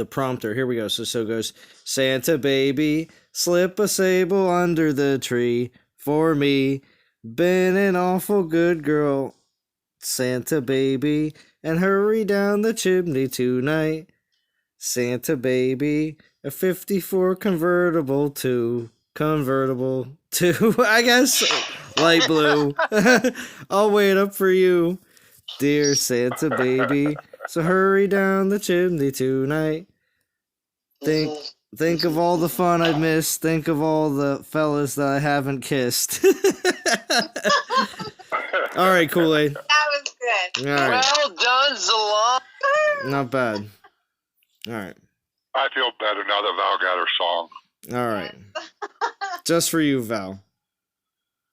prompter. Here we go. So it goes, Santa baby, slip a sable under the tree for me. Been an awful good girl, Santa baby, and hurry down the chimney tonight. Santa baby, a 54 convertible to, I guess, light blue. I'll wait up for you, dear Santa baby. So hurry down the chimney tonight. Think of all the fun I've missed. Think of all the fellas that I haven't kissed. All right, Kool-Aid. That was good. All right. Well done, Zalon. Not bad. All right. I feel better now that Val got her song. All right. Just for you, Val.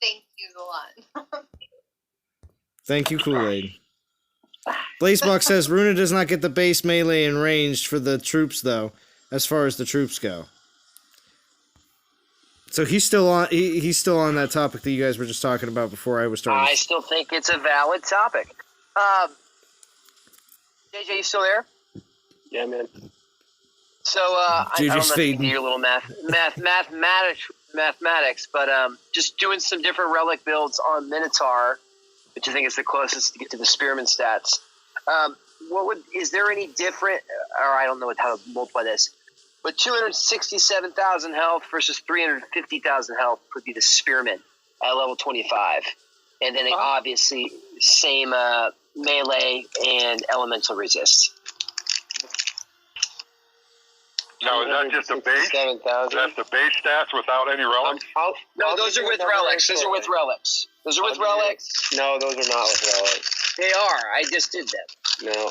Thank you, Zalon. Thank you, Kool-Aid. Blazebuck says Runa does not get the base melee and ranged for the troops, though, as far as the troops go. So he's still on. He's still on that topic that you guys were just talking about before I was starting. I still think it's a valid topic. JJ, you still there? Yeah, man. So I don't know if you do your little mathematics, but just doing some different relic builds on Minotaur. which I think is the closest to get to the Spearman stats. Is there any different, or I don't know how to multiply this, but 267,000 health versus 350,000 health would be the Spearman at level 25. And then obviously same melee and elemental resist. Now, is that just the base? That's the base stats without any relics? No, those are with relics. Those are with relics. Those are with relics. No, those are not with relics. They are. I just did them. No.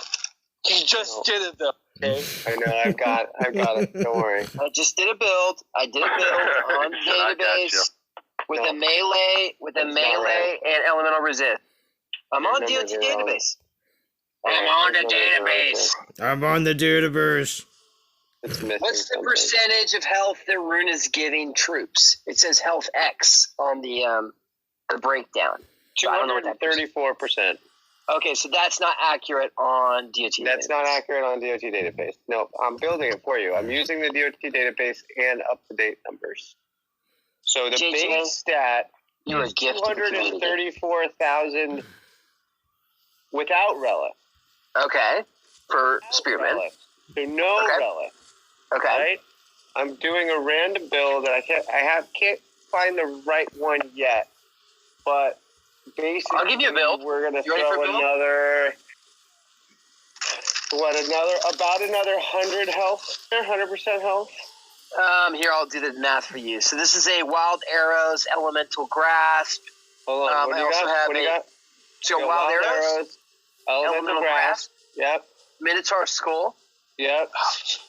You just did it though. Okay. I know. I've got it. Don't worry. I just did a build. I did a build on I got you. database with a melee, and elemental resist. I'm on DOT database. I'm on the database. I'm on the database. It's missing What's the something. percentage of health that Runa is giving troops? It says health X on the breakdown. So I don't know what that is. 234%. Okay, so that's not accurate on DOT. That's not accurate on DOT database. No, I'm building it for you. I'm using the DOT database and up-to-date numbers. So the JJ, base stat you're a is gift to the community. 234,000 without relic. Okay, for Spearman. Relic. So no Okay. relic. Okay. Right? I'm doing a random build that can't find the right one yet. But basically, I'll give you a build. We're gonna You ready for a throw build? about another 100 health, 100% health. Here, I'll do the math for you. So this is a Wild Arrows Elemental Grasp. Hold on. What do I you also got? have What do you got? So You got Wild Arrows, Elemental Grasp. Yep. Minotaur Skull, Yep.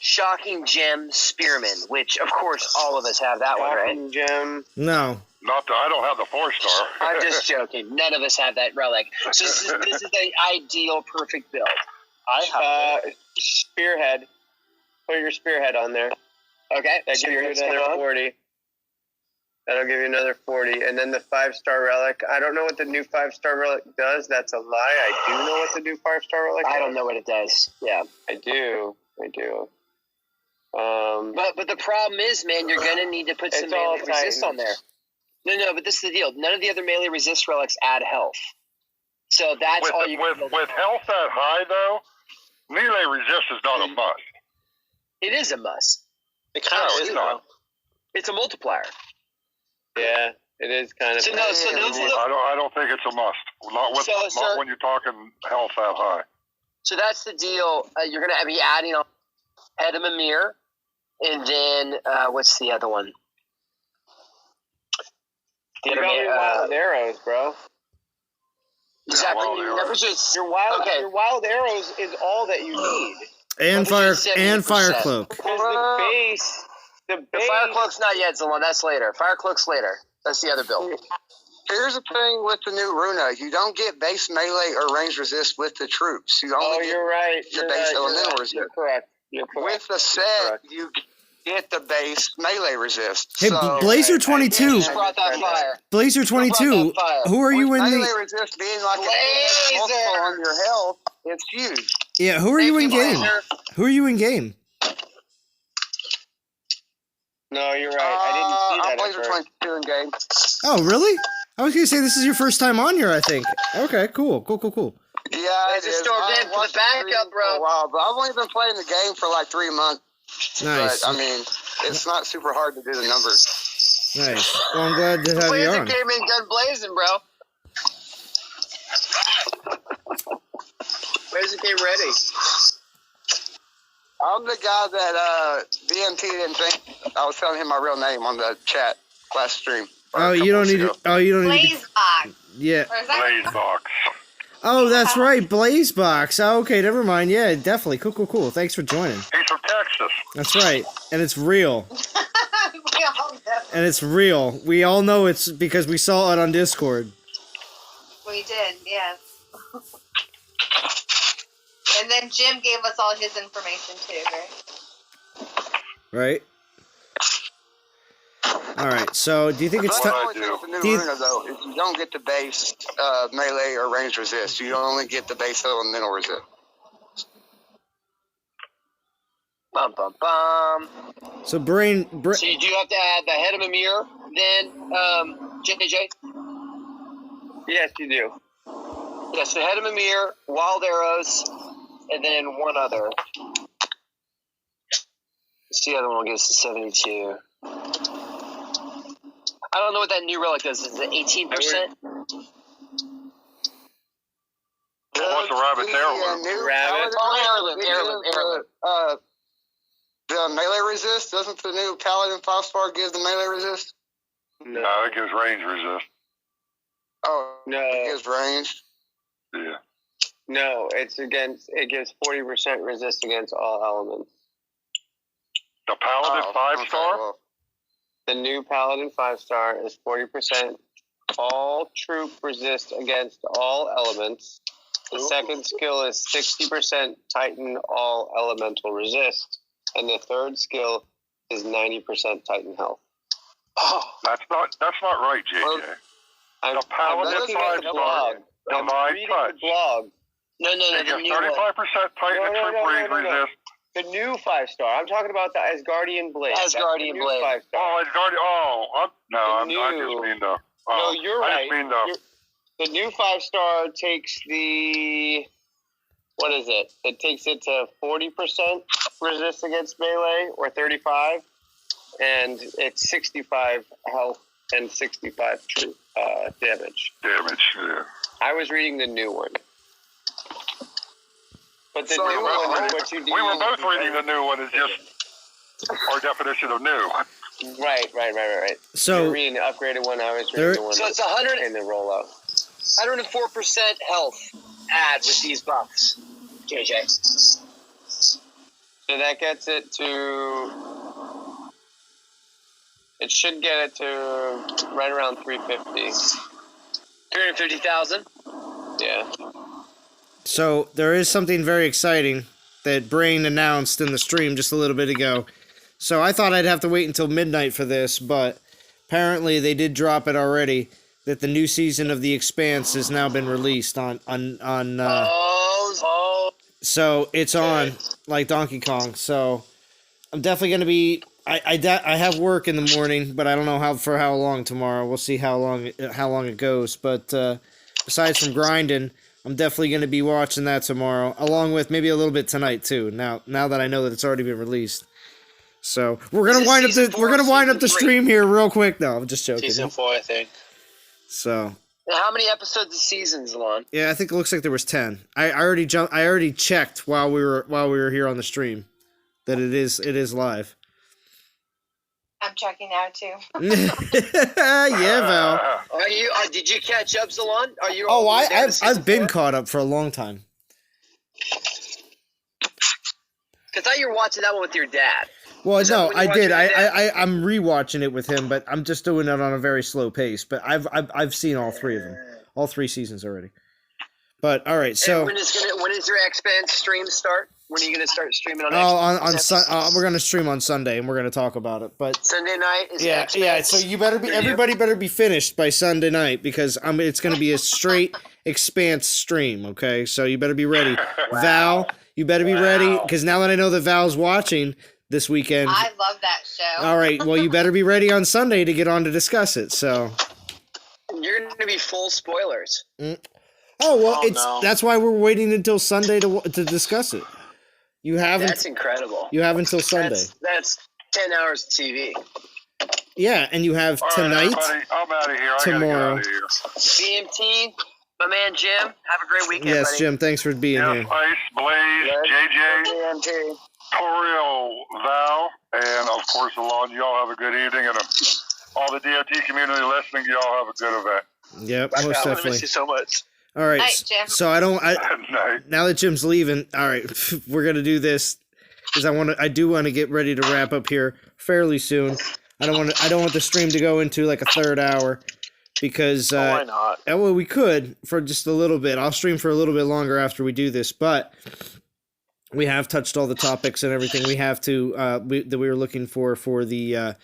Shocking Gem, Spearman, which, of course, all of us have that one, right? Shocking Gem. No. I don't have the 4-star. I'm just joking. None of us have that relic. So this is the ideal, perfect build. I have Spearhead. Put your Spearhead on there. Okay. That gives you another 40. That'll give you another 40. And then the 5-star relic. I don't know what the new 5-star relic does. That's a lie. I do know what the new 5-star relic does. I don't know what it does. Yeah. I do. But the problem is, man, you're going to need to put some It's all melee resist Titans. on there. No, but this is the deal. None of the other melee resist relics add health. So that's all you can build. With health that high, though, melee resist is not a must. It is a must. It No, kind of it's is. not. It's a multiplier. Yeah, it is kind of. So those are the I don't think it's a must. Not So- when you're talking health that high. So that's the deal. You're going to be adding on Edamamir, and then what's the other one? You got your wild arrows, bro. Exactly. Wild Arrows. Your wild arrows is all that you need. And What did fire you say, 70%? cloak. Because the base. The Fire Cloak's not yet, Zalon. That's later. Fire Cloak's later. That's the other build. Here's the thing with the new Runa. You don't get base melee or range resist with the troops. You only get You're right. your base elemental resist. You're correct. With the set, you get the base melee resist. Hey, so, Blazer 22. Just brought that fire. Blazer 22. Brought that fire. Who are you with in melee the? resist being like Blazer! a multiple on your health, it's huge. Yeah, who are you in game? Blazer. Who are you in game? No, you're right. I didn't see that. I'm Blazer 22 in game. Oh, really? I was gonna say this is your first time on here. I think. Okay, cool. Yeah, There's it a is. store I game for the watched the backup, stream bro. for a while, but I've only been playing the game for like 3 months. Nice. But I mean, it's not super hard to do the numbers. Nice. Well, I'm glad to have you Blazer on. came in gun blazing, bro. Blazer came ready. I'm the guy that BMT didn't think I was telling him my real name on the chat last stream. Oh, you don't need to. Oh, you don't need to. Blaze box. Yeah. Or is that Blaze box. Oh, that's right. Blazebox. Oh, okay, never mind. Yeah, definitely. Cool. Thanks for joining. He's from Texas. That's right. And it's real. we all know. And it's real. We all know it's because we saw it on Discord. We did, yes. And then Jim gave us all his information too, right? Right? Alright, so do you think it's The time? only thing with the new Do you- Runa, though, is you don't get the base melee or range resist. You only get the base elemental resist. Bum bum bum. So brain So you do have to add the head of Amir, then JJ. Yes, you do. Yeah, so Head of Mimir, Wild Arrows, and then one other. What's the other one gets to 72? I don't know what that new relic does. Is it 18%? What's the rabbit heirloom? Rabbit. Heirloom. The melee resist, doesn't the new Paladin 5-star give the melee resist? No, it gives range resist. Oh, No. it gives range. Yeah. No, it gives 40% resist against all elements. The Paladin 5-star? well, The new Paladin 5-star is 40% all troop resist against all elements. The second skill is 60% Titan all elemental resist. And the third skill is 90% Titan health. Oh, That's not right, JJ. Well, the Paladin I'm looking at the blog. 5-star. I'm Divine reading touch. the blog. no, It the gives new one. 35% Titan and troop range resist. The new 5-star. I'm talking about the Asgardian Blade. Asgardian Blade. 5-star. Oh, it's Guardian. I just mean the. No, you're I right. just mean the. The new 5-star takes the... What is it? It takes it to 40% resist against melee, or 35, and it's 65 health and 65 troop damage. Yeah. I was reading the new one. But the So new we one is what you do. We were both reading the new one. It's just our definition of new. Right. So You're reading the upgraded one. I was There- reading the one So it's 100, in the rollout. 104% health add with these buffs, JJ. So that gets it to... It should get it to right around 350. 350,000. Yeah. So there is something very exciting that Brain announced in the stream just a little bit ago. So I thought I'd have to wait until midnight for this, but apparently they did drop it already. That the new season of The Expanse has now been released on so it's on like Donkey Kong. So I'm definitely gonna be. I have work in the morning, but I don't know how long tomorrow. We'll see how long it goes. But besides from grinding, I'm definitely going to be watching that tomorrow, along with maybe a little bit tonight too. Now that I know that it's already been released, so we're gonna wind up the stream here real quick. No, I'm just joking. Season 4, I think. So Now, how many episodes of seasons, Lon? yeah, I think it looks like there was 10. I already checked while we were here on the stream that it is live. I'm checking now too. Yeah, Val. Are you? Did you catch up, Zalon? Are you? Oh, all the way down to season I've been 4? caught up for a long time. I thought you were watching that one with your dad. Well, Is that no, when you I watch did. it with your dad? I'm rewatching it with him, but I'm just doing it on a very slow pace. But I've seen all three of them, all 3 seasons already. But all right, so And when is your Expanse stream start? When are you going to start streaming on Expanse? we're gonna stream on Sunday and we're gonna talk about it. But Sunday night is yeah. Expanse. So everybody better be finished by Sunday night because it's gonna be a straight Expanse stream. Okay, so you better be ready. Val, you better be ready because now that I know that Val's watching this weekend. I love that show. All right, well you better be ready on Sunday to get on to discuss it. So. You're going to be full spoilers. Oh well, no. that's why we're waiting until Sunday to discuss it. You haven't. That's incredible. You have until Sunday. That's 10 hours of TV. Yeah, and you have All right, tonight. everybody, I'm out of here. Tomorrow. I gotta get out of here. BMT, my man Jim, have a great weekend, Yes, buddy. Jim. Thanks for being Yes, here. Ice, Blaze, JJ, Toriel, Val, and of course Alon. Y'all have a good evening, and all the DOT community listening, y'all have a good event. Yep, I'm most going to definitely. miss you so much. All right. Night, Jim. So I Night. now that Jim's leaving. All right, we're gonna do this because I do want to get ready to wrap up here fairly soon. I don't want the stream to go into like a third hour because Why not? well, we could for just a little bit. I'll stream for a little bit longer after we do this, but we have touched all the topics and everything we have to that we were looking for the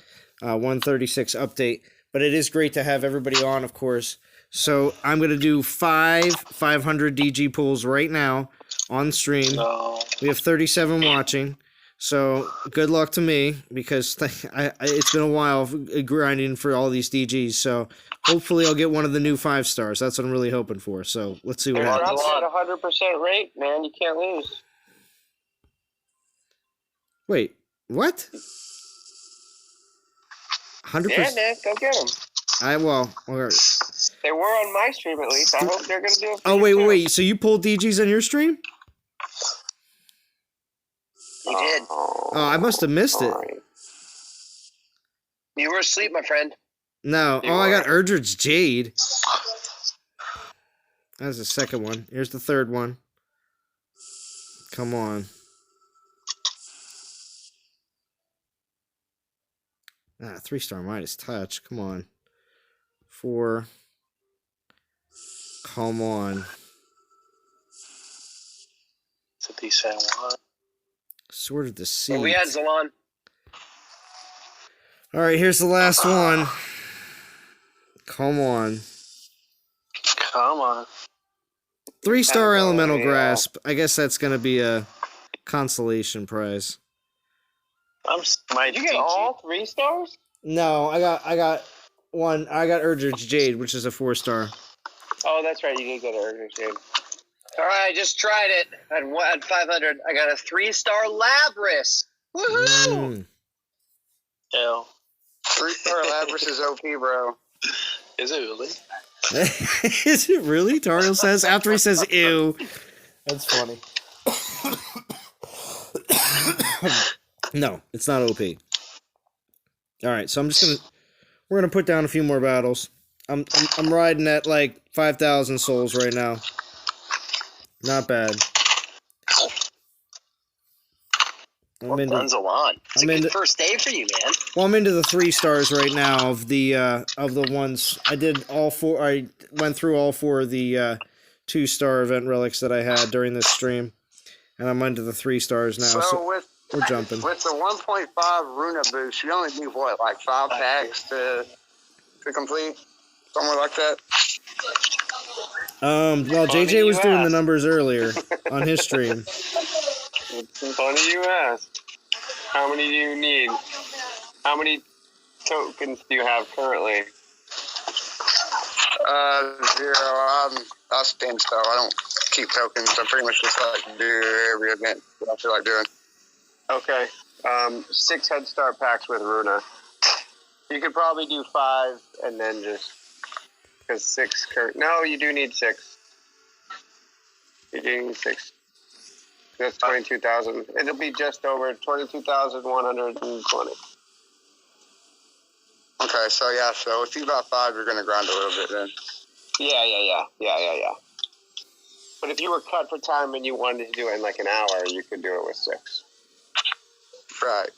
136 update. But it is great to have everybody on, of course. So I'm going to do 500 DG pools right now on stream. No. We have 37 watching. So good luck to me because it's been a while grinding for all these DGs. So hopefully I'll get one of the new 5 stars. That's what I'm really hoping for. So let's see what You're happens. up at 100% rate, man. You can't lose. Wait, what? 100%. Yeah, man, go get them. Well, all right. They were on my stream at least. I hope they're gonna do it. Oh wait. So you pulled DGs on your stream? You did. Oh, I must have missed it. You were asleep, my friend. No. I got Erdrick's Jade. That's the second one. Here's the third one. Come on. 3-star Midas Touch. Come on. 4. Come on. It's a decent one. Sword of Deceit. Well, we had Zalon. All right, here's the last one. Come on. Come on. 3-star Elemental Grasp. I guess that's going to be a consolation prize. Did you get all 3 stars? No, I got one. I got Erdrick's Jade, which is a 4-star. Oh, that's right. You did get Erdrick's Jade. All right, I just tried it. At 500, I got a 3-star Labris. Woohoo! Ew. 3-star Labris is OP, bro. Is it really? Is it really? Tariel says after he says ew. That's funny. No, it's not OP. All right, so we're gonna put down a few more battles. I'm riding at like 5,000 souls right now. Not bad. Well done, Zalon. It's a good first day for you, man. Well, I'm into the 3 stars right now of the ones I did all 4. I went through all 4 of the 2-star event relics that I had during this stream, and I'm into the 3 stars now. So we're jumping. With the 1.5 Runa boost, you only need what, like 5 packs to complete, somewhere like that. Well, JJ was doing the numbers earlier on his stream. It's funny you ask. How many do you need? How many tokens do you have currently? 0. I spend so I don't keep tokens. I pretty much just like to do every event that I feel like doing. Okay. 6 head start packs with Runa. You could probably do 5 and then just because 6. No, you do need 6. You do need 6. That's 22,000. It'll be just over 22,120. Okay, so if you got 5, you're gonna grind a little bit then. Yeah. But if you were cut for time and you wanted to do it in like an hour, you could do it with 6. Right.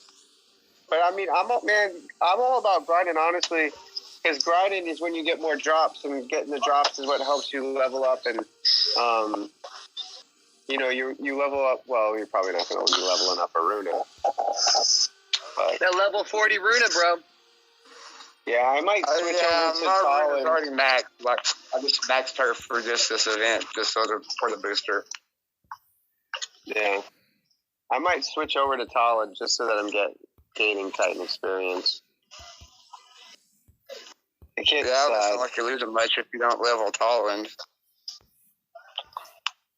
But I mean, I'm all about grinding, honestly, because grinding is when you get more drops, and getting the drops is what helps you level up. And you level up. Well, you're probably not going to be leveling up a Runa. But That level 40 Runa, bro. yeah, I might switch over to Talon. It's already maxed. Like I just maxed her for just this event, just for the booster. Yeah, I might switch over to Talon just so that I'm gaining Titan experience. Yeah, it doesn't sound like you're losing much if you don't level Talon.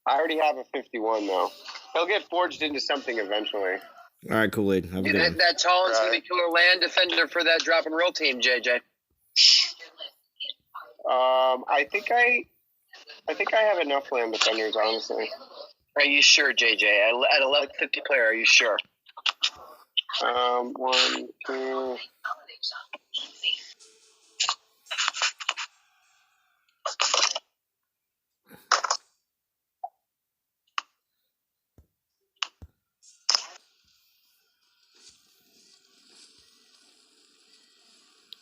I already have a 51 though. He'll get forged into something eventually. All right, Kool-Aid. Have a good one. That Talon's going to be killer land defender for that drop and roll team, JJ. I think I have enough land defenders, honestly. Are you sure, JJ? At 1150 player, are you sure? 1, 2.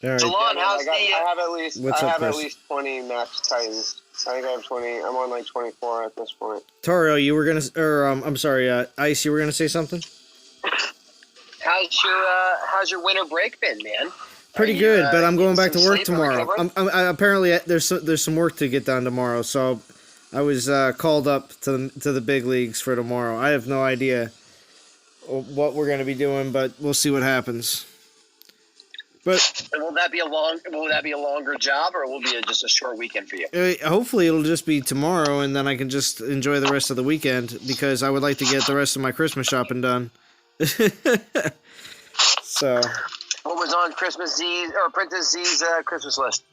All right. Salon, how's I have at least What's up, Chris? at least 20 max Titans. I think I have 20. I'm on like 24 at this point. Taro, you were gonna, or I'm sorry, Ice, you were gonna say something? How's your winter break been, man? Pretty good, but I'm going back to work sleep tomorrow. or Apparently there's some work to get done tomorrow, so I was called up to the big leagues for tomorrow. I have no idea what we're gonna be doing, but we'll see what happens. But Will that be a longer job, or will it be just a short weekend for you? hopefully it'll just be tomorrow, and then I can just enjoy the rest of the weekend because I would like to get the rest of my Christmas shopping done. So. What was on Christmas Z's or Princess Z's Christmas list?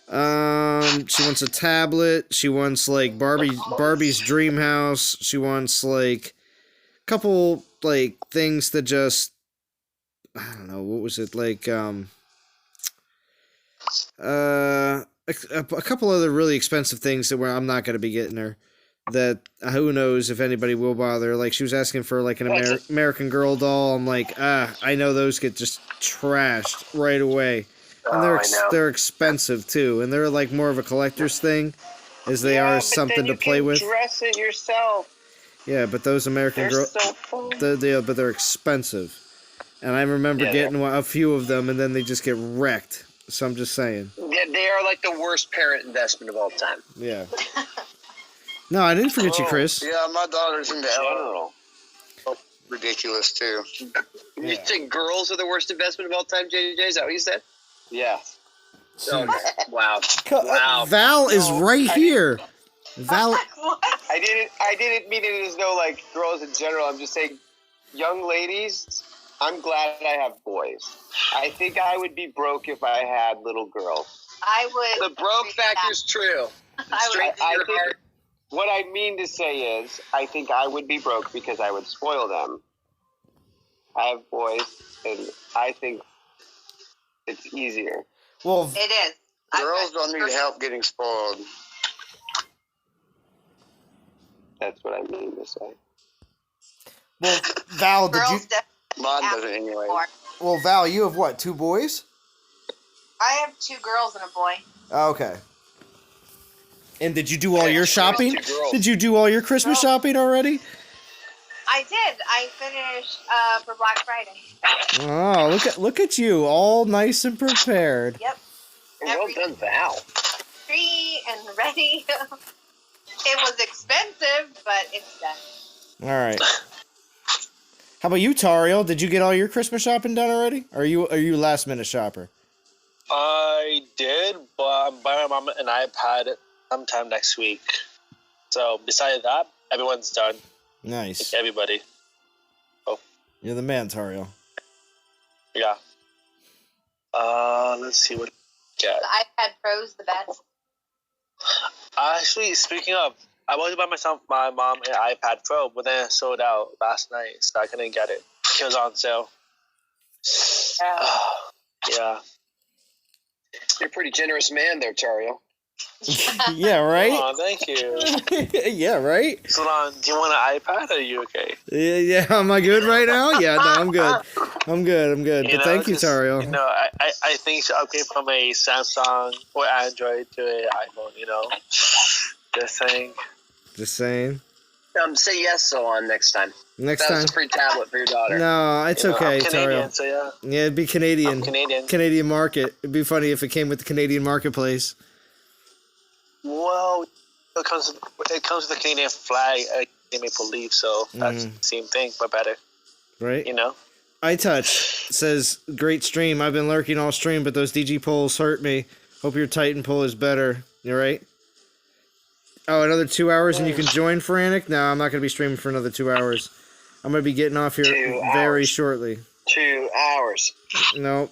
She wants a tablet. She wants like Barbie's dream house. She wants like a couple like things that just I don't know, what was it like a couple other really expensive things that I'm not going to be getting her. That who knows if anybody will bother. Like she was asking for like an American Girl doll. I'm like, I know those get just trashed right away. And they're expensive too, and they're like more of a collector's thing, as they are something to play with. Dress it yourself. Yeah, but those American Girl, but they're expensive, and I remember getting a few of them, and then they just get wrecked. So I'm just saying. They are like the worst parent investment of all time. Yeah. No, I didn't forget you, Chris. Yeah, my daughter's into general. Ridiculous too. You think girls are the worst investment of all time, JJ? Is that what you said? Yeah. Oh, wow. Wow. Val is right here. Val. I didn't mean it as though like girls in general. I'm just saying, young ladies. I'm glad I have boys. I think I would be broke if I had little girls. I would. The broke factor's true. I think what I mean to say is, I think I would be broke because I would spoil them. I have boys, and I think it's easier. Well, It is. Girls don't need help getting spoiled. That's what I mean to say. well, Val, did you? Girls definitely Mine have doesn't anyway. more. Well, Val, you have what? 2 boys? I have 2 girls and a boy. Okay. And did you do all your shopping? 2 girls. Did you do all your Christmas shopping already? I did. I finished for Black Friday. Oh, look at you, all nice and prepared. Yep. Well done, Val. Tree and ready. It was expensive, but it's done. All right. How about you, Tariel? Did you get all your Christmas shopping done already? Or are you last minute shopper? I did, but I'm buying my mom an iPad sometime next week. So besides that, everyone's done. Nice. Like everybody. You're the man, Tariel. Yeah. Let's see what we get. The iPad Pro's the best. Actually, speaking of, I wanted to buy my mom an iPad Pro, but then it sold out last night, so I couldn't get it. It was on sale. Yeah. You're a pretty generous man there, Tario. Yeah, right? Oh, thank you. Yeah, right? Salon, do you want an iPad? Or are you okay? Yeah, am I good right now? Yeah, no, I'm good. I'm good. You But know, thank you, just, Tariel. You know, I think to upgrade from a Samsung or Android to an iPhone, you know. Just saying. Just saying. Say yes, Salon, next time. Next That's time. a free tablet for your daughter. No, it's You know, okay, I'm Canadian, Tariel. so yeah. Yeah, it'd be Canadian. I'm Canadian. Canadian market. It'd be funny if it came with the Canadian marketplace. Well, it comes with the Canadian flag, maple leaf, so that's the same thing, but better. Right? You know? iTouch says, great stream. I've been lurking all stream, but those DG polls hurt me. Hope your Titan pull is better. You right? Oh, another 2 hours and you can join Frantic? No, I'm not going to be streaming for another 2 hours. I'm going to be getting off here 2 very hours. shortly. 2 hours. No.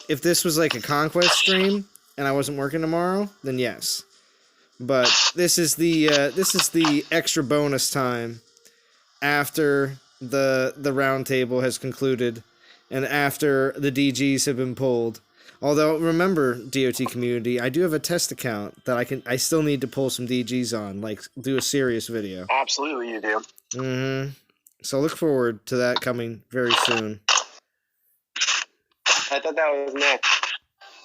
If this was like a Conquest stream and I wasn't working tomorrow, then yes. But this is the extra bonus time after the Roundtable has concluded and after the DGs have been pulled. Although remember, DOT community, I do have a test account that I still need to pull some DGs on, like do a serious video. Absolutely, you do. So look forward to that coming very soon. I thought that was next.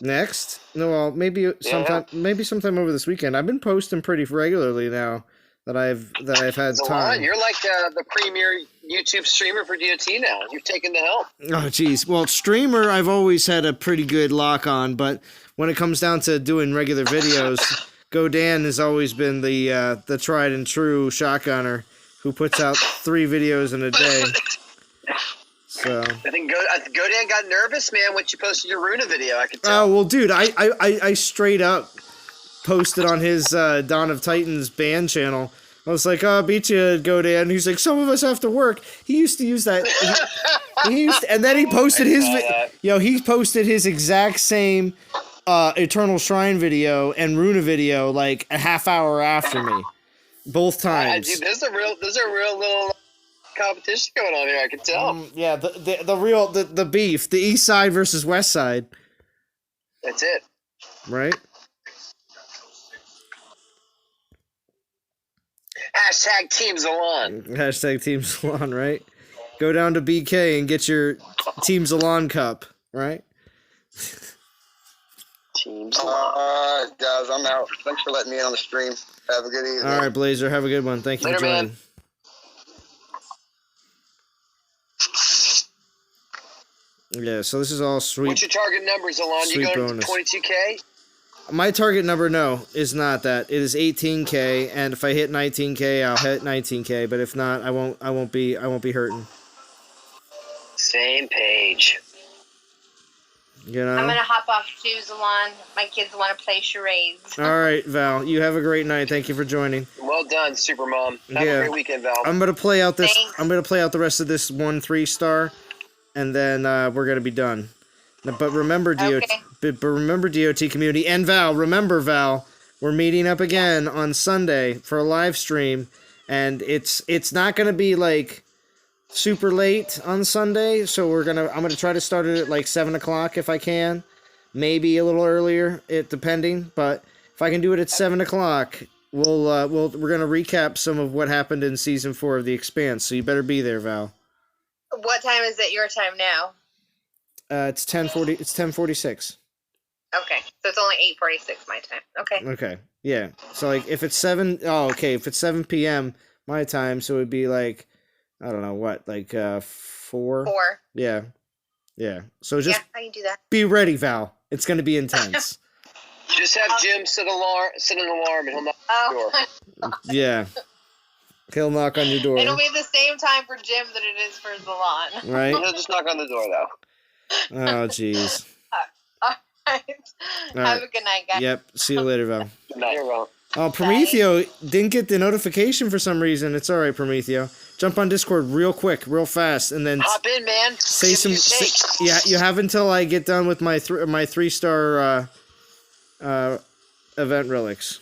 Next? No, well, maybe sometime over this weekend. I've been posting pretty regularly now that I've had time. You're like the premier YouTube streamer for DOT now. You've taken the helm. Oh, geez. Well, streamer, I've always had a pretty good lock on, but when it comes down to doing regular videos, GoDan has always been the tried and true shotgunner who puts out 3 videos in a day. So I think Godan got nervous, man, when you posted your Runa video. I could tell. oh well, dude, I straight up posted on his Dawn of Titans band channel. I was like, "Oh, I beat you, Godan." And he's like, "Some of us have to work." He used to use that. He used, and then he posted he posted his exact same Eternal Shrine video and Runa video like a half hour after me, both times. Dude, there's a real little competition going on here. I can tell. Yeah, the beef, the East Side versus West Side. That's it. Right. Hashtag Team Zalon. Hashtag Team Zalon, right? Go down to BK and get your Team Zalon cup, right? Team Zalon. Guys, I'm out. Thanks for letting me in on the stream. Have a good evening. All right, Blazer. Have a good one. Thank you for joining. Man. Yeah, so this is all sweet. What's your target number, Zalon? You going bonus. to 22K? My target number, no, is not that. It is 18K, and if I hit 19K, I'll hit 19K. But if not, I won't be hurting. Same page. You know. I'm gonna hop off too, Zalon. My kids want to play charades. All right, Val. You have a great night. Thank you for joining. Well done, Supermom. Have a great weekend, Val. I'm gonna play out this. Thanks. I'm gonna play out the rest of this 1 3-star, and then we're gonna be done. But remember, DOT. Okay. But remember, DOT community and Val. Remember, Val. We're meeting up again on Sunday for a live stream, and it's not gonna be like super late on Sunday, so I'm gonna try to start it at like 7 o'clock if I can, maybe a little earlier, depending. But if I can do it at 7 o'clock, we're gonna recap some of what happened in season 4 of The Expanse. So you better be there, Val. What time is it your time now? It's 10:40. It's 10:46. Okay, so it's only 8:46 my time. Okay. Okay. Yeah. So like if it's 7. Oh, okay. If it's 7 p.m. my time, so it'd be like I don't know what, like 4. 4. Yeah. Yeah. So just I can do that. be ready, Val. It's gonna be intense. Just have Jim set an alarm, and he'll knock on the door. Yeah. He'll knock on your door. It'll be the same time for Jim that it is for Zalon. Right? He'll just knock on the door, though. Oh, jeez. All right. All Have right. a good night, guys. Yep. See you later, Val. Good night. You're wrong. Oh, Prometheo didn't get the notification for some reason. It's all right, Prometheo. Jump on Discord real quick, real fast, and then Hop in, man. say some. Yeah, you have until I get done with my 3-star event relics.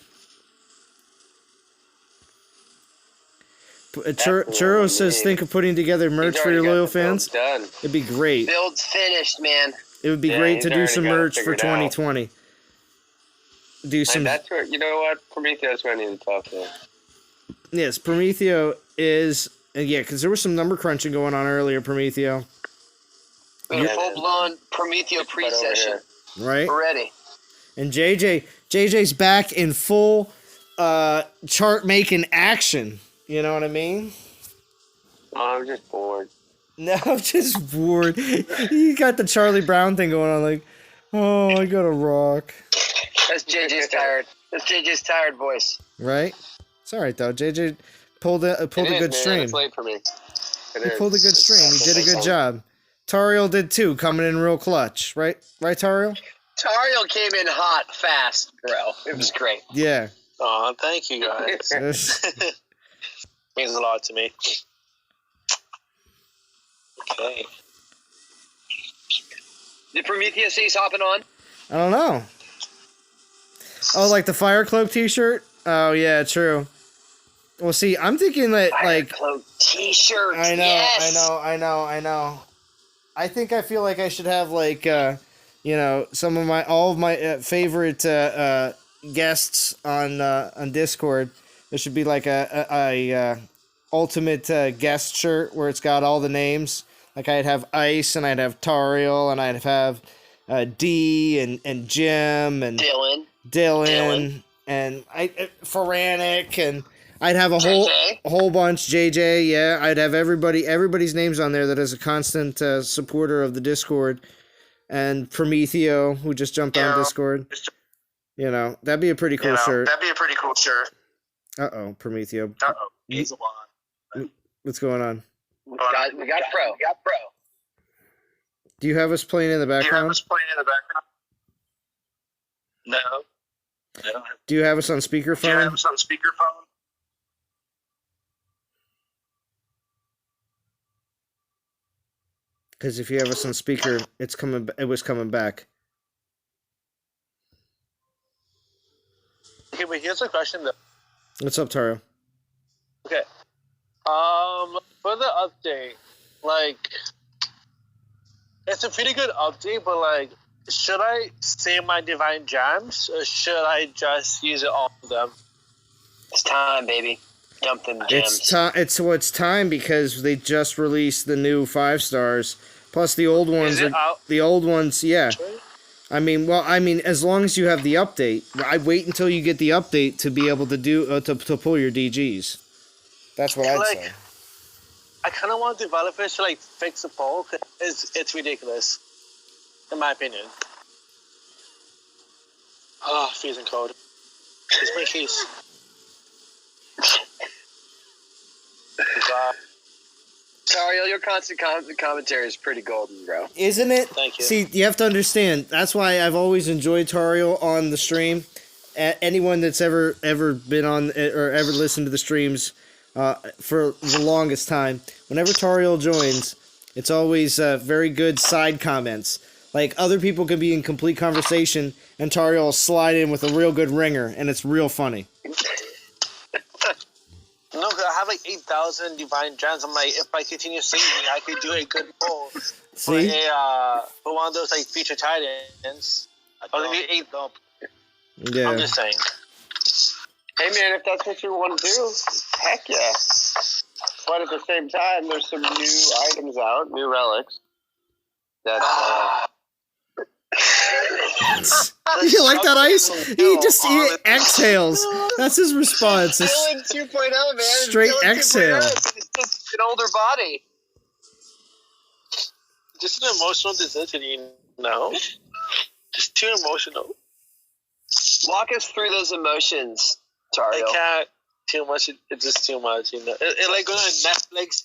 Churro says, think of putting together merch for your loyal fans. Done. It'd be great. Build's finished, man. It would be great to do some merch for 2020. Do some. That's where, you know what? Prometheus where I need to talk to. Yes, Prometheo is. Yeah, because there was some number crunching going on earlier, Prometheo. We have full-blown Prometheo pre-session. Right? We're ready. And JJ's back in full chart-making action. You know what I mean? I'm just bored. No, I'm just bored. You got the Charlie Brown thing going on, like, oh, I got a rock. That's JJ's tired. That's JJ's tired voice. Right? It's all right, though. JJ pulled a good stream. It's late for me. He pulled a good stream. He did a good job. Tariel did too, coming in real clutch. Right, Tariel? Tariel came in hot, fast, bro. It was great. Yeah. Oh, thank you guys. Means a lot to me. Okay. Did Prometheus say he's hopping on? I don't know. Oh, like the Fire Cloak t-shirt? Oh, yeah, true. Well, see, I'm thinking that, like... Cloak t-shirt, I know, yes! I know. I feel like I should have, like, all of my favorite guests on Discord. There should be, like, a ultimate guest shirt where it's got all the names. Like, I'd have Ice, and I'd have Tariel, and I'd have D, and Jim, and... Dylan. And Feranic, and I'd have a whole bunch. JJ, yeah, I'd have everybody's names on there that is a constant supporter of the Discord, and Prometheo, who just jumped on Discord. You know, that'd be a pretty cool shirt. Uh-oh, Prometheo. He's a lot. What's going on? We got pro. Do you have us playing in the background? No. I don't have. Do you have us on speakerphone? Because if you have us on speaker, it was coming back. Okay, but here's a question though. What's up, Taro? Okay. For the update, like, it's a pretty good update, but like, should I save my divine gems or should I just use it all of them? It's time, baby. Dump them gems. It's time because they just released the new 5 stars. Plus the old ones Is it out? the old ones, yeah. I mean, as long as you have the update, I wait until you get the update to be able to do to pull your DGs. That's what I'd say. I kind of want developers to like fix the poll because it's ridiculous, in my opinion. Oh, freezing cold. It's my case. Sorry, your constant commentary is pretty golden, bro. Isn't it? Thank you. See, you have to understand. That's why I've always enjoyed Tario on the stream. Anyone that's ever been on or ever listened to the streams for the longest time, whenever Tario joins, it's always very good side comments. Like, other people can be in complete conversation, and Tario will slide in with a real good ringer, and it's real funny. No, because I have like 8,000 divine gems. I'm like, if I continue saving, I could do a good poll for one of those like feature titans. I only need 8 though. Yeah. I'm just saying. Hey man, if that's what you want to do, heck yeah. But at the same time, there's some new items out, new relics. That You like that ice? He exhales. That's his response. Dylan 2.0, man. Straight Dylan 2.0. exhale. It's just an older body. Just an emotional decision, just too emotional. Walk us through those emotions, Tario. I can't. Too much. It's just too much, It like going on Netflix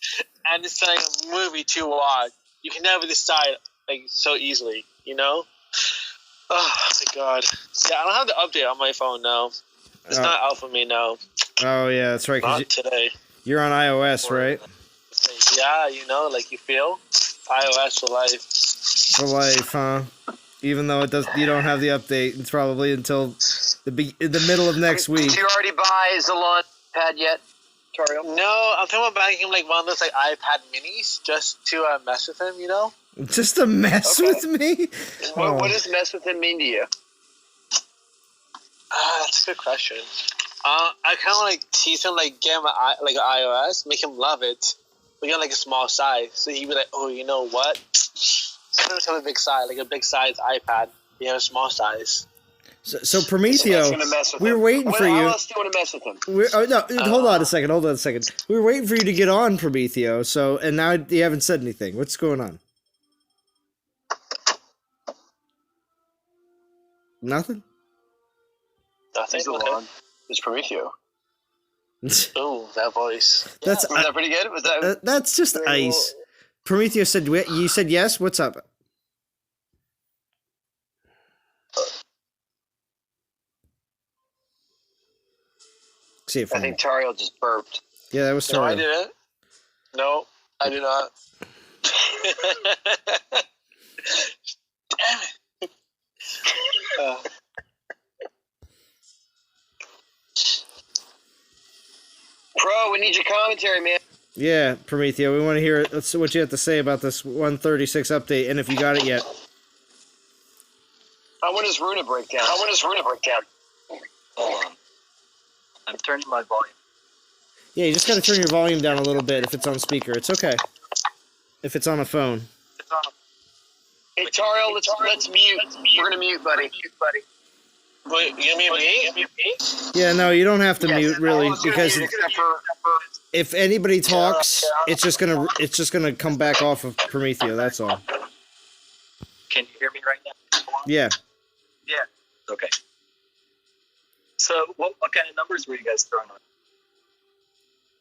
and it's like a movie to watch. You can never decide like so easily, Oh my god. Yeah, I don't have the update on my phone now. It's not out for me now. Oh yeah, that's right. Not today. You're on iOS, right? Yeah, like you feel iOS for life. For life, huh? Even though you don't have the update, it's probably until the middle of next week. Did you already buy Zalon pad yet, Tario? No, I'm talking about buying him like one of those like iPad minis just to mess with him, Just to mess with me? What does mess with him mean to you? That's a good question. I kind of like tease him, like get him like an iOS, make him love it. We got like a small size, so he'd be like, "Oh, you know what? I don't have a big size, like a big size iPad. You have a small size." So Prometheo, we were waiting for you. How else do you want to mess with him? Hold on a second. We were waiting for you to get on, Prometheo. And now you haven't said anything. What's going on? Nothing. Nothing. It's Prometheo. Oh, that voice. Was that pretty good? Was that? That's just ice. Prometheo said. You said yes. What's up? See if I think Tario just burped. Yeah, that was Tario. No, I didn't. No, I did not. Damn it. Pro, we need your commentary, man. Yeah, Prometheo, we want to hear what you have to say about this 136 update, and if you got it yet. How when does Runa break down? Hold on. I'm turning my volume. Yeah, you just got to turn your volume down a little bit if it's on speaker. It's okay. If it's on a phone. Hey, Tario, let's mute. We're going to mute, buddy. Wait, you mean me? Yeah, no, you don't have to mute really, because if anybody talks, it's just gonna come back off of Prometheo. That's all. Can you hear me right now? Yeah. Yeah. Okay. So, what kind of numbers were you guys throwing on?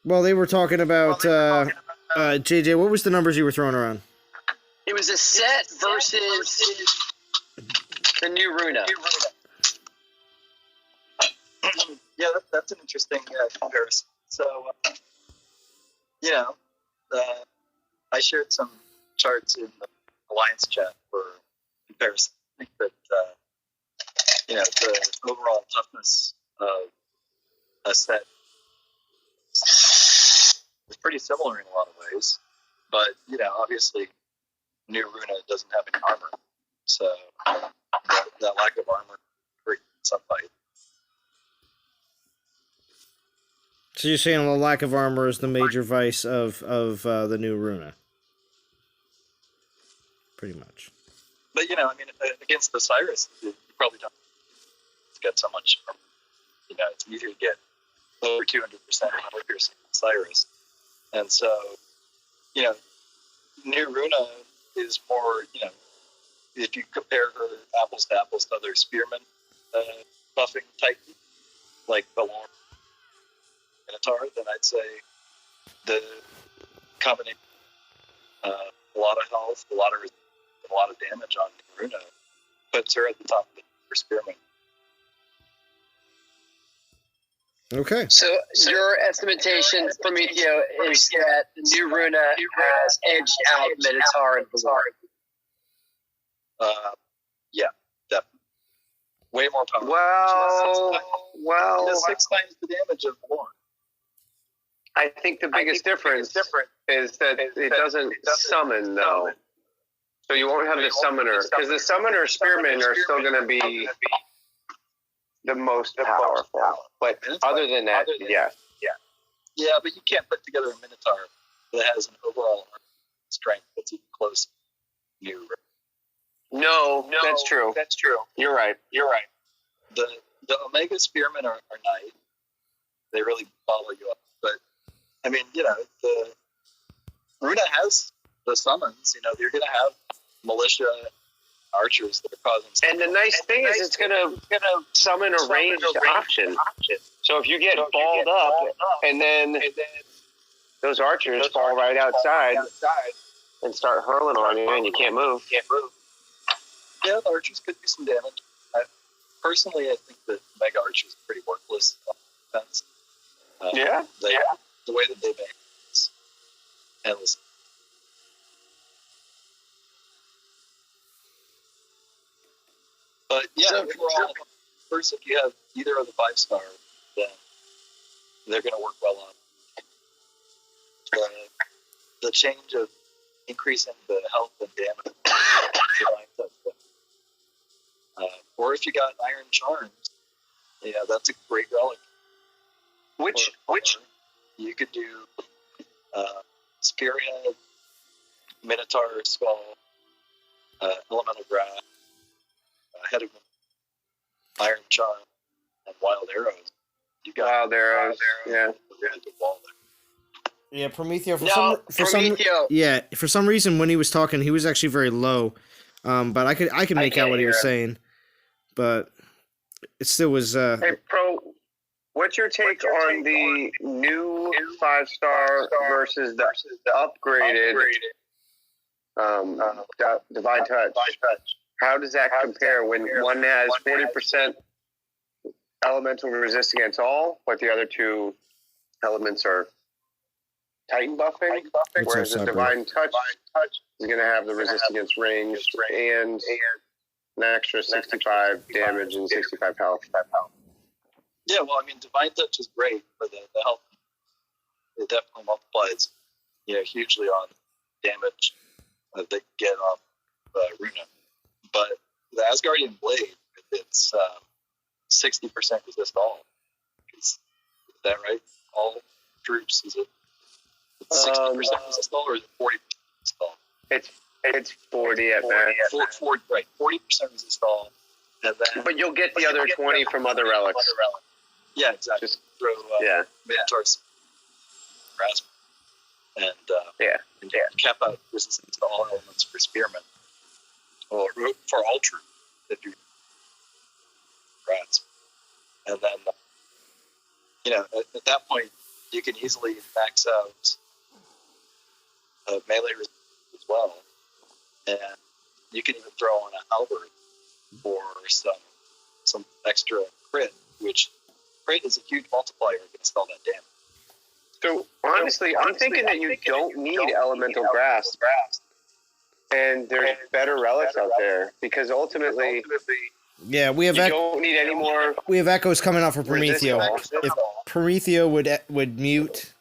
Well, they were talking about JJ, what was the numbers you were throwing around? It was a set versus the new Runa. Yeah, that's an interesting comparison. So, I shared some charts in the Alliance chat for comparison. I think that, the overall toughness of a set is pretty similar in a lot of ways. But, obviously, new Runa doesn't have any armor. So, that lack of armor hurts some fight. So you're saying the lack of armor is the major vice of the new Runa? Pretty much. But, against the Cyrus, you probably don't get so much armor. It's easier to get over 200% armor piercing than Cyrus. And so, new Runa is more, if you compare her apples to apples to other spearmen buffing Titan, like Valor Minotaur, then I'd say the combination a lot of health, a lot of damage on Runa puts her at the top of the for spearmen. Okay. So your estimation, Prometeo, is that the new Runa has edged out Minotaur and Valor. Yeah, definitely. Way more powerful. Well, It does 6 times the damage of Valor. I think the biggest difference is that it doesn't summon, though. So you won't have the summoner. Because the summoner spearmen are still going to be the most powerful. But other than that, yeah. Yeah, but you can't put together a Minotaur that has an overall strength that's even close to new. No, that's true. That's true. You're right. The Omega Spearmen are nice. They really follow you up. But, the Runa has the summons. You're going to have militia archers that are causing stuff. And the nice thing is it's going to summon a ranged option. So if you get balled up and then those archers fall right outside and start hurling on you and you can't move. Yeah, the archers could do some damage. Personally, I think that Mega Archers are pretty worthless defense. The way that they make is endless. But yeah, overall, first, if you have either of the 5-star, then they're going to work well on the change of increasing the health and damage. Or if you got Iron Charms, that's a great relic. Which you could do Spearhead, Minotaur Skull, Elemental Grasp, Head of Iron Charm, and Wild Arrows. You got Wild Arrows, yeah. Yeah, Prometeo. For some reason, when he was talking, he was actually very low. But I could make out what he was saying. But it still was. Hey, Pro, what's your take on the new 5-star versus the upgraded Divine Touch? How does that compare when one has 40% elemental resist against all, but the other two elements are Titan buffing? Whereas the Divine Touch is going to have the resist against ranged and an extra 65 damage and 65 health. Yeah, well, Divine Touch is great for the health. It definitely multiplies, hugely on damage that they get off Runa. But the Asgardian Blade, it's 60% resist all. Is that right? All troops, is it? It's 60% resist all, or is it 40% resist all? It's 40 at max. 40, right, 40% resist all. And then, but you'll get the other 20 from other relics. Yeah, exactly. Just throw Minotaur's Grasp and cap out resistance to all elements for Spearmen. Or for all troops, if you Grasp. And then, at that point, you can easily max out melee resistance as well, and you can even throw on an halberd for some extra crit, which crit is a huge multiplier against all that damage. So honestly, I'm thinking that you don't need elemental grasp, and there's better relics out there because ultimately, Yeah, we have you don't need any more. we have echoes coming out for Prometheo. Resist If Prometheo would mute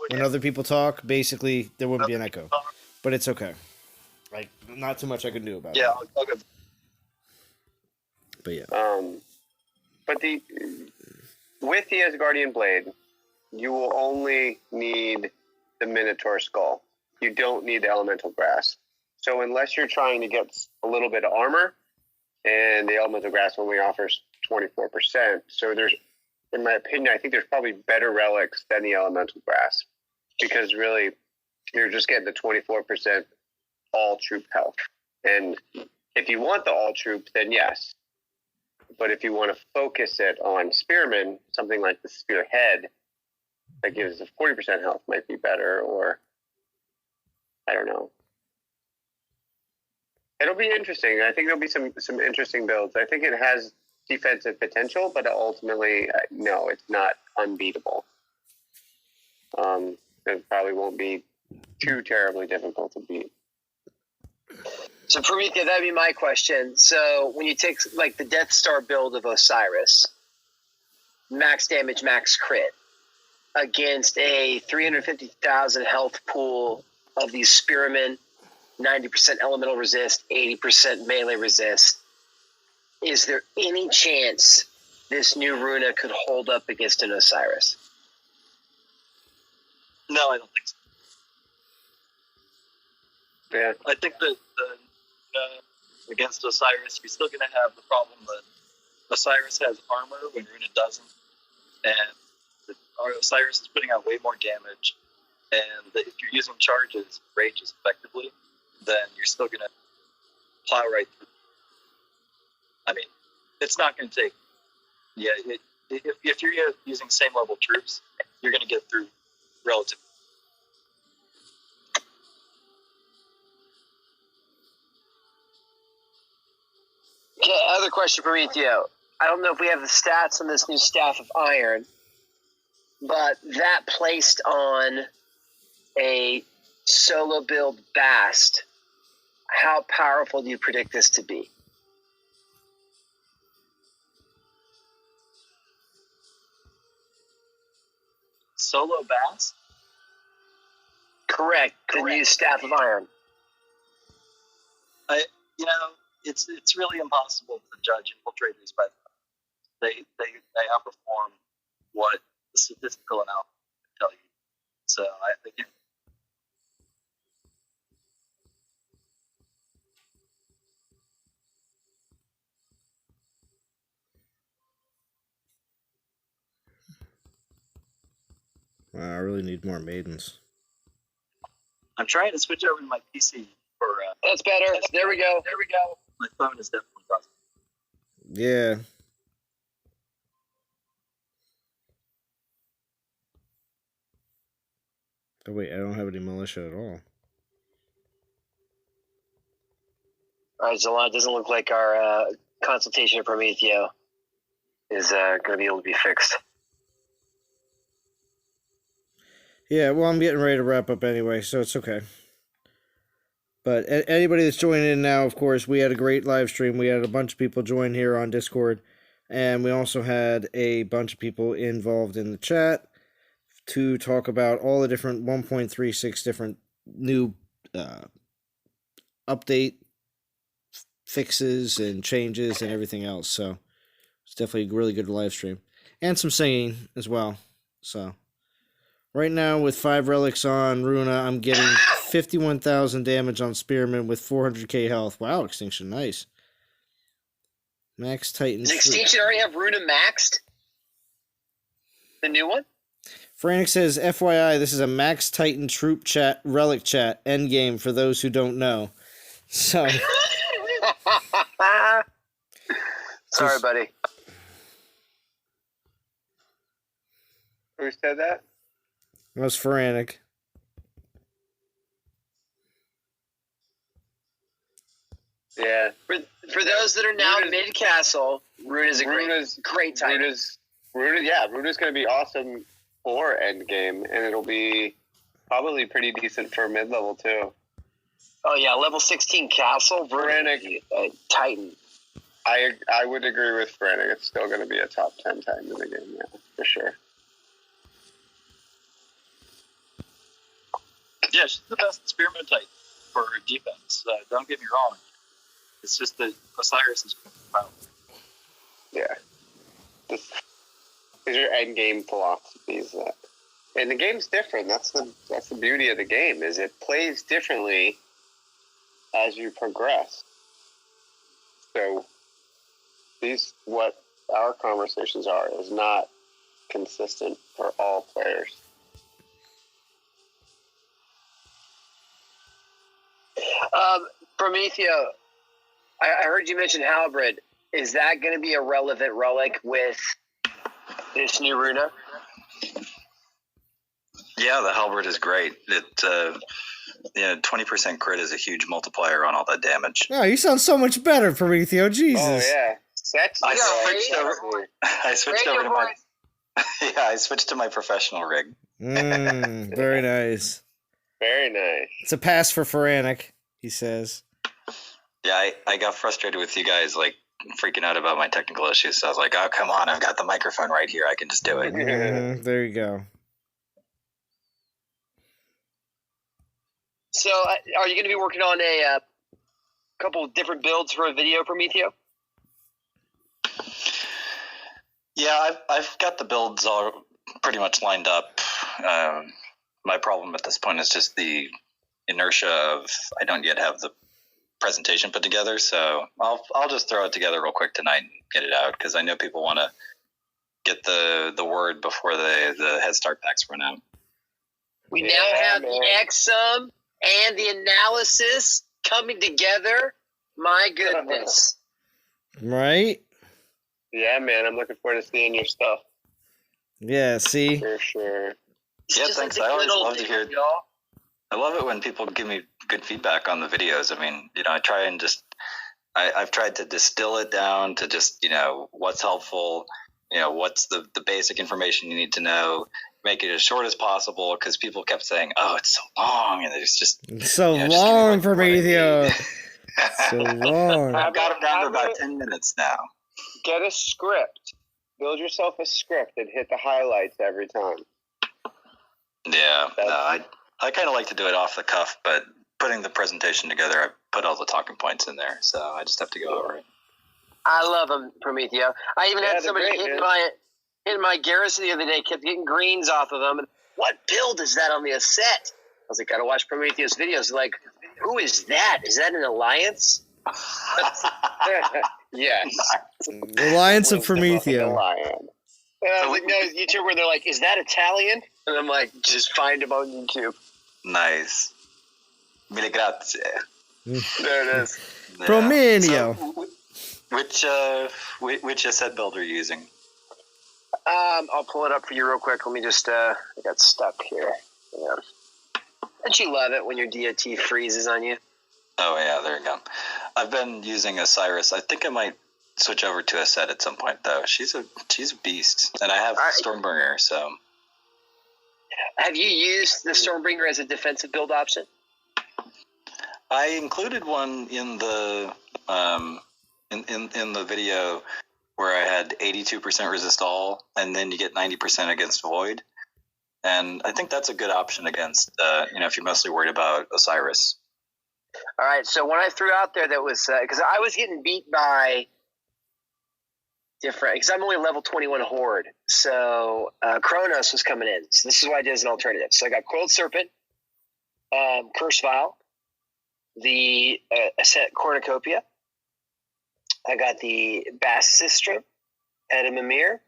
when other people talk, basically there wouldn't be an echo. But it's okay. Like, not too much I can do about it. Yeah, I'll go. But yeah. But with the Asgardian Blade, you will only need the Minotaur Skull. You don't need the Elemental Grasp. So unless you're trying to get a little bit of armor, and the Elemental Grasp only offers 24%. So there's, in my opinion, I think there's probably better relics than the Elemental Grasp. Because really, you're just getting the 24% all troop health. And if you want the all troop, then yes. But if you want to focus it on Spearman, something like the Spearhead that gives a 40% health might be better, or I don't know. It'll be interesting. I think there'll be some interesting builds. I think it has defensive potential, but ultimately, no, it's not unbeatable. It probably won't be too terribly difficult to beat. So, Promethea, that'd be my question. So, when you take like the Death Star build of Osiris, max damage, max crit, against a 350,000 health pool of these Spearmen, 90% elemental resist, 80% melee resist, is there any chance this new Runa could hold up against an Osiris? No, I don't think so. Yeah. I think that against Osiris, you're still going to have the problem that Osiris has armor when Runa doesn't, and Osiris is putting out way more damage, and if you're using charges, rages effectively, then you're still going to plow right through. I mean, it's not going to take... Yeah, if you're using same level troops, you're going to get through relatively. Okay, other question for Prometheo. I don't know if we have the stats on this new Staff of Iron, but that placed on a solo build Bast, how powerful do you predict this to be? Solo Bast? Correct. The new Staff of Iron. It's really impossible to judge infiltrators by they outperform what the statistical analysis can tell you. So I think I really need more maidens. I'm trying to switch over to my PC for. That's better. There we go. My phone is definitely buzzing. Yeah. Oh wait, I don't have any militia at all. All right, Zalon, it doesn't look like our consultation of Prometheo is going to be able to be fixed. Yeah, well, I'm getting ready to wrap up anyway, so it's okay. But anybody that's joining in now, of course, we had a great live stream. We had a bunch of people join here on Discord, and we also had a bunch of people involved in the chat to talk about all the different 1.36 different new update fixes and changes and everything else. So it's definitely a really good live stream. And some singing as well. So right now with 5 relics on Runa, I'm getting 51,000 damage on Spearman with 400k health. Wow, Extinction, nice. Max Titan. Does Extinction already have Runa maxed? The new one? Frantic says, FYI, this is a Max Titan troop chat, relic chat, endgame for those who don't know. So. Sorry, buddy. Who said that? That was Frantic. Yeah. For those that are now mid-castle, Runa's a great type. Runa's going to be awesome for endgame, and it'll be probably pretty decent for mid-level, too. Oh, yeah, level 16 castle, Veranic, Titan. I would agree with Veranic. It's still going to be a top 10 Titan in the game, yeah, for sure. Yeah, she's the best spearman type for defense. Don't get me wrong. It's just that Osiris is powerful. Yeah. These are endgame philosophies. And the game's different. That's the beauty of the game, is it plays differently as you progress. So what our conversations are is not consistent for all players. Prometheo, I heard you mention Halberd. Is that going to be a relevant relic with this new Runa? Yeah, the Halberd is great. It 20% crit is a huge multiplier on all that damage. Oh, you sound so much better, Prometheo. Jesus. Oh yeah, I switched over to my I switched to my professional rig. Very nice. Very nice. It's a pass for Veranic, he says. Yeah, I got frustrated with you guys like freaking out about my technical issues. So I was like, oh, come on, I've got the microphone right here. I can just do it. There you go. So, are you going to be working on a couple different builds for a video, Prometheo? Yeah, I've got the builds all pretty much lined up. My problem at this point is just the inertia of I don't yet have the presentation put together, so I'll just throw it together real quick tonight and get it out because I know people want to get the word before the Head Start packs run out. We now have the XM and the analysis coming together. My goodness. Right? Yeah, man, I'm looking forward to seeing your stuff. Yeah, see? For sure. Yeah, thanks. I always love to hear. I love it when people give me good feedback on the videos. I mean, I try and I've tried to distill it down to just, what's helpful, what's the basic information you need to know, make it as short as possible because people kept saying, oh, it's so long. And it's just. It's so long, Prometheo. So long. I've got it down to about 10 minutes now. Get a script. Build yourself a script and hit the highlights every time. Yeah, I kind of like to do it off the cuff, but putting the presentation together, I put all the talking points in there, so I just have to go over it. I love them, Prometheo. I even had somebody hitting my garrison the other day, kept getting greens off of them. And what build is that on the set? I was like, gotta watch Prometheo's videos. Like, who is that? Is that an alliance? Yes. Alliance of Prometheo. I was like, no, YouTube where they're like, is that Italian? And I'm like, just find them on YouTube. Nice. Mille grazie. There it is. Yeah. Prometheo. So, which asset build are you using? I'll pull it up for you real quick. Let me just, I got stuck here. Yeah. Don't you love it when your DOT freezes on you? Oh, yeah, there you go. I've been using Osiris. I think I might switch over to a set at some point, though. She's a beast. And I have Stormbringer, so. Have you used the Stormbringer as a defensive build option? I included one in the in the video where I had 82% resist all, and then you get 90% against void. And I think that's a good option against, if you're mostly worried about Osiris. All right, so when I threw out there that was, because I was getting beat by different, because I'm only level 21 Horde, so Kronos was coming in. So this is why I did as an alternative. So I got Coiled Serpent, Curse Vial, the Ascent Cornucopia. I got the Basistrum, Head of Mimir.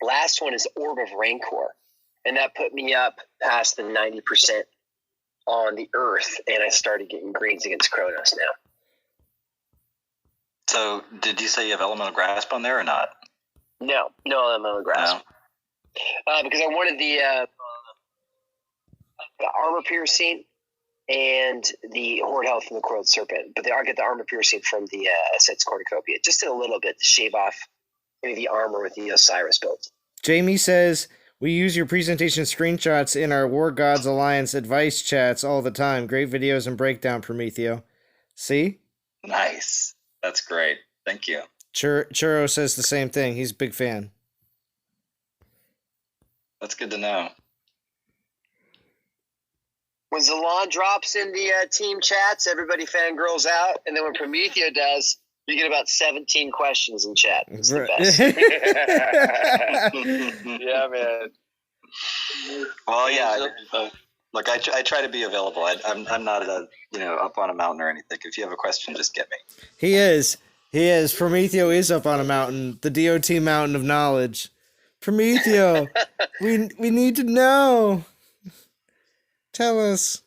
Last one is Orb of Rancor. And that put me up past the 90% on the Earth, and I started getting greens against Kronos now. So, did you say you have Elemental Grasp on there or not? No Elemental Grasp. No. Because I wanted the Armor Piercing and the Horde Health from the Coiled Serpent, but they are get the armor piercing from the Ascent's Cornucopia. Just did a little bit to shave off maybe the armor with the Osiris build. Jamie says, we use your presentation screenshots in our War Gods Alliance advice chats all the time. Great videos and breakdown, Prometheo. See? Nice. That's great. Thank you. Churro says the same thing. He's a big fan. That's good to know. When Zalon drops in the team chats, everybody fangirls out, and then when Prometheo does, you get about 17 questions in chat. It's the best. Yeah, man. Well, yeah. Look, I try to be available. I'm not up on a mountain or anything. If you have a question, just get me. He is. Prometheo is up on a mountain, the DOT mountain of knowledge. Prometheo, we need to know. Tell us.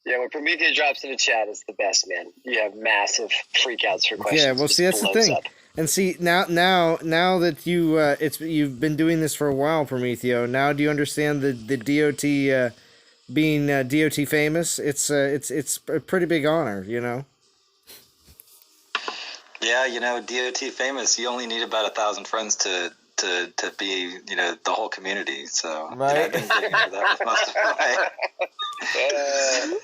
Yeah, when Prometheo drops in the chat, it's the best, man. You have massive freakouts for questions. Yeah, well, see, that's the thing. Up. And see, now that you've been doing this for a while, Prometheo. Now, do you understand the DOT being DOT famous? It's a pretty big honor, you know. Yeah, DOT famous. You only need about 1,000 friends to be, the whole community. So right. I've been getting into that with most of my.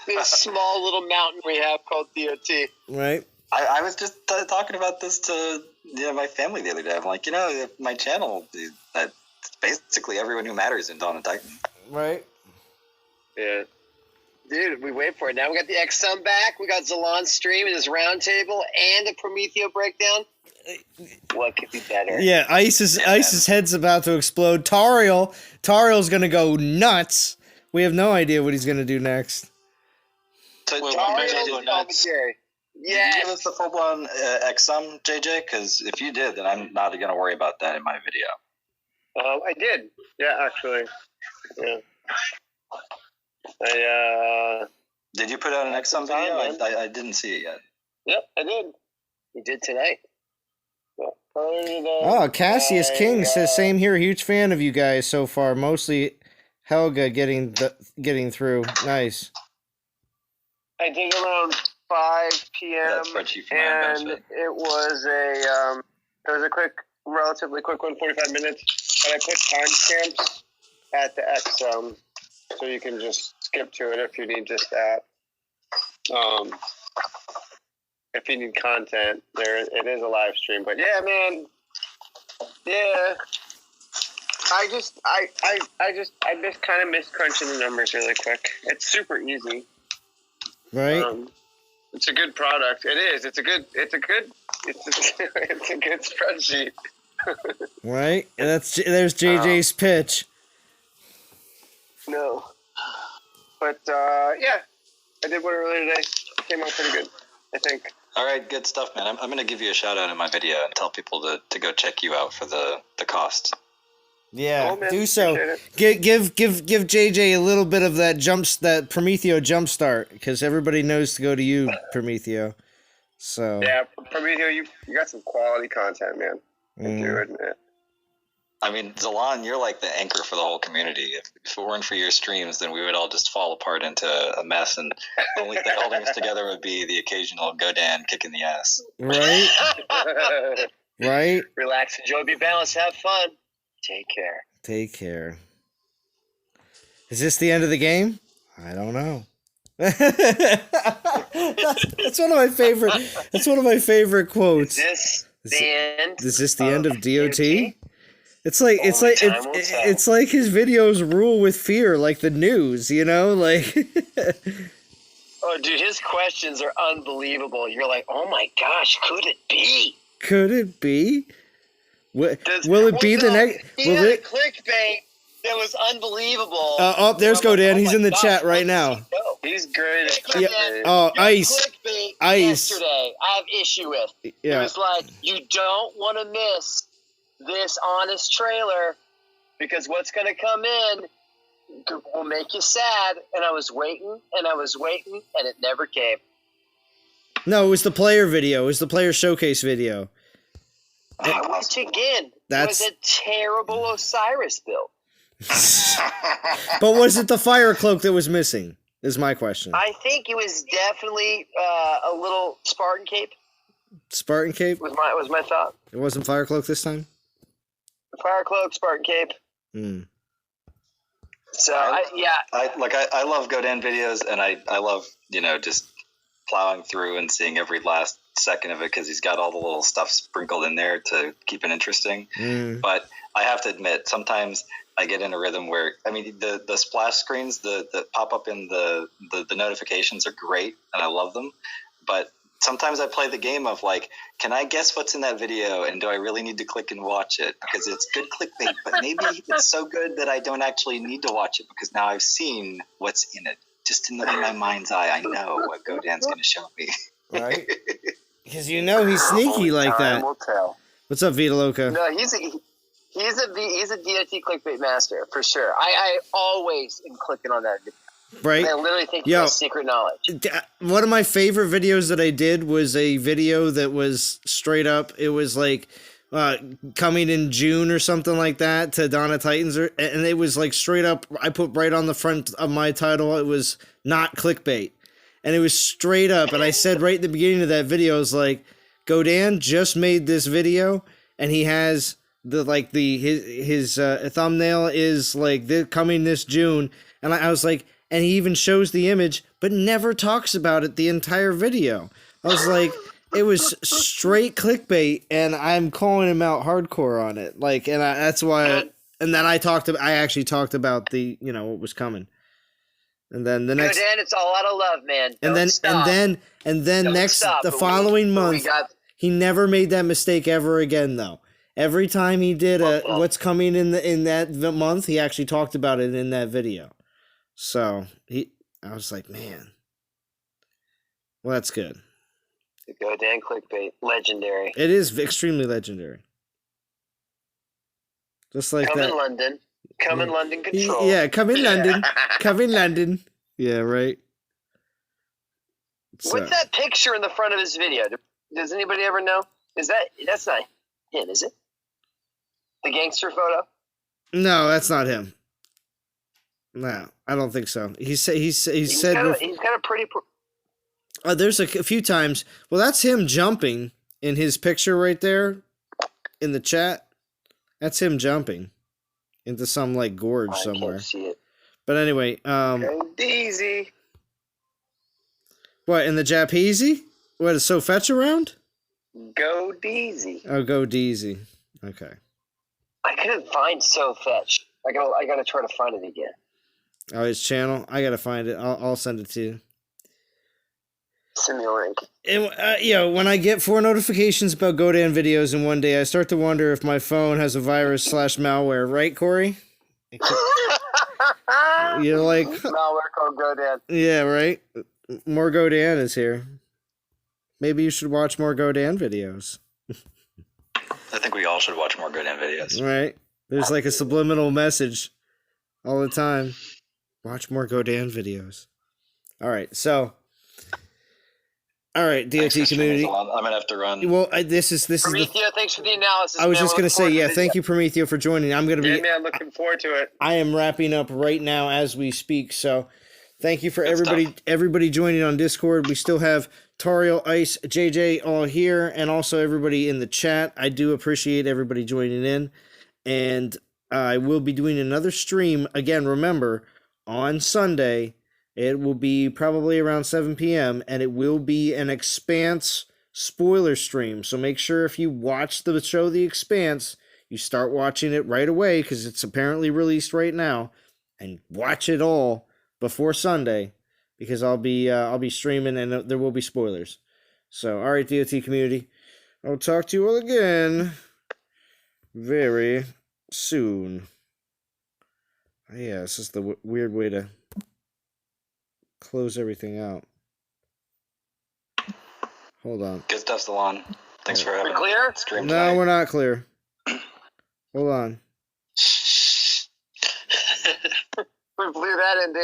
This small little mountain we have called DOT. Right. I was just talking about this to my family the other day. I'm like, my channel, that's basically everyone who matters in Dawn of Titan. Right. Yeah. Dude, we wait for it. Now we got the XSum back. We got Zalon stream and his roundtable and a Prometheo breakdown. What could be better? Yeah, Ice's head's about to explode. Tariel's gonna go nuts. We have no idea what he's gonna do next. So Tariel's commentary. Yes. Did you give us the full-blown XSum, JJ? Because if you did, then I'm not going to worry about that in my video. I did. Yeah, actually. Yeah. Did you put out an XSum video? I didn't see it yet. Yep, I did. You did tonight. Oh, Cassius King says, same here. Huge fan of you guys so far. Mostly Helga getting through. Nice. I did around 5 p.m. and it was a relatively quick one, 45 minutes. And I put timestamps at the XSum, so you can just skip to it if you need just that. If you need content, it is a live stream. But yeah, man, yeah. I just kind of miss crunching the numbers really quick. It's super easy. Right. It's a good product. It is. It's a good spreadsheet. Right. There's JJ's pitch. No. But yeah, I did one earlier today. Came out pretty good, I think. All right, good stuff, man. I'm going to give you a shout out in my video and tell people to go check you out for the cost. Yeah, do so. Give JJ a little bit of that that Prometheo jump start, because everybody knows to go to you, Prometheo. So yeah, Prometheo, you got some quality content, man. I do admit. I mean, Zalon, you're like the anchor for the whole community. If it weren't for your streams, then we would all just fall apart into a mess, and the only thing holding us together would be the occasional Godan kick in the ass. Right. Right. Relax, enjoy, be balanced, have fun. Take care. Is this the end of the game? I don't know. That's one of my favorite. That's one of my favorite quotes. Is this the end of DOT? It's like his videos rule with fear, like the news, like. Oh, dude, his questions are unbelievable. You're like, oh my gosh, could it be? Could it be? Will it be the next? He had a clickbait that was unbelievable. There's Godan. He's in the chat right now. He's great at clickbait. Yeah. Oh, Ice. Ice. Yesterday, I have issue with. Yeah. It was like, you don't want to miss this honest trailer, because what's going to come in will make you sad. And I was waiting, and it never came. No, it was the player video. It was the player showcase video. Once again, it was a terrible Osiris build. But was it the fire cloak that was missing? Is my question. I think it was definitely a little Spartan cape. Spartan cape? Was my thought. It wasn't fire cloak this time? Fire cloak, Spartan cape. So I love Godan videos, and I love just plowing through and seeing every last second of it because he's got all the little stuff sprinkled in there to keep it interesting. But I have to admit, sometimes I get in a rhythm where the splash screens that pop up in the notifications are great, and I love them. But sometimes I play the game of like, can I guess what's in that video, and do I really need to click and watch it? Because it's good clickbait, but maybe it's so good that I don't actually need to watch it because now I've seen what's in it. Just in my mind's eye, I know what Godan's going to show me. Right? Because he's sneaky like that. Will tell. What's up, Vita Loca? No, he's a DOT clickbait master for sure. I always am clicking on that video. Right? I literally think it's secret knowledge. One of my favorite videos that I did was a video that was straight up. It was like coming in June or something like that to Donna Titans, and it was like straight up. I put right on the front of my title. It was not clickbait, and it was straight up. And I said right at the beginning of that video, I was like, Godan just made this video, and he has his thumbnail is like coming this June, and I was like. And he even shows the image, but never talks about it the entire video. I was like, it was straight clickbait, and I'm calling him out hardcore on it. Like, and that's why. And then I actually talked about the, what was coming. And then the next. Godan, it's all out of love, man. The following month, he never made that mistake ever again, though. Every time he did what's coming in that month, he actually talked about it in that video. So I was like, man, well, that's good. The Godan clickbait, legendary. It is extremely legendary. Just like come that. In London. Come in London control. Yeah, come in London. Come in London. Yeah, right. What's that picture in the front of his video? Does anybody ever know? That's not him, is it? The gangster photo? No, that's not him. No, I don't think so. He's said he's got a pretty. There's a few times. Well, that's him jumping in his picture right there, in the chat. That's him jumping into some like gorge somewhere. I can't see it. But anyway, Go Deezy. What in the Japeezy? What is So Fetch around? Go Deezy. Oh, Go Deezy. Okay. I couldn't find So Fetch. I gotta try to find it again. Oh, his channel. I gotta find it. I'll send it to you. Send me a link. And when I get 4 notifications about Godan videos in one day, I start to wonder if my phone has a virus / malware. Right, Corey? You're like malware called Godan. Yeah, right. More Godan is here. Maybe you should watch more Godan videos. I think we all should watch more Godan videos. Right. There's like a subliminal message all the time. Watch more Godan videos. All right, so. All right, DOT community. I'm gonna have to run. Well, this is Prometheo, thanks for the analysis. I was just gonna say, thank you, Prometheo, for joining. I'm gonna be. Man, looking forward to it. I am wrapping up right now as we speak. So, thank you for everybody joining on Discord. We still have Tariel, Ice, JJ all here, and also everybody in the chat. I do appreciate everybody joining in, and I will be doing another stream again. Remember, on Sunday. It will be probably around 7 p.m. and it will be an Expanse spoiler stream. So make sure if you watch the show The Expanse, you start watching it right away because it's apparently released right now, and watch it all before Sunday because I'll be streaming and there will be spoilers. So, all right, DOT community, I'll talk to you all again very soon. Yeah, this is the weird way to close everything out. Hold on. Good stuff, Salon. Thanks for having me. Clear? Stream no, tonight. We're not clear. Hold on. We blew that in, dude.